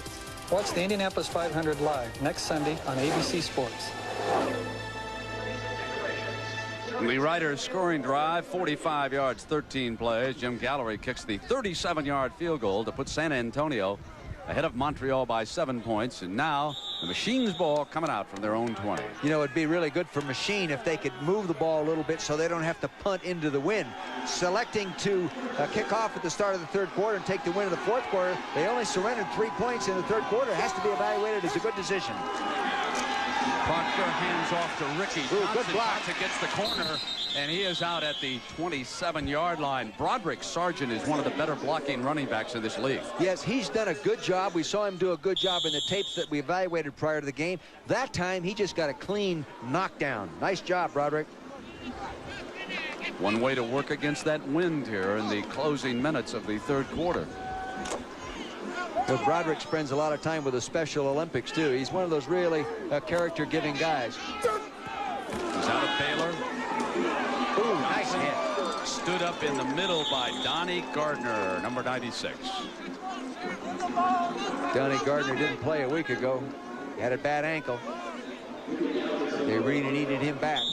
Watch the Indianapolis 500 live next Sunday on ABC Sports. The Riders' scoring drive, 45 yards, 13 plays. Jim Gallery kicks the 37-yard field goal to put San Antonio ahead of Montreal by 7 points. And now the Machine's ball coming out from their own 20. You know, it'd be really good for Machine if they could move the ball a little bit so they don't have to punt into the wind. Selecting to kick off at the start of the 3rd quarter and take the win in the 4th quarter, they only surrendered 3 points in the 3rd quarter. It has to be evaluated as a good decision. Proctor hands off to Ricky. Ooh, good block. Johnson gets the corner, and he is out at the 27-yard line. Broderick Sargent is one of the better blocking running backs in this league. Yes, he's done a good job. We saw him do a good job in the tapes that we evaluated prior to the game. That time, he just got a clean knockdown. Nice job, Broderick. One way to work against that wind here in the closing minutes of the 3rd quarter. Well, Broderick spends a lot of time with the Special Olympics, too. He's one of those really character-giving guys. He's out of Baylor. Ooh, nice hit. Stood up in the middle by Donnie Gardner, number 96. Donnie Gardner didn't play a week ago. He had a bad ankle. They really needed him back.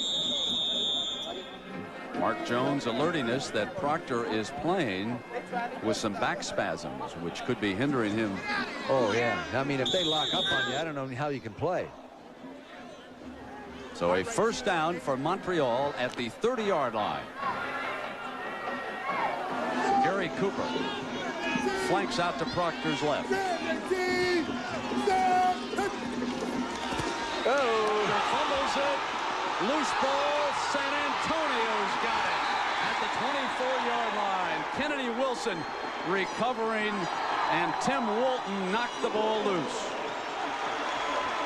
Mark Jones alerting us that Proctor is playing with some back spasms, which could be hindering him. Oh, yeah. I mean, if they lock up on you, I don't know how you can play. So a 1st down for Montreal at the 30-yard line. Gary Cooper flanks out to Proctor's left. Oh, fumbles it. Loose ball. San Antonio's got it at the 24-yard line. Kennedy Wilson recovering, and Tim Walton knocked the ball loose.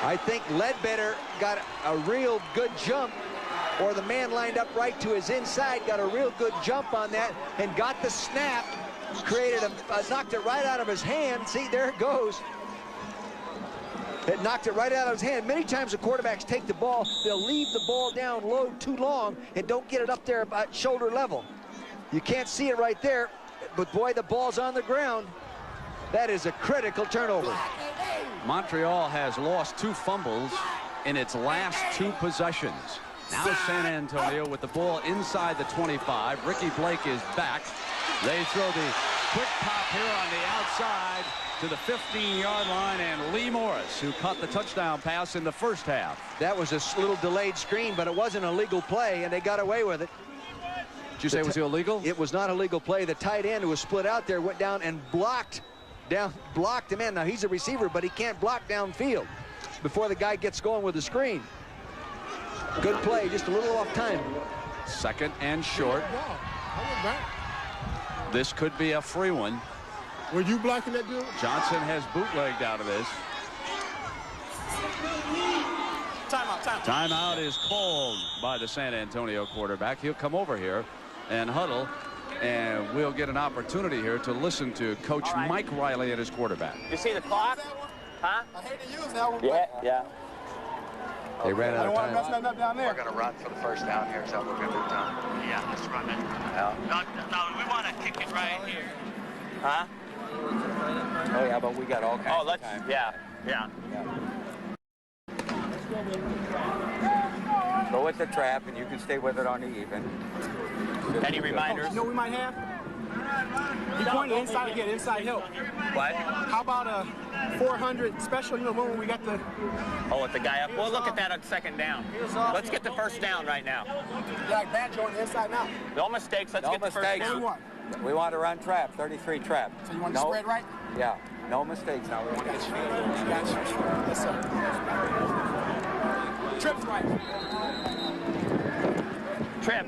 I think Ledbetter got a real good jump or the man lined up right to his inside, got a real good jump on that and got the snap, created knocked it right out of his hand. See, there it goes. It knocked it right out of his hand. Many times the quarterbacks take the ball, they'll leave the ball down low too long and don't get it up there at shoulder level. You can't see it right there, but boy, the ball's on the ground. That is a critical turnover. Montreal has lost 2 fumbles in its last 2 possessions. Now San Antonio with the ball inside the 25. Ricky Blake is back. They throw the quick pop here on the outside to the 15-yard line, and Lee Morris, who caught the touchdown pass in the first half. That was a little delayed screen, but it wasn't a legal play, and they got away with it. Did you say it was illegal? It was not a legal play. The tight end who was split out there went down and blocked him in. Now, he's a receiver, but he can't block downfield before the guy gets going with the screen. Good play, just a little off time. 2nd and short. This could be a free one. Were you blocking that dude? Johnson has bootlegged out of this. Timeout is called by the San Antonio quarterback. He'll come over here and huddle, and we'll get an opportunity here to listen to Coach Mike Riley and his quarterback. You see the clock? Huh? I hate to use that one. Yeah. They ran out of time. I don't want to mess nothing up down there. We're going to run for the first down here, so we're going to do time. Yeah, let's run it. No, we want to kick it right here. Huh? Oh, yeah, but we got all kinds of time. Yeah. Go with the trap, and you can stay with it on the even. Any reminders? You know we might have? He pointed inside to get inside help. What? How about a 400 special, when we got the... Oh, with the guy up? We'll look at that on 2nd down. Let's get the first down right now. Like Banjo on the inside now. No mistakes. Let's get the first down. We want to run trap, 33 trap. So you want to spread right? Yeah, no mistakes now. We want to get field goals. Gotcha. Yes, sir. Trips right. Trips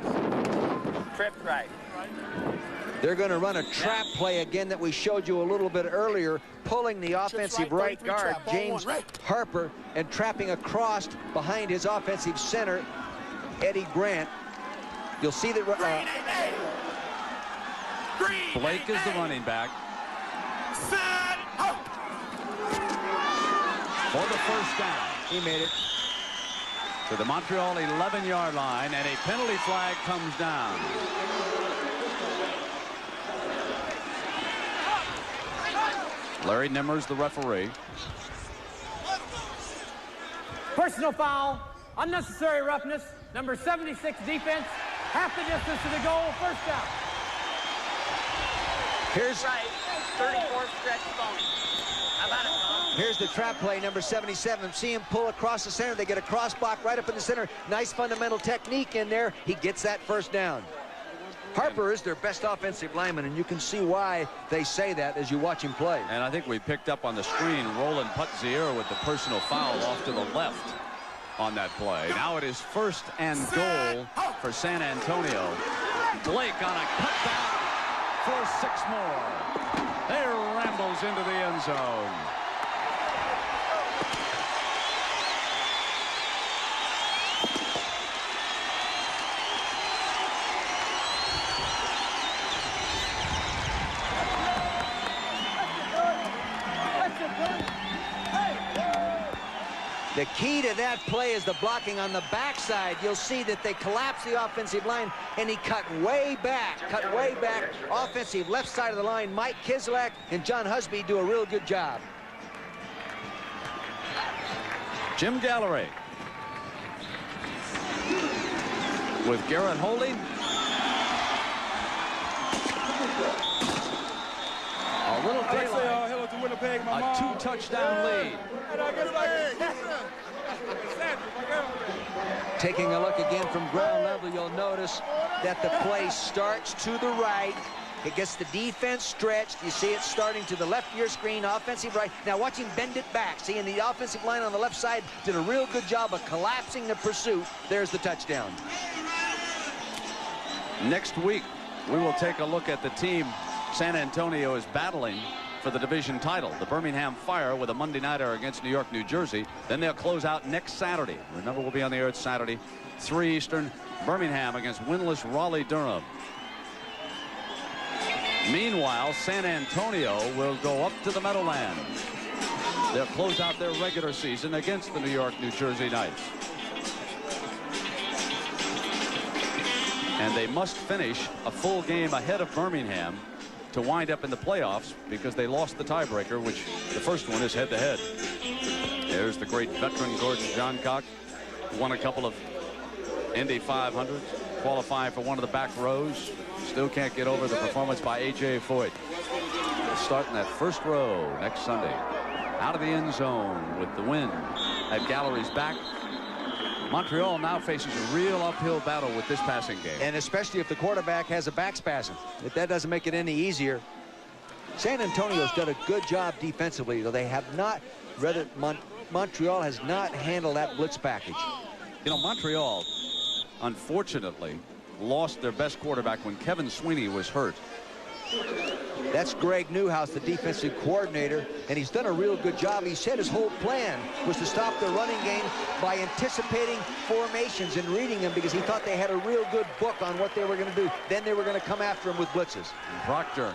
right. They're going to run a trap play again that we showed you a little bit earlier, pulling the offensive right guard, James Harper, and trapping across behind his offensive center, Eddie Grant. You'll see that Blake is the running back. For the first down. He made it. To the Montreal 11-yard line, and a penalty flag comes down. Larry Nimmer's the referee. Personal foul, unnecessary roughness, number 76 defense, half the distance to the goal, first down. Here's right, 34 stretch phony. How about it, Tom? Here's the trap play, number 77. See him pull across the center. They get a cross block right up in the center. Nice fundamental technique in there. He gets that first down. Harper is their best offensive lineman, and you can see why they say that as you watch him play. And I think we picked up on the screen Roland Putzier with the personal foul off to the left on that play. Now it is 1st and goal for San Antonio. Blake on a cutback for 6 more. There rambles into the end zone. The key to that play is the blocking on the backside. You'll see that they collapse the offensive line, and he cut way back. Offensive left side of the line. Mike Kislak and John Husby do a real good job. Jim Gallery with Garrett Holding. A little daylight. A 2-touchdown lead. Taking a look again from ground level, you'll notice that the play starts to the right. It gets the defense stretched. You see it starting to the left of your screen, offensive right. Now watch him bend it back. See, and the offensive line on the left side did a real good job of collapsing the pursuit. There's the touchdown. Next week, we will take a look at the team San Antonio is battling for the division title. The Birmingham Fire with a Monday nighter against New York, New Jersey. Then they'll close out next Saturday. Remember, we'll be on the air Saturday, 3 Eastern. Birmingham against winless Raleigh-Durham. Meanwhile, San Antonio will go up to the Meadowlands. They'll close out their regular season against the New York, New Jersey Knights. And they must finish a full game ahead of Birmingham to wind up in the playoffs, because they lost the tiebreaker, which the first one is head-to-head. There's the great veteran Gordon Johncock, won a couple of Indy 500s, qualifying for one of the back rows. Still can't get over the performance by A.J. Foyt. Starting that first row next Sunday. Out of the end zone with the win at Gallery's back. Montreal now faces a real uphill battle with this passing game. And especially if the quarterback has a back spasm. If that doesn't make it any easier. San Antonio's done a good job defensively, though they have not, Montreal has not handled that blitz package. You know, Montreal, unfortunately, lost their best quarterback when Kevin Sweeney was hurt. That's Greg Newhouse, the defensive coordinator, and he's done a real good job. He said his whole plan was to stop the running game by anticipating formations and reading them, because he thought they had a real good book on what they were going to do. Then they were going to come after him with blitzes. And Proctor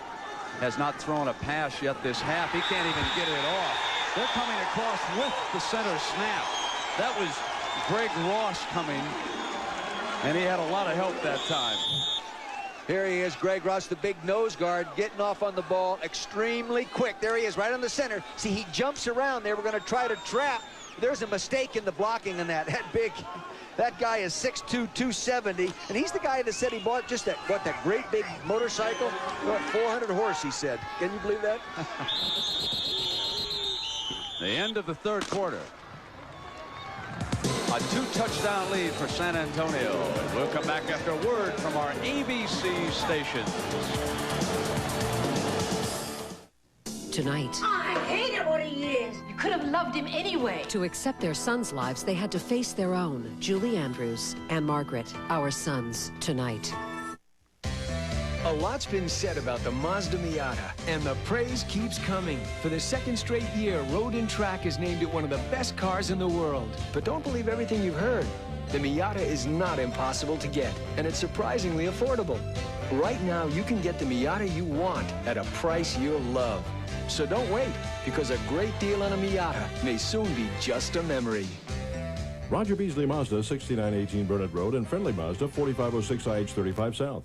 has not thrown a pass yet this half. He can't even get it off. They're coming across with the center snap. That was Greg Ross coming, and he had a lot of help that time. Here he is, Greg Ross, the big nose guard, getting off on the ball extremely quick. There he is, right on the center. See, he jumps around. They were going to try to trap. There's a mistake in the blocking on that. That guy is 6'2", 270, and he's the guy that said he bought just that great big motorcycle, 400 horse, he said. Can you believe that? The end of the third quarter. A 2-touchdown lead for San Antonio. And we'll come back after a word from our ABC stations. Tonight. I hate it what he is. You could have loved him anyway. To accept their sons' lives, they had to face their own. Julie Andrews and Margaret, our sons, tonight. A lot's been said about the Mazda Miata, and the praise keeps coming. For the second straight year, Road and Track has named it one of the best cars in the world. But don't believe everything you've heard. The Miata is not impossible to get, and it's surprisingly affordable. Right now, you can get the Miata you want at a price you'll love. So don't wait, because a great deal on a Miata may soon be just a memory. Roger Beasley Mazda, 6918 Burnett Road, and Friendly Mazda, 4506 IH 35 South.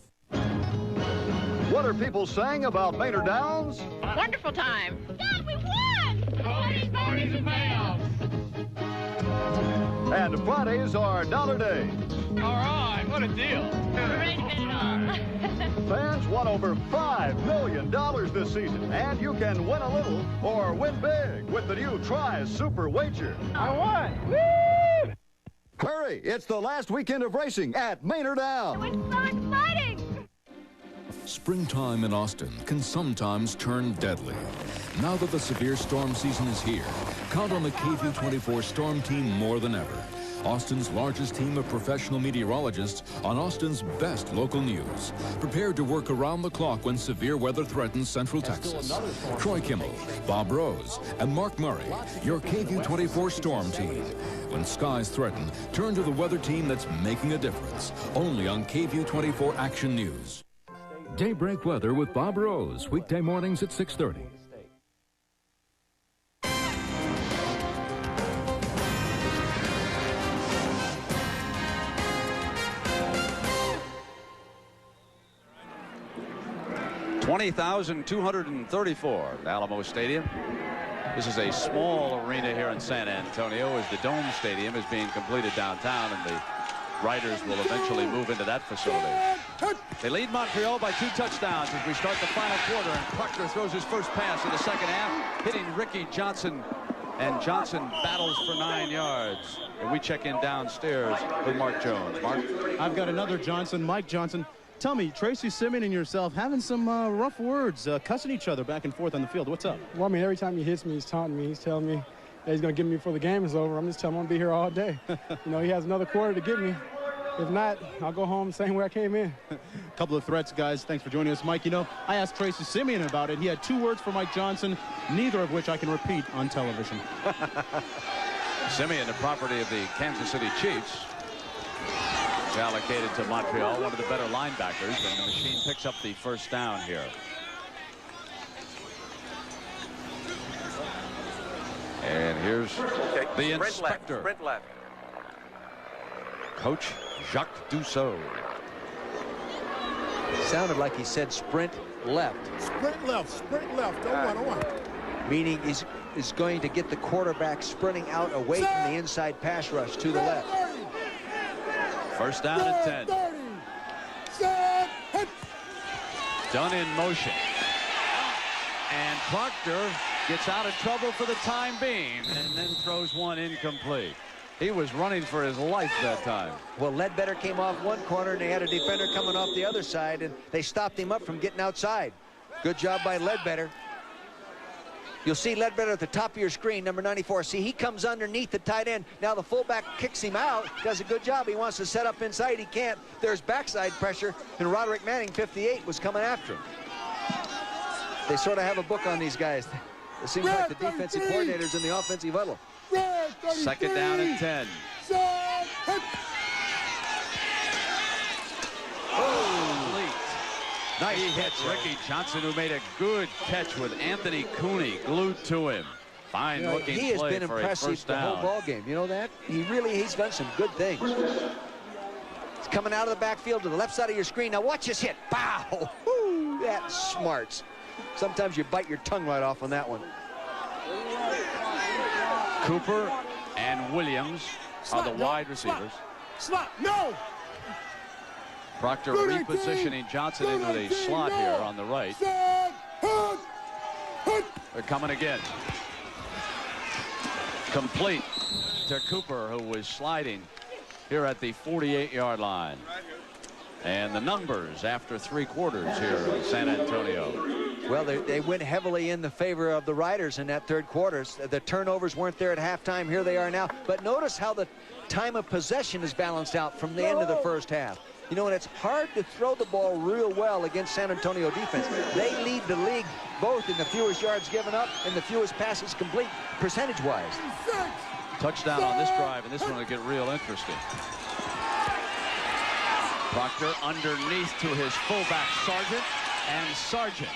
What are people saying about Maynard Downs? Wonderful time. Dad, we won! Parties, and payoffs. And Fridays are dollar days. All right, what a deal. We're ready to bet it all. Fans won over $5 million this season, and you can win a little or win big with the new Try Super Wager. I won! Woo! Hurry, it's the last weekend of racing at Maynard Downs. It's so exciting! Springtime in Austin can sometimes turn deadly. Now that the severe storm season is here, count on the KVUE-24 Storm Team more than ever. Austin's largest team of professional meteorologists on Austin's best local news. Prepared to work around the clock when severe weather threatens Central Texas. Troy Kimmel, Bob Rose, and Mark Murray, your KVUE-24 Storm Team. When skies threaten, turn to the weather team that's making a difference. Only on KVUE-24 Action News. Daybreak weather with Bob Rose, weekday mornings at 6:30. $20,234 at Alamo Stadium. This is a small arena here in San Antonio, as the Dome Stadium is being completed downtown, and the Riders will eventually move into that facility. They lead Montreal by 2 touchdowns as we start the final quarter, and Proctor throws his first pass in the second half, hitting Ricky Johnson, and Johnson battles for 9 yards. And we check in downstairs with Mark Jones. Mark? I've got another Johnson, Mike Johnson. Tell me, Tracy Simeon and yourself having some rough words, cussing each other back and forth on the field. What's up? Well, I mean, every time he hits me, he's taunting me. He's telling me that he's going to get me before the game is over. I'm just telling him I'm going to be here all day. You know, he has another quarter to get me. If not, I'll go home same way I came in. A couple of threats, guys. Thanks for joining us, Mike. You know, I asked Tracy Simeon about it. He had 2 words for Mike Johnson, neither of which I can repeat on television. Simeon, the property of the Kansas City Chiefs, is allocated to Montreal, one of the better linebackers, and the machine picks up the first down here. And here's the inspector. Sprint left. Coach Jacques Dussault. Sounded like he said sprint left. Sprint left, don't want. Meaning is going to get the quarterback sprinting out away from the inside pass rush to the left. First down and 10. Done in motion. And Proctor gets out of trouble for the time being and then throws one incomplete. He was running for his life that time. Well, Ledbetter came off one corner and they had a defender coming off the other side, and they stopped him up from getting outside. Good job by Ledbetter. You'll see Ledbetter at the top of your screen, number 94. See, he comes underneath the tight end. Now the fullback kicks him out, does a good job. He wants to set up inside, he can't. There's backside pressure, and Roderick Manning, 58, was coming after him. They sort of have a book on these guys. It seems like the defensive coordinators in the offensive huddle. Second down and 10. Oh, nice hit, Ricky Johnson, who made a good catch with Anthony Cooney glued to him. Fine looking he has play been for a impressive first the down. whole ball game. You know that? He's done some good things. He's coming out of the backfield to the left side of your screen. Now watch this hit. Pow! Woo, that's smarts. Sometimes you bite your tongue right off on that one. Cooper and Williams are the wide receivers. Slot, no! Proctor repositioning Johnson into a slot here on the right. They're coming again. Complete to Cooper, who was sliding here at the 48-yard line. And the numbers after 3 quarters here in San Antonio. Well, they went heavily in the favor of the Riders in that third quarter. The turnovers weren't there at halftime. Here they are now. But notice how the time of possession is balanced out from the end of the first half. You know, and it's hard to throw the ball real well against San Antonio defense. They lead the league both in the fewest yards given up and the fewest passes complete percentage-wise. Touchdown on this drive, and this one will get real interesting. Proctor underneath to his fullback, Sargent, and Sargent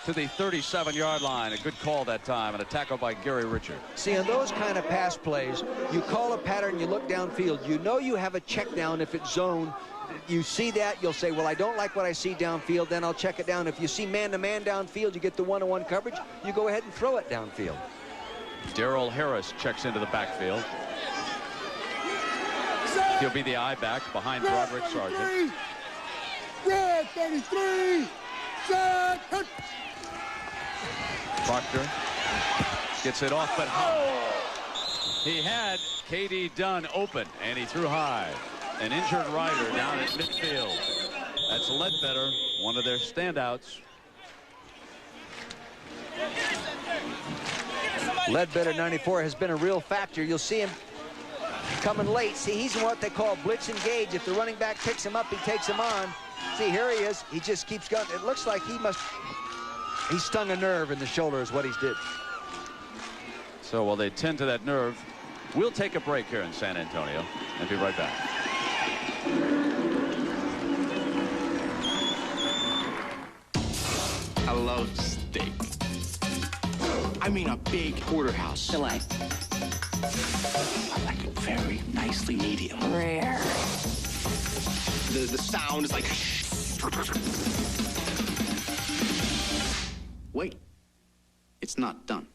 to the 37-yard line. A good call that time, and a tackle by Gary Richard. See, on those kind of pass plays, you call a pattern, you look downfield. You know you have a check down if it's zone. You see that, you'll say, well, I don't like what I see downfield, then I'll check it down. If you see man-to-man downfield, you get the one-on-one coverage, you go ahead and throw it downfield. Darrell Harris checks into the backfield. He'll be the I-back behind Broderick Sargent. Red 33, set, hit. Proctor gets it off, but he had K.D. Dunn open, and he threw high. An injured rider down at midfield. That's Ledbetter, one of their standouts. Ledbetter, 94, has been a real factor. You'll see him coming late. See, he's in what they call blitz engage. If the running back picks him up, he takes him on. See, here he is. He just keeps going. It looks like he stung a nerve in the shoulder is what he did. So while they tend to that nerve, we'll take a break here in San Antonio and be right back. I love steak. I mean a big porterhouse. Filet. I like it very nicely medium. Rare. The sound is like... Wait. It's not done.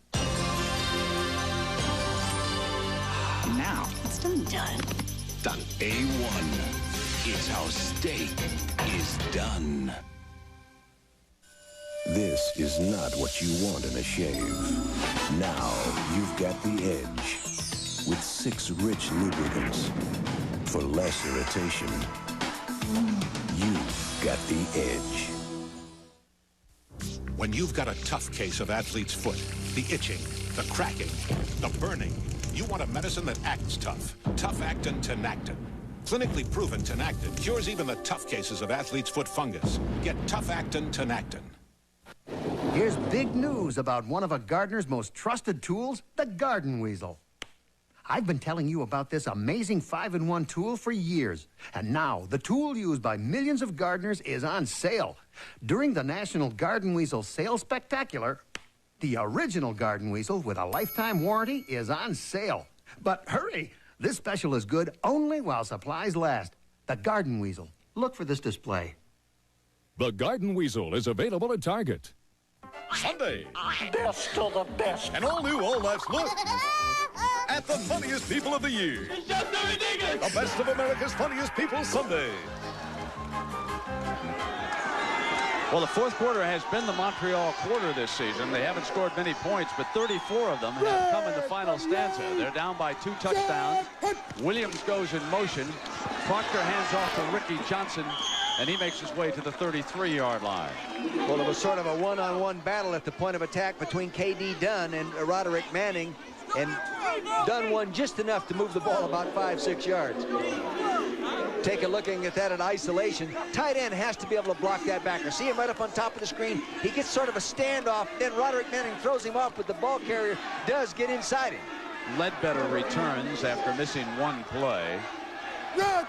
Now. It's done. Done. A1. It's how steak is done. This is not what you want in a shave. Now you've got the edge. With 6 rich lubricants. For less irritation. You've got the edge. When you've got a tough case of athlete's foot, the itching, the cracking, the burning, you want a medicine that acts tough. Tough Actin Tenactin. Clinically proven Tenactin cures even the tough cases of athlete's foot fungus. Get Tough Actin Tenactin. Here's big news about one of a gardener's most trusted tools, the garden weasel. I've been telling you about this amazing 5-in-1 tool for years. And now, the tool used by millions of gardeners is on sale. During the National Garden Weasel Sale Spectacular, the original garden weasel with a lifetime warranty is on sale. But hurry! This special is good only while supplies last. The garden weasel. Look for this display. The Garden Weasel is available at Target. Sunday. Best of the best. An all-new, all-life's look at the funniest people of the year. The best of America's funniest people Sunday. Well, the fourth quarter has been the Montreal quarter this season. They haven't scored many points, but 34 of them have come in the final stanza. They're down by 2 touchdowns. Williams goes in motion. Proctor hands off to Ricky Johnson, and he makes his way to the 33-yard line. Well, it was sort of a one-on-one battle at the point of attack between K.D. Dunn and Roderick Manning, and Dunn won just enough to move the ball about 5-6 yards. Take a looking at that in isolation. Tight end has to be able to block that backer. See him right up on top of the screen. He gets sort of a standoff. Then Roderick Manning throws him off, but the ball carrier does get inside him. Ledbetter returns after missing one play.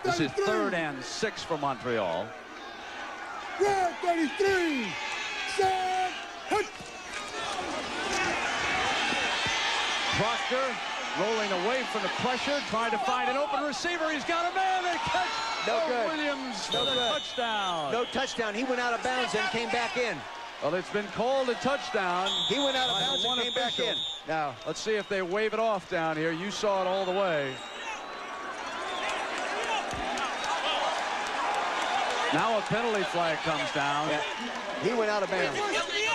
This is 3rd and 6 for Montreal. 33. Proctor rolling away from the pressure, trying to find an open receiver. He's got a man and catch. No good. Williams No for the good. touchdown. No touchdown. He went out of bounds and came back in. Well, it's been called a touchdown. He went out of bounds and came back in. Now, let's see if they wave it off down here. You saw it all the way. Now a penalty flag comes down. Yeah. He went out of bounds. Get out of here!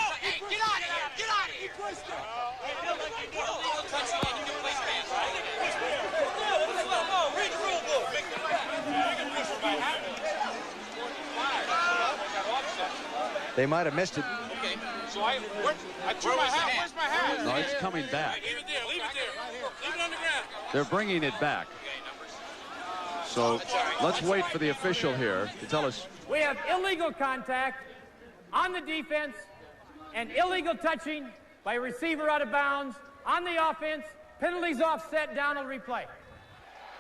Get out of here! They might have missed it. Okay, so I threw my hat. Where's my hat? No, it's coming back. Leave it there. Leave it there. Leave it on the ground. They're bringing it back. So let's wait for the official here to tell us. We have illegal contact on the defense and illegal touching by a receiver out of bounds on the offense. Penalties offset, down on replay.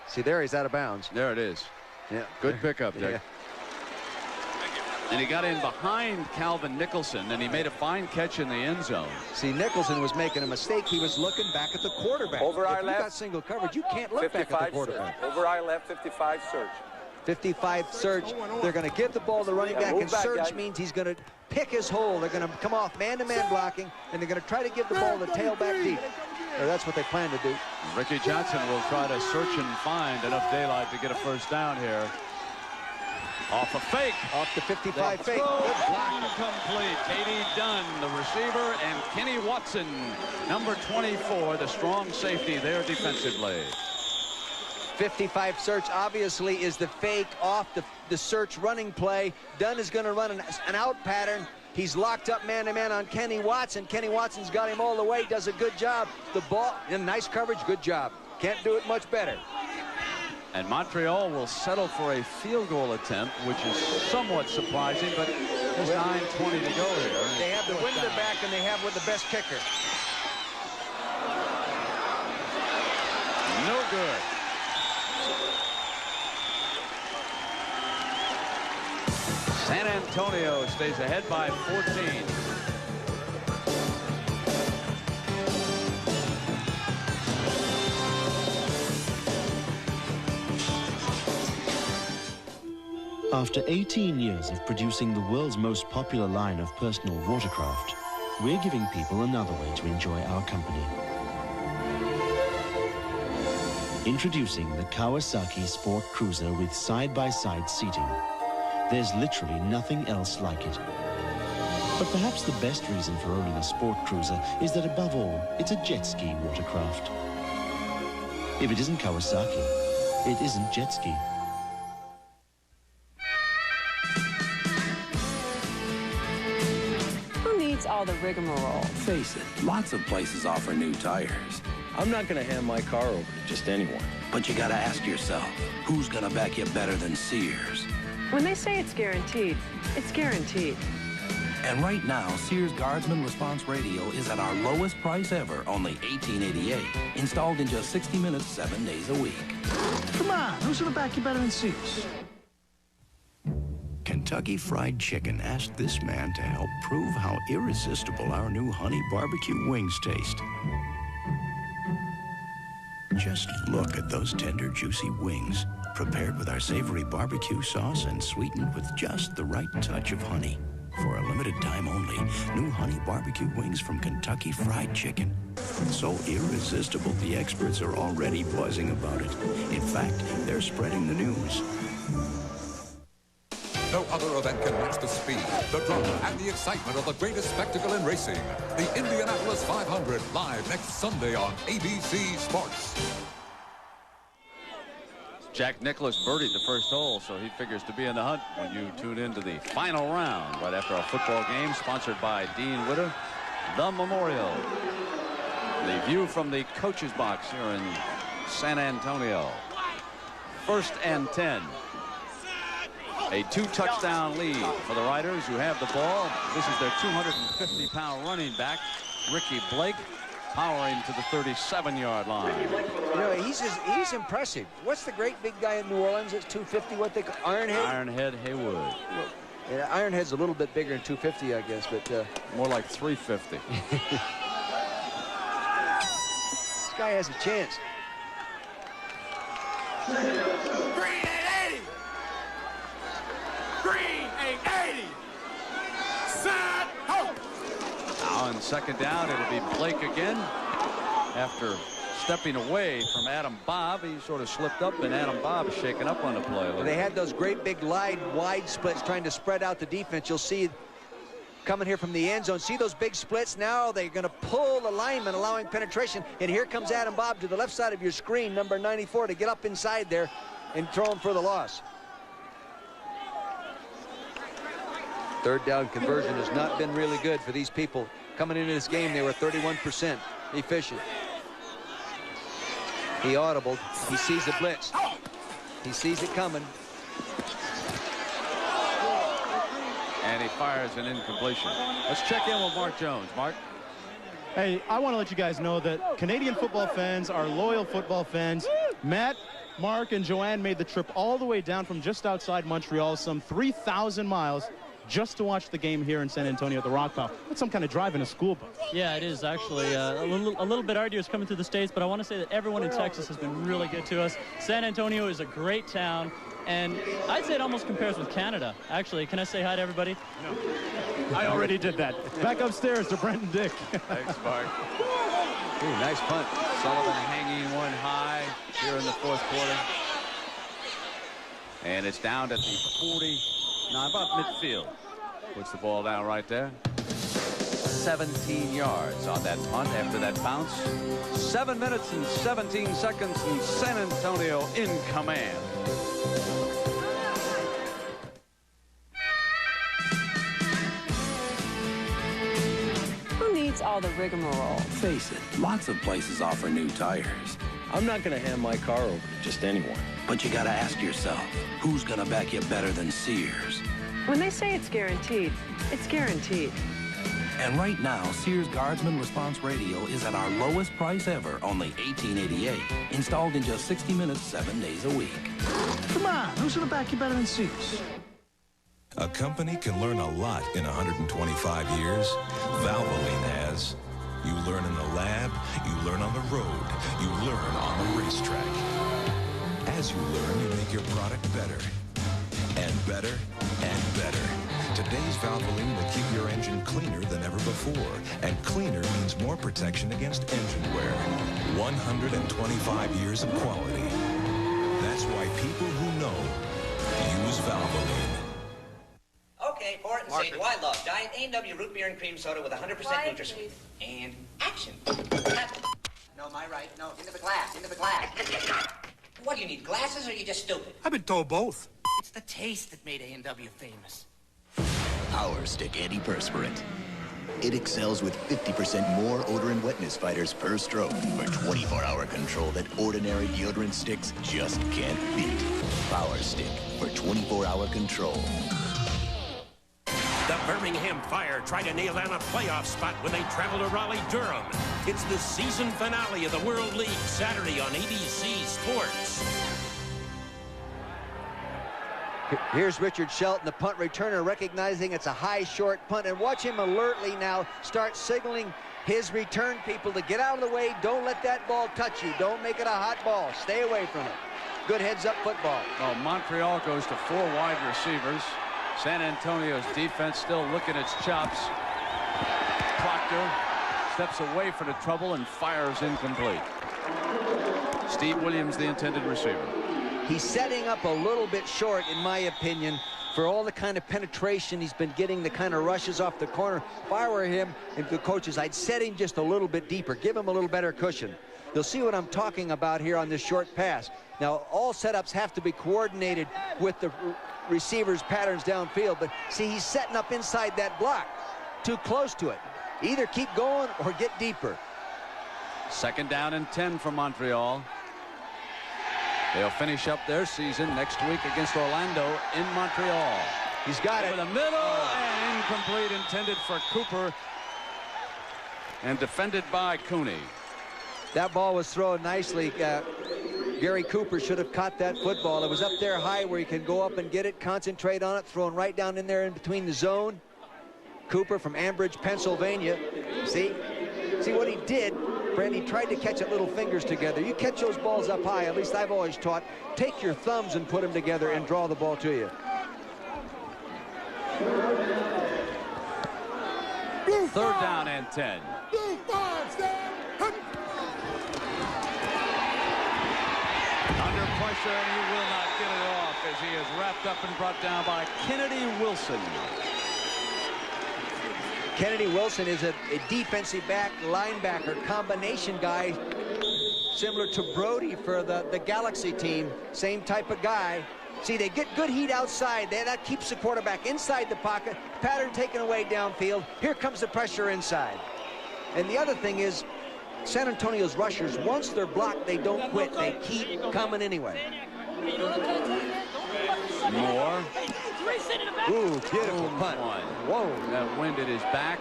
See, there he's out of bounds. There it is. Yeah. Good pickup there. Yeah. And he got in behind Calvin Nicholson, and he made a fine catch in the end zone. See, Nicholson was making a mistake. He was looking back at the quarterback. Over our if left. You got single coverage, you can't look back at the quarterback. Search. Over our left, 55 search. 55 search. They're going to give the ball to the running back, and search means he's going to pick his hole. They're going to come off man-to-man blocking, and they're going to try to give the ball to tailback deep. Or that's what they plan to do. Ricky Johnson will try to search and find enough daylight to get a first down here. Off a fake. Off the 55 fake. Good block. Incomplete. K.D. Dunn, the receiver, and Kenny Watson, number 24, the strong safety there defensively. 55 search obviously is the fake off the search running play. Dunn is going to run an out pattern. He's locked up man-to-man on Kenny Watson. Kenny Watson's got him all the way, does a good job. The ball, in nice coverage, good job. Can't do it much better. And Montreal will settle for a field goal attempt, which is somewhat surprising, but there's 9:20 to go here. They have the wind at their back, and they have with the best kicker. No good. San Antonio stays ahead by 14. After 18 years of producing the world's most popular line of personal watercraft, we're giving people another way to enjoy our company. Introducing the Kawasaki Sport Cruiser with side-by-side seating. There's literally nothing else like it. But perhaps the best reason for owning a sport cruiser is that above all, it's a jet ski watercraft. If it isn't Kawasaki, it isn't jet ski. Who needs all the rigmarole? Face it, lots of places offer new tires. I'm not going to hand my car over to just anyone. But you gotta ask yourself, who's gonna back you better than Sears? When they say it's guaranteed, it's guaranteed. And right now, Sears Guardsman Response Radio is at our lowest price ever, only $18.88. Installed in just 60 minutes, 7 days a week. Come on, who's gonna back you better than Sears? Kentucky Fried Chicken asked this man to help prove how irresistible our new honey barbecue wings taste. Just look at those tender, juicy wings, prepared with our savory barbecue sauce and sweetened with just the right touch of honey. For a limited time only, new honey barbecue wings from Kentucky Fried Chicken. So irresistible, the experts are already buzzing about it. In fact, they're spreading the news. No other event can match the speed, the drama, and the excitement of the greatest spectacle in racing. The Indianapolis 500, live next Sunday on ABC Sports. Jack Nicklaus birdied the first hole, so he figures to be in the hunt when you tune into the final round right after our football game, sponsored by Dean Witter, the Memorial. The view from the coach's box here in San Antonio. 1st and 10. A 2-touchdown lead for the Riders, who have the ball. This is their 250-pound running back, Ricky Blake, powering to the 37-yard line. You know, he's impressive. What's the great big guy in New Orleans that's 250? What they call Ironhead? Ironhead Haywood. Yeah, Ironhead's a little bit bigger than 250, I guess, but more like 350. This guy has a chance. Green 880. Green 880. Side hope. Now on 2nd down, it'll be Blake again. After stepping away from Adam Bob, he sort of slipped up, and Adam Bob is shaken up on the play. They had those great big wide splits trying to spread out the defense. You'll see coming here from the end zone. See those big splits? Now they're going to pull the lineman, allowing penetration. And here comes Adam Bob to the left side of your screen, number 94, to get up inside there and throw him for the loss. 3rd down conversion has not been really good for these people. Coming into this game, they were 31% efficient. He audibled. He sees the blitz. He sees it coming. And he fires an incompletion. Let's check in with Mark Jones. Mark? Hey, I want to let you guys know that Canadian football fans are loyal football fans. Matt, Mark, and Joanne made the trip all the way down from just outside Montreal, some 3,000 miles, just to watch the game here in San Antonio at the Rock Pile. That's some kind of drive in a school bus. Yeah, it is actually a little bit arduous coming to the States, but I want to say that everyone in Texas has been really good to us. San Antonio is a great town, and I'd say it almost compares with Canada. Actually, can I say hi to everybody? No. I already did that. Back upstairs to Brent and Dick. Thanks, Mark. Ooh, nice punt. Sullivan hanging one high here in the 4th quarter. And it's down at the 40. No, about midfield. Puts the ball down right there. 17 yards on that punt after that bounce. 7 minutes and 17 seconds, and San Antonio in command. Who needs all the rigmarole? Face it, lots of places offer new tires. I'm not going to hand my car over to just anyone. But you gotta ask yourself, who's gonna back you better than Sears? When they say it's guaranteed, it's guaranteed. And right now, Sears Guardsman Response Radio is at our lowest price ever, only $18.88. Installed in just 60 minutes, 7 days a week. Come on, who's gonna back you better than Sears? A company can learn a lot in 125 years. Valvoline has. You learn in the lab, you learn on the road, you learn on the racetrack. As you learn, you make your product better. And better and better. Today's Valvoline will keep your engine cleaner than ever before. And cleaner means more protection against engine wear. 125 years of quality. That's why people who know use Valvoline. Okay, pour it and say, do I love Diet A&W root beer and cream soda with 100% nutrition. And action. No, am I right? No, into the glass, into the glass. What, do you need glasses or are you just stupid? I've been told both. It's the taste that made A&W famous. Power Stick Antiperspirant. It excels with 50% more odor and wetness fighters per stroke for 24-hour control that ordinary deodorant sticks just can't beat. Power Stick for 24-hour control. The Birmingham Fire try to nail down a playoff spot when they travel to Raleigh-Durham. It's the season finale of the World League, Saturday on ABC Sports. Here's Richard Shelton, the punt returner, recognizing it's a high, short punt. And watch him alertly now start signaling his return people to get out of the way. Don't let that ball touch you. Don't make it a hot ball. Stay away from it. Good heads-up football. Well, Montreal goes to 4 wide receivers. San Antonio's defense still licking its chops. Proctor steps away from the trouble and fires incomplete. Steve Williams, the intended receiver. He's setting up a little bit short, in my opinion, for all the kind of penetration he's been getting, the kind of rushes off the corner. If I were him and the coaches, I'd set him just a little bit deeper, give him a little better cushion. You'll see what I'm talking about here on this short pass. Now, all setups have to be coordinated with the receiver's patterns downfield, but see, he's setting up inside that block, too close to it. Either keep going or get deeper. 2nd down and 10 for Montreal. They'll finish up their season next week against Orlando in Montreal. He's got it. Over the middle and incomplete, intended for Cooper and defended by Cooney. That ball was thrown nicely. Gary Cooper should have caught that football. It was up there high where he can go up and get it, concentrate on it, thrown right down in there in between the zone. Cooper from Ambridge, Pennsylvania. See what he did? Brent, he tried to catch it little fingers together. You catch those balls up high, at least I've always taught, take your thumbs and put them together and draw the ball to you. 3rd down and 10. Under pressure, and he will not get it off as he is wrapped up and brought down by Kennedy Wilson. Kennedy Wilson is a defensive back, linebacker, combination guy, similar to Brody for the Galaxy team. Same type of guy. See, they get good heat outside. That keeps the quarterback inside the pocket. Pattern taken away downfield. Here comes the pressure inside. And the other thing is, San Antonio's rushers, once they're blocked, they don't quit. They keep coming anyway. Moore. Ooh, beautiful punt. Whoa, that wind at his back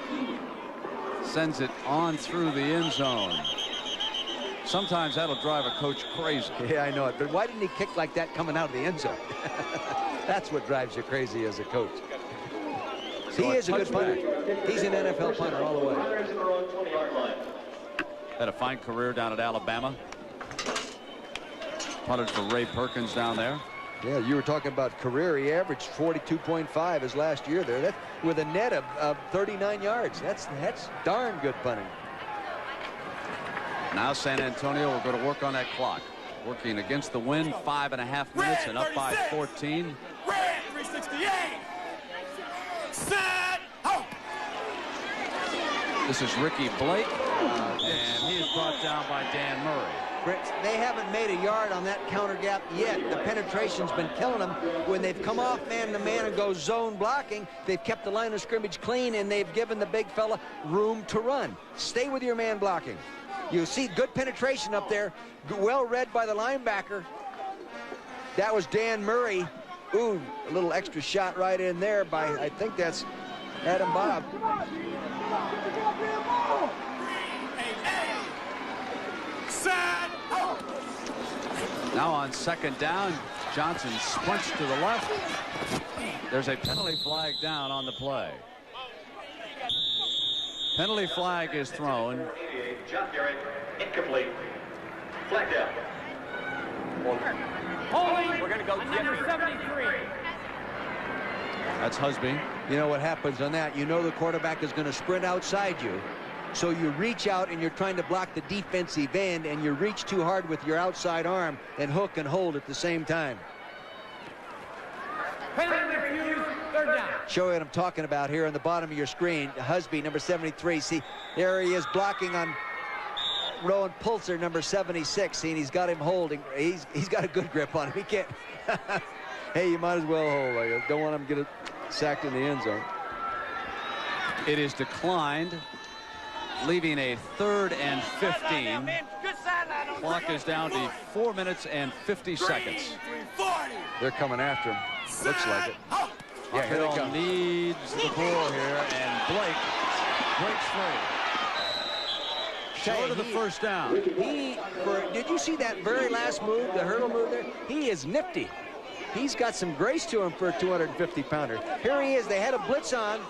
sends it on through the end zone. Sometimes that'll drive a coach crazy. Yeah, I know it. But why didn't he kick like that coming out of the end zone? That's what drives you crazy as a coach. So he is a good punter. He's an NFL punter all the way. Had a fine career down at Alabama. Punted for Ray Perkins down there. Yeah, you were talking about career. He averaged 42.5 his last year there. That's with a net of 39 yards. That's darn good punting. Now San Antonio will go to work on that clock. Working against the wind, 5.5 minutes and up by 14. Red 368. Set. Oh. This is Ricky Blake, and he is brought down by Dan Murray. They haven't made a yard on that counter gap yet. The penetration's been killing them. When they've come off man-to-man and go zone blocking, they've kept the line of scrimmage clean, and they've given the big fella room to run. Stay with your man blocking. You see good penetration up there, well read by the linebacker. That was Dan Murray. Ooh, a little extra shot right in there by, I think that's Adam Bob. Now on 2nd down, Johnson sprints to the left. There's a penalty flag down on the play. Penalty flag is thrown. Incomplete. Flag down. Holding. We're going to go number 73. That's Husby. You know what happens on that? You know the quarterback is going to sprint outside you. So you reach out and you're trying to block the defensive end, and you reach too hard with your outside arm and hook and hold at the same time. Penalty refused. 3rd down. Show you what I'm talking about here on the bottom of your screen. Husby, number 73. See, there he is blocking on Rowan Pulser, number 76. See, and he's got him holding. He's got a good grip on him. He can't. Hey, you might as well hold. I don't want him to get it sacked in the end zone. It is declined, leaving a 3rd and 15. Clock is down to 4 minutes and 50 seconds. They're coming after him. Looks like it. Yeah, here they Montreal come. needs the ball here, and Blake breaks free. Short of the first down. Did you see that very last move, the hurdle move there? He is nifty. He's got some grace to him for a 250-pounder. Here he is. They had a blitz on.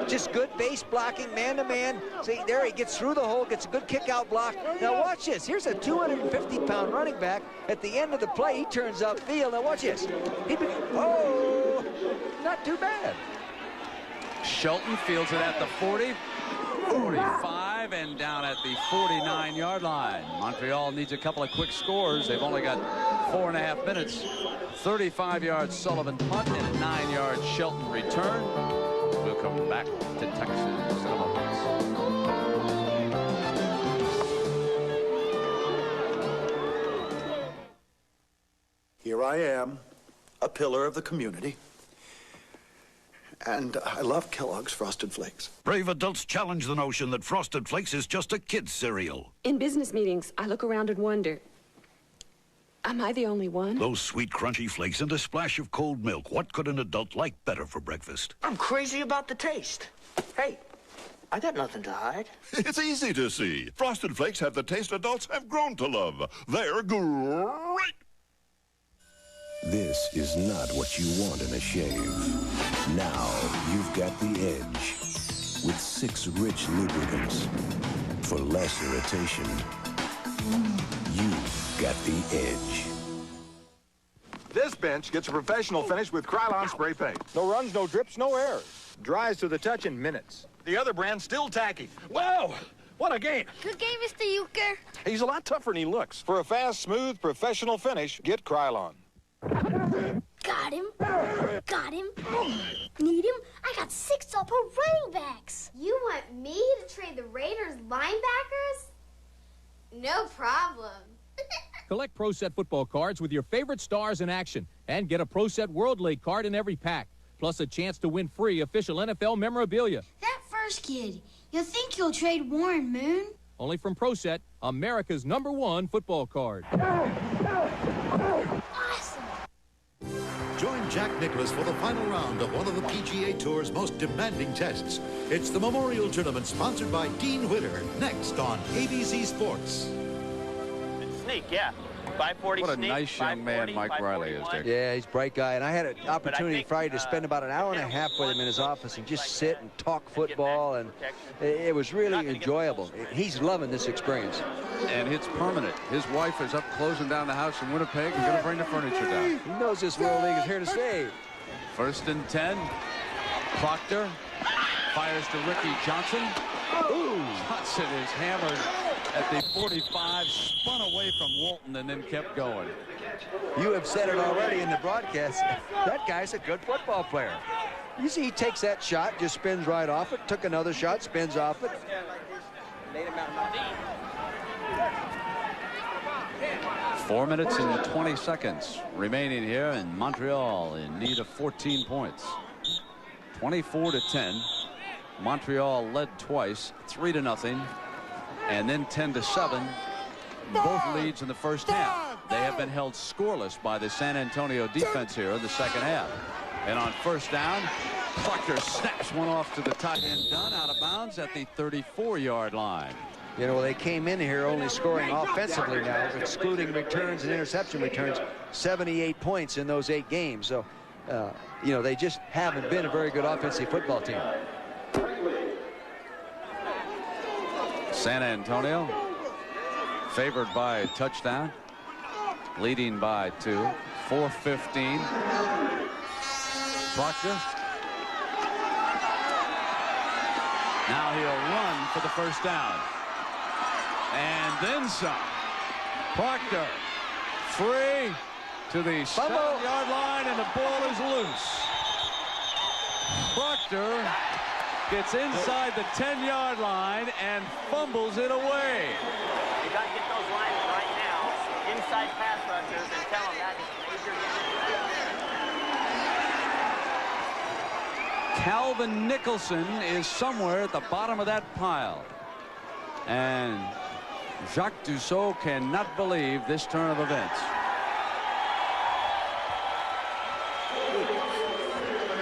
Just good base blocking, man-to-man. See, there he gets through the hole, gets a good kick-out block. Now watch this. Here's a 250-pound running back. At the end of the play, he turns upfield. Now watch this. Oh, not too bad. Shelton fields it at the 40, 45, and down at the 49-yard line. Montreal needs a couple of quick scores. They've only got 4.5 minutes. 35-yard Sullivan punt and a 9-yard Shelton return. We'll come back to Texas in a moment. Here I am, a pillar of the community. And I love Kellogg's Frosted Flakes. Brave adults challenge the notion that Frosted Flakes is just a kid's cereal. In business meetings, I look around and wonder, am I the only one? Those sweet, crunchy flakes and a splash of cold milk. What could an adult like better for breakfast? I'm crazy about the taste. Hey, I got nothing to hide. It's easy to see. Frosted Flakes have the taste adults have grown to love. They're great. This is not what you want in a shave. Now you've got the edge with 6 rich lubricants. For less irritation, you've got the edge. This bench gets a professional finish with Krylon spray paint. No runs, no drips, no errors. Dries to the touch in minutes. The other brand's still tacky. Wow! What a game! Good game, Mr. Euchre. He's a lot tougher than he looks. For a fast, smooth, professional finish, get Krylon. Got him. Got him. Need him? I got 6 upper running backs. You want me to trade the Raiders linebackers? No problem. Collect Pro Set football cards with your favorite stars in action and get a Pro Set World League card in every pack, plus a chance to win free official NFL memorabilia. That first kid, you think you'll trade Warren Moon? Only from Pro Set, America's #1 football card. Awesome. Join Jack Nicklaus for the final round of one of the PGA Tour's most demanding tests. It's the Memorial Tournament sponsored by Dean Witter, next on ABC Sports. Sneak, yeah. 540 What a sneak, nice young man Mike Riley is, Dick. Yeah, he's a bright guy. And I had an opportunity Friday to spend about an hour and a half with him in his office and just sit and talk football. And it was really enjoyable. He's loving this experience. And it's permanent. His wife is up closing down the house in Winnipeg and going to bring the furniture down. He knows this World League is here to stay. 1st and 10. Proctor fires to Ricky Johnson. Ooh. Johnson is hammered at the 45, spun away from Walton, and then kept going. You have said it already in the broadcast. That guy's a good football player. You see, he takes that shot, just spins right off it, took another shot, spins off it. 4 minutes and 20 seconds remaining here, and Montreal in need of 14 points. 24-10. Montreal led twice, 3-0, and then 10-7. Both leads in the first half. They have been held scoreless by the San Antonio defense here in the second half. And on first down, Proctor snaps one off to the tight end, Dunn, out of bounds at the 34-yard line. You know, they came in here only scoring offensively now, excluding returns and interception returns, 78 points in those 8 games. So, you know, they just haven't been a very good offensive football team. San Antonio favored by a touchdown, leading by 2. 4:15. Proctor. Now he'll run for the first down. And then some. Proctor free to the 7-yard line, and the ball is loose. Proctor gets inside the 10-yard line and fumbles it away. You got to get those lines right now. Inside pass rushers, and tell them that is major. Calvin Nicholson is somewhere at the bottom of that pile. And Jacques Dussault cannot believe this turn of events.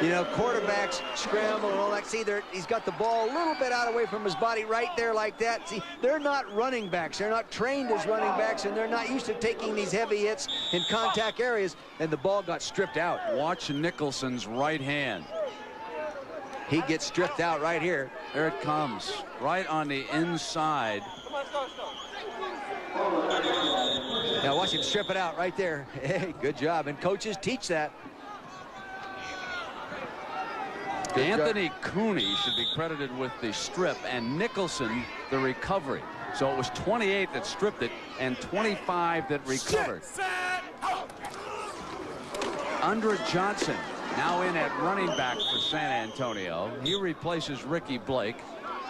You know, quarterbacks scramble and all that. See, he's got the ball a little bit out away from his body right there like that. See, they're not running backs. They're not trained as running backs, and they're not used to taking these heavy hits in contact areas, and the ball got stripped out. Watch Nicholson's right hand. He gets stripped out right here. There it comes, right on the inside. Now watch him strip it out right there. Hey, good job. And coaches teach that. Anthony Cooney should be credited with the strip and Nicholson the recovery. So it was 28 that stripped it and 25 that recovered. Andre Johnson now in at running back for San Antonio. He replaces Ricky Blake.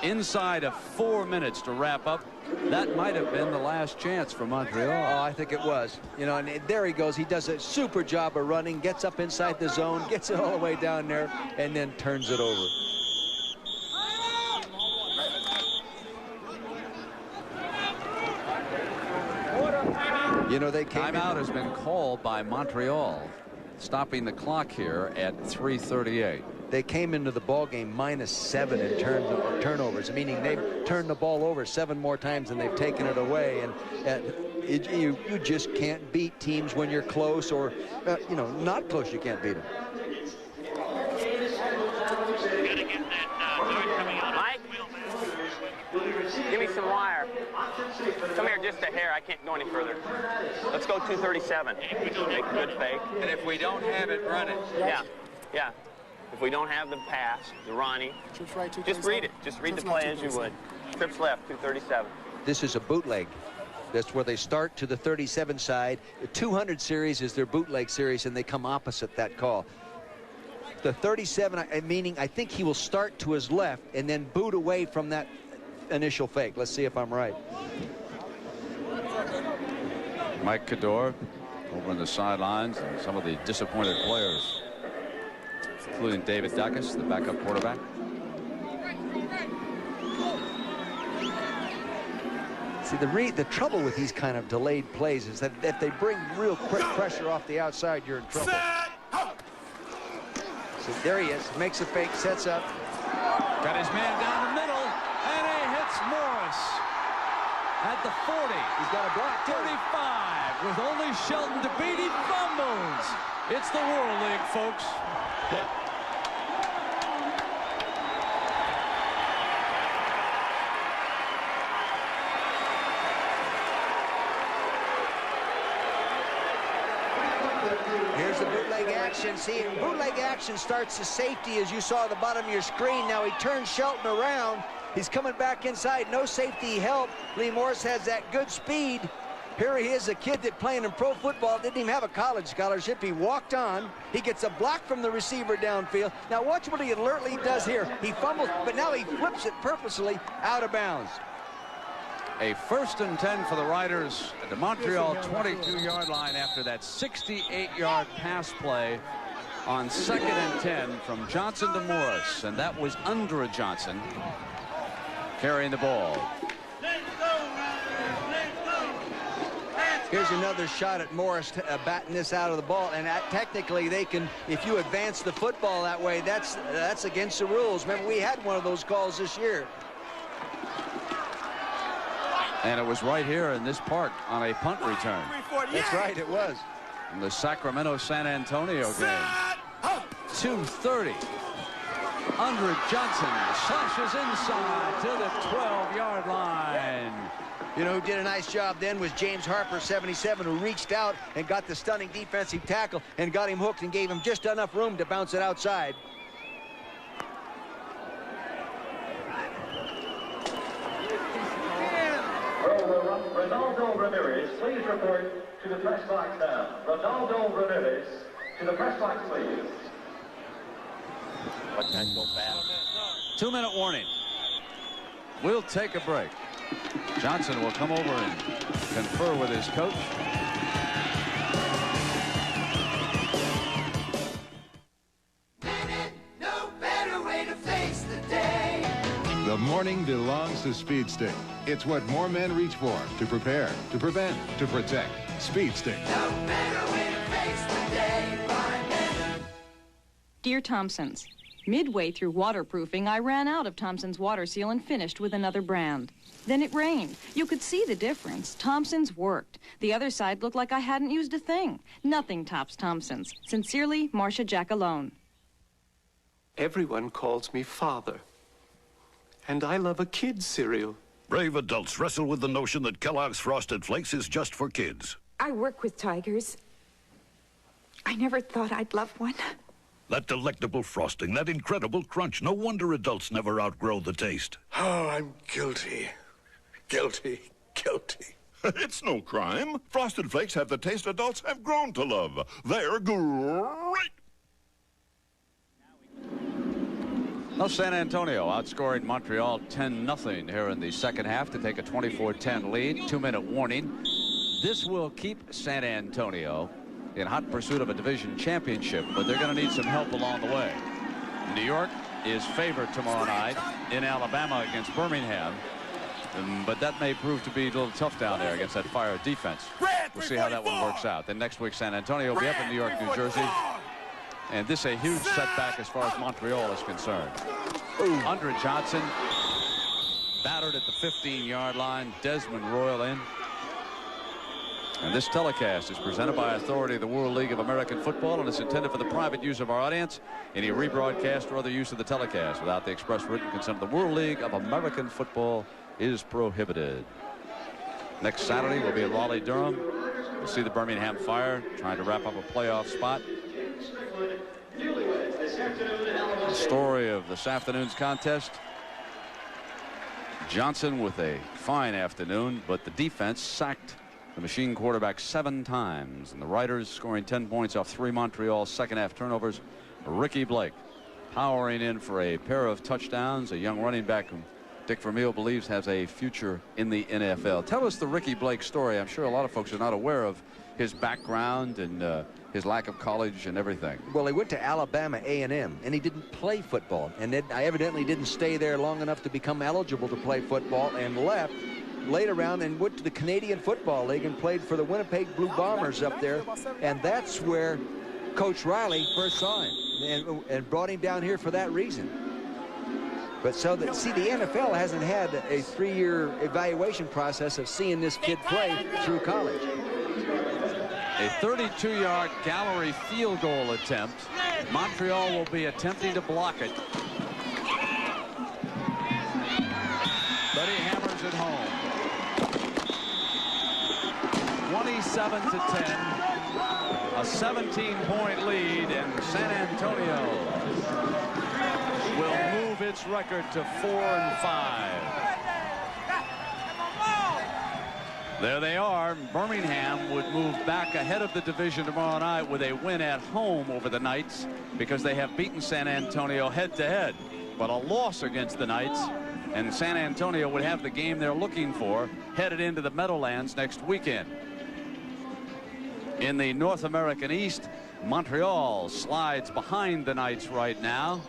Inside of 4 minutes to wrap up. That might have been the last chance for Montreal. Oh, I think it was. You know, and there he goes. He does a super job of running, gets up inside the zone, gets it all the way down there, and then turns it over. You know, they came Timeout has been called by Montreal, stopping the clock here at 3:38. They came into the ball game -7 in terms of turnovers, meaning they've turned the ball over 7 more times than they've taken it away. And you just can't beat teams when you're close, or you know, not close. You can't beat them. Mike, give me some wire. Come here just a hair. I can't go any further. Let's go 237. Make a good fake. And if we don't have it, run it. Yeah, yeah. If we don't have the pass, the Ronnie, just read it. Just read the play as you would. Trips left, 237. This is a bootleg. That's where they start to the 37 side. The 200 series is their bootleg series, and they come opposite that call. The 37, meaning I think he will start to his left and then boot away from that initial fake. Let's see if I'm right. Mike Cador over on the sidelines, and some of the disappointed players, including David Dacus, the backup quarterback. See, the trouble with these kind of delayed plays is that if they bring real quick pressure off the outside, you're in trouble. So there he is, makes a fake, sets up. Got his man down the middle, and he hits Morris at the 40. He's got a block, 35, with only Shelton to beat. He fumbles. It's the World League, folks. Here's the bootleg action. See, bootleg action starts the safety, as you saw at the bottom of your screen. Now he turns Shelton around. He's coming back inside. No safety help. Lee Morris has that good speed. Here he is, a kid that playing in pro football, didn't even have a college scholarship. He walked on. He gets a block from the receiver downfield. Now watch what he alertly does here. He fumbles, but now he flips it purposely out of bounds. A 1st and 10 for the Riders at the Montreal 22-yard line after that 68-yard pass play on 2nd and 10 from Johnson to Morris. And that was Andre Johnson carrying the ball. Here's another shot at Morris batting this out of the ball, and technically they can, if you advance the football that way, that's against the rules. Remember, we had one of those calls this year. And it was right here in this park on a punt return. That's right, it was. In the Sacramento-San Antonio game. 2:30. Andre Johnson slashes inside to the 12-yard line. You know who did a nice job then was James Harper, 77, who reached out and got the stunning defensive tackle and got him hooked and gave him just enough room to bounce it outside. Ronaldo Ramirez, please report to the press box now. Ronaldo Ramirez to the press box, please. Let that go bad. 2-minute warning. We'll take a break. Johnson will come over and confer with his coach. No better way warning belongs to Speed Stick. It's what more men reach for to prepare, to prevent, to protect. Speed Stick. No better way to face the day, my men. Dear Thompsons, midway through waterproofing, I ran out of Thompson's water seal and finished with another brand. Then it rained. You could see the difference. Thompson's worked. The other side looked like I hadn't used a thing. Nothing tops Thompson's. Sincerely, Marcia Jackalone. Everyone calls me father. And I love a kid's cereal. Brave adults wrestle with the notion that Kellogg's Frosted Flakes is just for kids. I work with tigers. I never thought I'd love one. That delectable frosting, that incredible crunch. No wonder adults never outgrow the taste. Oh, I'm guilty. Guilty. Guilty. It's no crime. Frosted Flakes have the taste adults have grown to love. They're great. Well, San Antonio outscoring Montreal 10-0 here in the second half to take a 24-10 lead. 2-minute warning. This will keep San Antonio in hot pursuit of a division championship, but they're going to need some help along the way. New York is favored tomorrow night in Alabama against Birmingham, but that may prove to be a little tough down there against that Fire defense. We'll see how that one works out. Then next week, San Antonio will be up in New York, New Jersey. And this is a huge setback as far as Montreal is concerned. Andre Johnson battered at the 15-yard line. Desmond Royal in. And this telecast is presented by authority of the World League of American Football and is intended for the private use of our audience. Any rebroadcast or other use of the telecast without the express written consent of the World League of American Football is prohibited. Next Saturday we'll be at Raleigh, Durham. We'll see the Birmingham Fire trying to wrap up a playoff spot. The story of this afternoon's contest: Johnson with a fine afternoon, but the defense sacked the machine quarterback 7 times, and the Riders scoring 10 points off 3 Montreal second half turnovers. Ricky Blake powering in for a pair of touchdowns, a young running back whom Dick Vermeil believes has a future in the NFL. Tell us the Ricky Blake story. I'm sure a lot of folks are not aware of his background and his lack of college and everything. Well, he went to Alabama A&M, and he didn't play football. And then I evidently didn't stay there long enough to become eligible to play football, and left late around and went to the Canadian Football League and played for the Winnipeg Blue Bombers up there. And that's where Coach Riley first saw him and brought him down here for that reason. But so that, see, the NFL hasn't had a 3-year evaluation process of seeing this kid play through college. A 32-yard gallery field goal attempt. Montreal will be attempting to block it. But he hammers it home. 27-10. A 17-point lead, and San Antonio will move its record to 4-5. There they are. Birmingham would move back ahead of the division tomorrow night with a win at home over the Knights, because they have beaten San Antonio head-to-head. But a loss against the Knights, and San Antonio would have the game they're looking for headed into the Meadowlands next weekend. In the North American East, Montreal slides behind the Knights right now.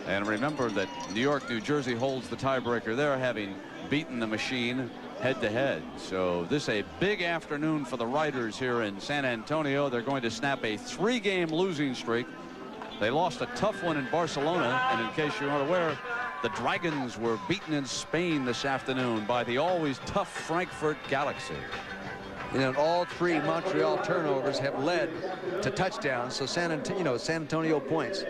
And remember that New York, New Jersey holds the tiebreaker there, having beaten the Machine head-to-head. So this is a big afternoon for the Riders here in San Antonio. They're going to snap a 3-game losing streak. They lost a tough one in Barcelona, and in case you aren't aware, the Dragons were beaten in Spain this afternoon by the always tough Frankfurt Galaxy. And all 3 Montreal turnovers have led to touchdowns. So San Antonio points.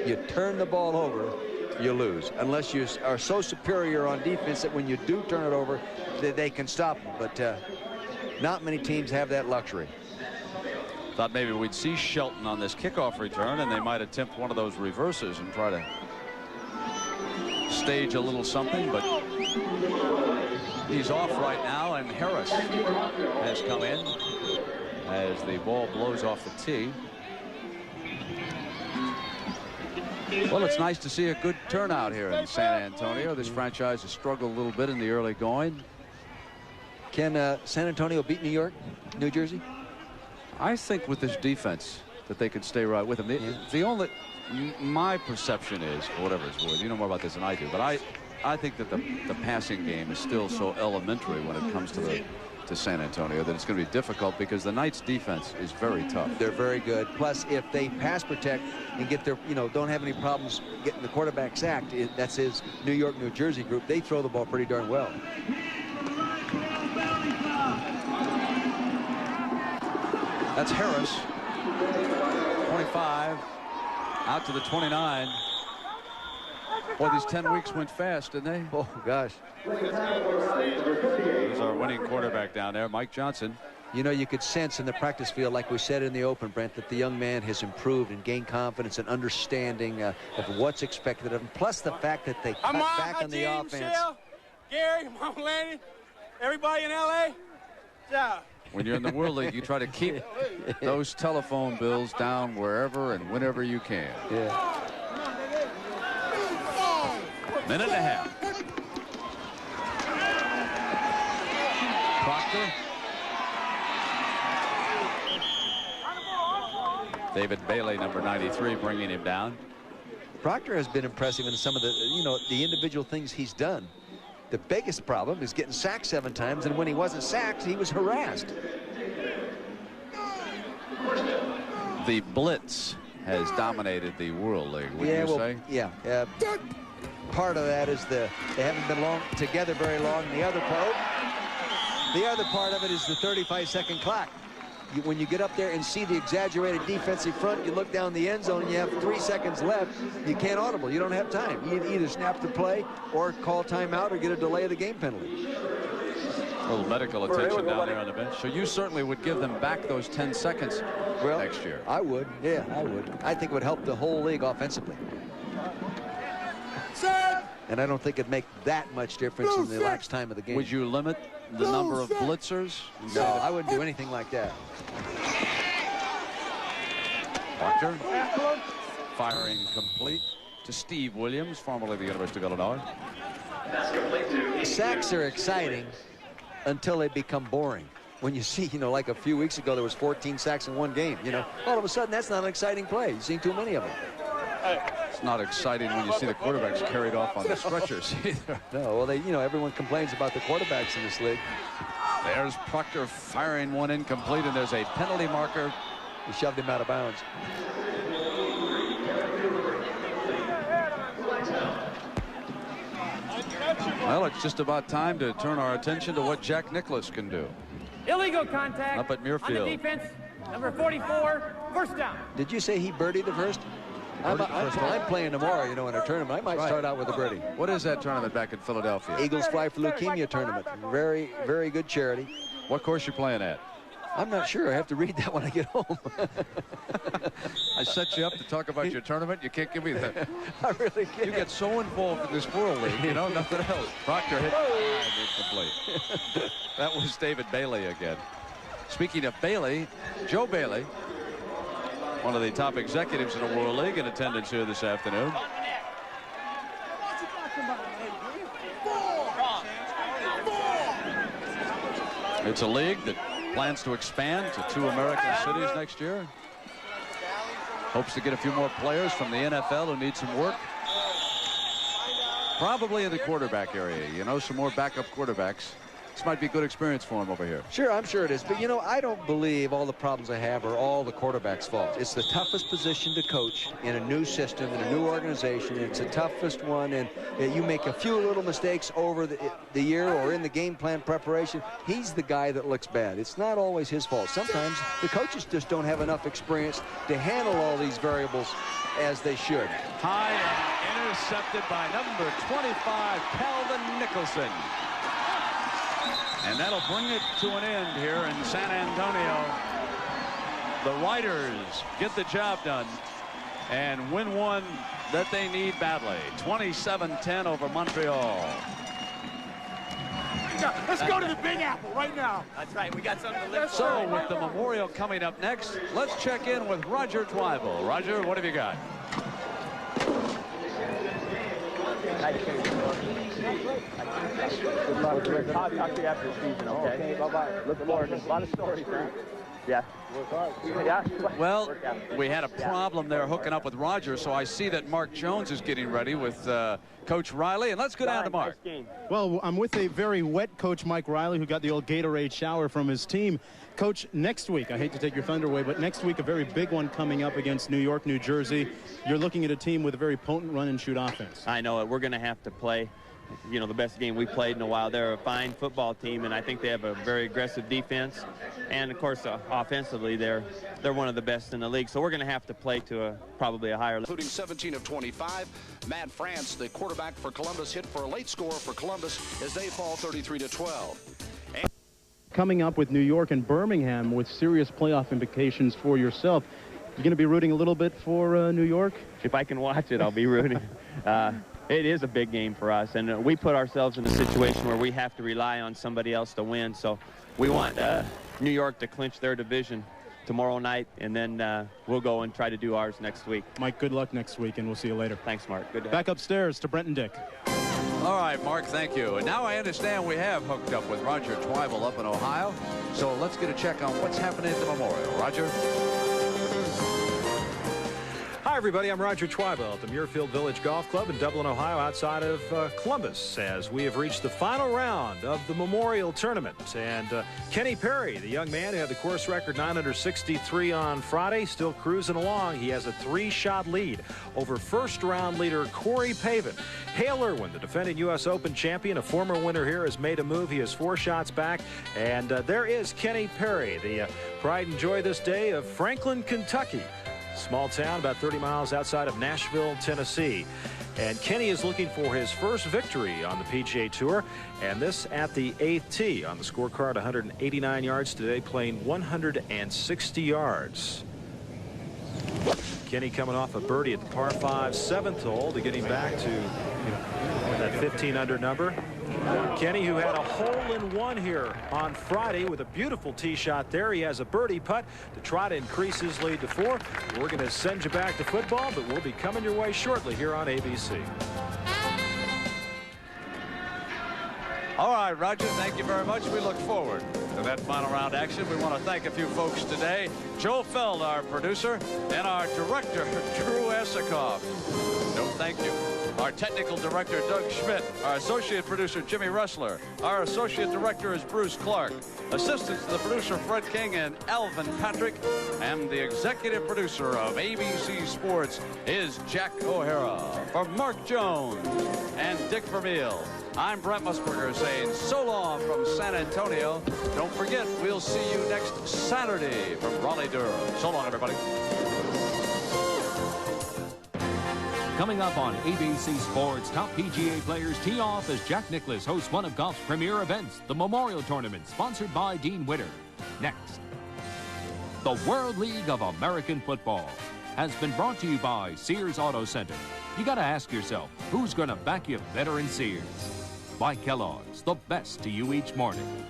You turn the ball over, you lose, unless you are so superior on defense that when you do turn it over, that they can stop them. But not many teams have that luxury. Thought maybe we'd see Shelton on this kickoff return, and they might attempt one of those reverses and try to stage a little something, but he's off right now, and Harris has come in as the ball blows off the tee. Well, it's nice to see a good turnout here in San Antonio. This franchise has struggled a little bit in the early going. Can San Antonio beat New York, New Jersey? I think with this defense that they could stay right with them. The only, my perception is, for whatever it's worth, you know more about this than I do, but I think that the passing game is still so elementary when it comes to San Antonio that it's going to be difficult because the Knights defense is very tough. They're very good. Plus, if they pass protect and get their, don't have any problems getting the quarterback sacked, that's his New York, New Jersey group. They throw the ball pretty darn well. That's Harris. 25 out to the 29. Boy, these 10 weeks went fast, didn't they? Oh, gosh. There's our winning quarterback down there, Mike Johnson. You could sense in the practice field, like we said in the open, Brent, that the young man has improved and gained confidence and understanding of what's expected of him. Plus the fact that they cut back on the offense. Michelle, Gary, Mom Lanny, everybody in L.A. Yeah. When you're in the World League, you try to keep those telephone bills down wherever and whenever you can. Yeah. Minute and a half. Proctor. David Bailey, number 93, bringing him down. Proctor has been impressive in some of the, the individual things he's done. The biggest problem is getting sacked 7 times, and when he wasn't sacked, he was harassed. The blitz has dominated the World League, would you say? Yeah. Part of that is they haven't been together very long. The other part of it is the 35-second clock. When you get up there and see the exaggerated defensive front, you look down the end zone, you have 3 seconds left. You can't audible. You don't have time. You either snap the play or call timeout or get a delay of the game penalty. A little medical attention down there on the bench. So you certainly would give them back those 10 seconds next year. I would. Yeah, I would. I think it would help the whole league offensively. And I don't think it'd make that much difference in the elapsed time of the game. Would you limit the number of blitzers? No, I wouldn't do anything like that. Proctor firing complete to Steve Williams, formerly of the University of Illinois. Sacks are exciting until they become boring. When you see, like a few weeks ago, there was 14 sacks in one game. All of a sudden, that's not an exciting play. You've seen too many of them. It's not exciting when you see the quarterbacks carried off on the stretchers either. No, well, everyone complains about the quarterbacks in this league. There's Proctor firing one incomplete, and there's a penalty marker. He shoved him out of bounds. Well, it's just about time to turn our attention to what Jack Nicklaus can do. Illegal contact up at Muirfield. On the defense, number 44, first down. Did you say he birdied the first? I'm playing tomorrow, in a tournament. I might start out with a birdie. What is that tournament back in Philadelphia? Eagles Fly for Leukemia tournament. Very, very good charity. What course you playing at? I'm not sure. I have to read that when I get home. I set you up to talk about your tournament. You can't give me that. I really can't. You get so involved in this World League, nothing else. Proctor hit incomplete. That was David Bailey again. Speaking of Bailey, Joe Bailey, one of the top executives in the World League, in attendance here this afternoon. It's a league that plans to expand to 2 American cities next year. Hopes to get a few more players from the NFL who need some work. Probably in the quarterback area, some more backup quarterbacks. This might be a good experience for him over here. Sure, I'm sure it is. But, I don't believe all the problems I have are all the quarterback's fault. It's the toughest position to coach in a new system, in a new organization. It's the toughest one, and you make a few little mistakes over the year or in the game plan preparation. He's the guy that looks bad. It's not always his fault. Sometimes the coaches just don't have enough experience to handle all these variables as they should. High and intercepted by number 25, Calvin Nicholson. And that'll bring it to an end here in San Antonio. The Riders get the job done and win one that they need badly. 27-10 over Montreal. Let's go to the Big Apple right now. That's right. We got something to live for. So with the Memorial coming up next, let's check in with Roger Twyble. Roger, what have you got? I'll talk to you after the season, okay? Bye-bye. Look forward to a lot of stories, man. Yeah. Yeah. Well, we had a problem there hooking up with Roger, so I see that Mark Jones is getting ready with Coach Riley, and let's go down to Mark. Well, I'm with a very wet Coach Mike Riley, who got the old Gatorade shower from his team. Coach, next week, I hate to take your thunder away, but next week a very big one coming up against New York, New Jersey. You're looking at a team with a very potent run-and-shoot offense. I know it. We're going to have to play, you know, the best game we played in a while. They're a fine football team, and I think they have a very aggressive defense. And, of course, offensively, they're one of the best in the league. So we're going to have to play to probably a higher level. Including 17 of 25. Matt France, the quarterback for Columbus, hit for a late score for Columbus as they fall 33-12. Coming up with New York and Birmingham with serious playoff implications for yourself. You going to be rooting a little bit for New York? If I can watch it, I'll be rooting. It is a big game for us, and we put ourselves in a situation where we have to rely on somebody else to win. So we want New York to clinch their division tomorrow night, and then we'll go and try to do ours next week. Mike, good luck next week, and we'll see you later. Thanks, Mark. Good to Back upstairs to Brent and Dick. All right, Mark, thank you. And now I understand we have hooked up with Roger Twyvell up in Ohio. So let's get a check on what's happening at the Memorial. Roger? Hi, everybody. I'm Roger Twyvell at the Muirfield Village Golf Club in Dublin, Ohio, outside of Columbus, as we have reached the final round of the Memorial Tournament. And Kenny Perry, the young man who had the course record 963 on Friday, still cruising along. He has a 3-shot lead over first-round leader Corey Pavin. Hale Irwin, the defending U.S. Open champion, a former winner here, has made a move. He is 4 shots back. And there is Kenny Perry, the pride and joy this day of Franklin, Kentucky. Small town about 30 miles outside of Nashville, Tennessee. And Kenny is looking for his first victory on the PGA Tour, and this at the 8th tee. On the scorecard, 189 yards today, playing 160 yards. Kenny coming off a birdie at the par 5 7th hole to get him back to that 15-under number. Kenny, who had a hole-in-one here on Friday with a beautiful tee shot there. He has a birdie putt to try to increase his lead to 4. We're going to send you back to football, but we'll be coming your way shortly here on ABC. All right, Roger, thank you very much. We look forward to that final round action. We want to thank a few folks today. Joe Feld, our producer, and our director, Drew Esikoff. No, thank you. Our technical director, Doug Schmidt. Our associate producer, Jimmy Ressler. Our associate director is Bruce Clark. Assistants to the producer, Fred King and Alvin Patrick. And the executive producer of ABC Sports is Jack O'Hara. For Mark Jones and Dick Vermeil, I'm Brent Musburger saying so long from San Antonio. Don't forget, we'll see you next Saturday from Raleigh-Durham. So long, everybody. Coming up on ABC Sports, top PGA players tee off as Jack Nicklaus hosts one of golf's premier events, the Memorial Tournament, sponsored by Dean Witter. Next, the World League of American Football has been brought to you by Sears Auto Center. You got to ask yourself, who's going to back you better in Sears? By Kellogg's, the best to you each morning.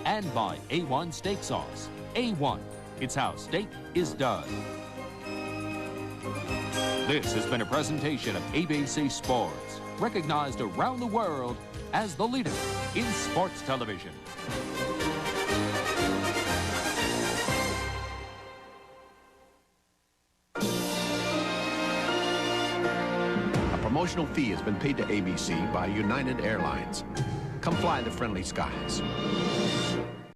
And by A1 Steak Sauce. A1, it's how steak is done. This has been a presentation of ABC Sports, recognized around the world as the leader in sports television. A promotional fee has been paid to ABC by United Airlines. Come fly the friendly skies.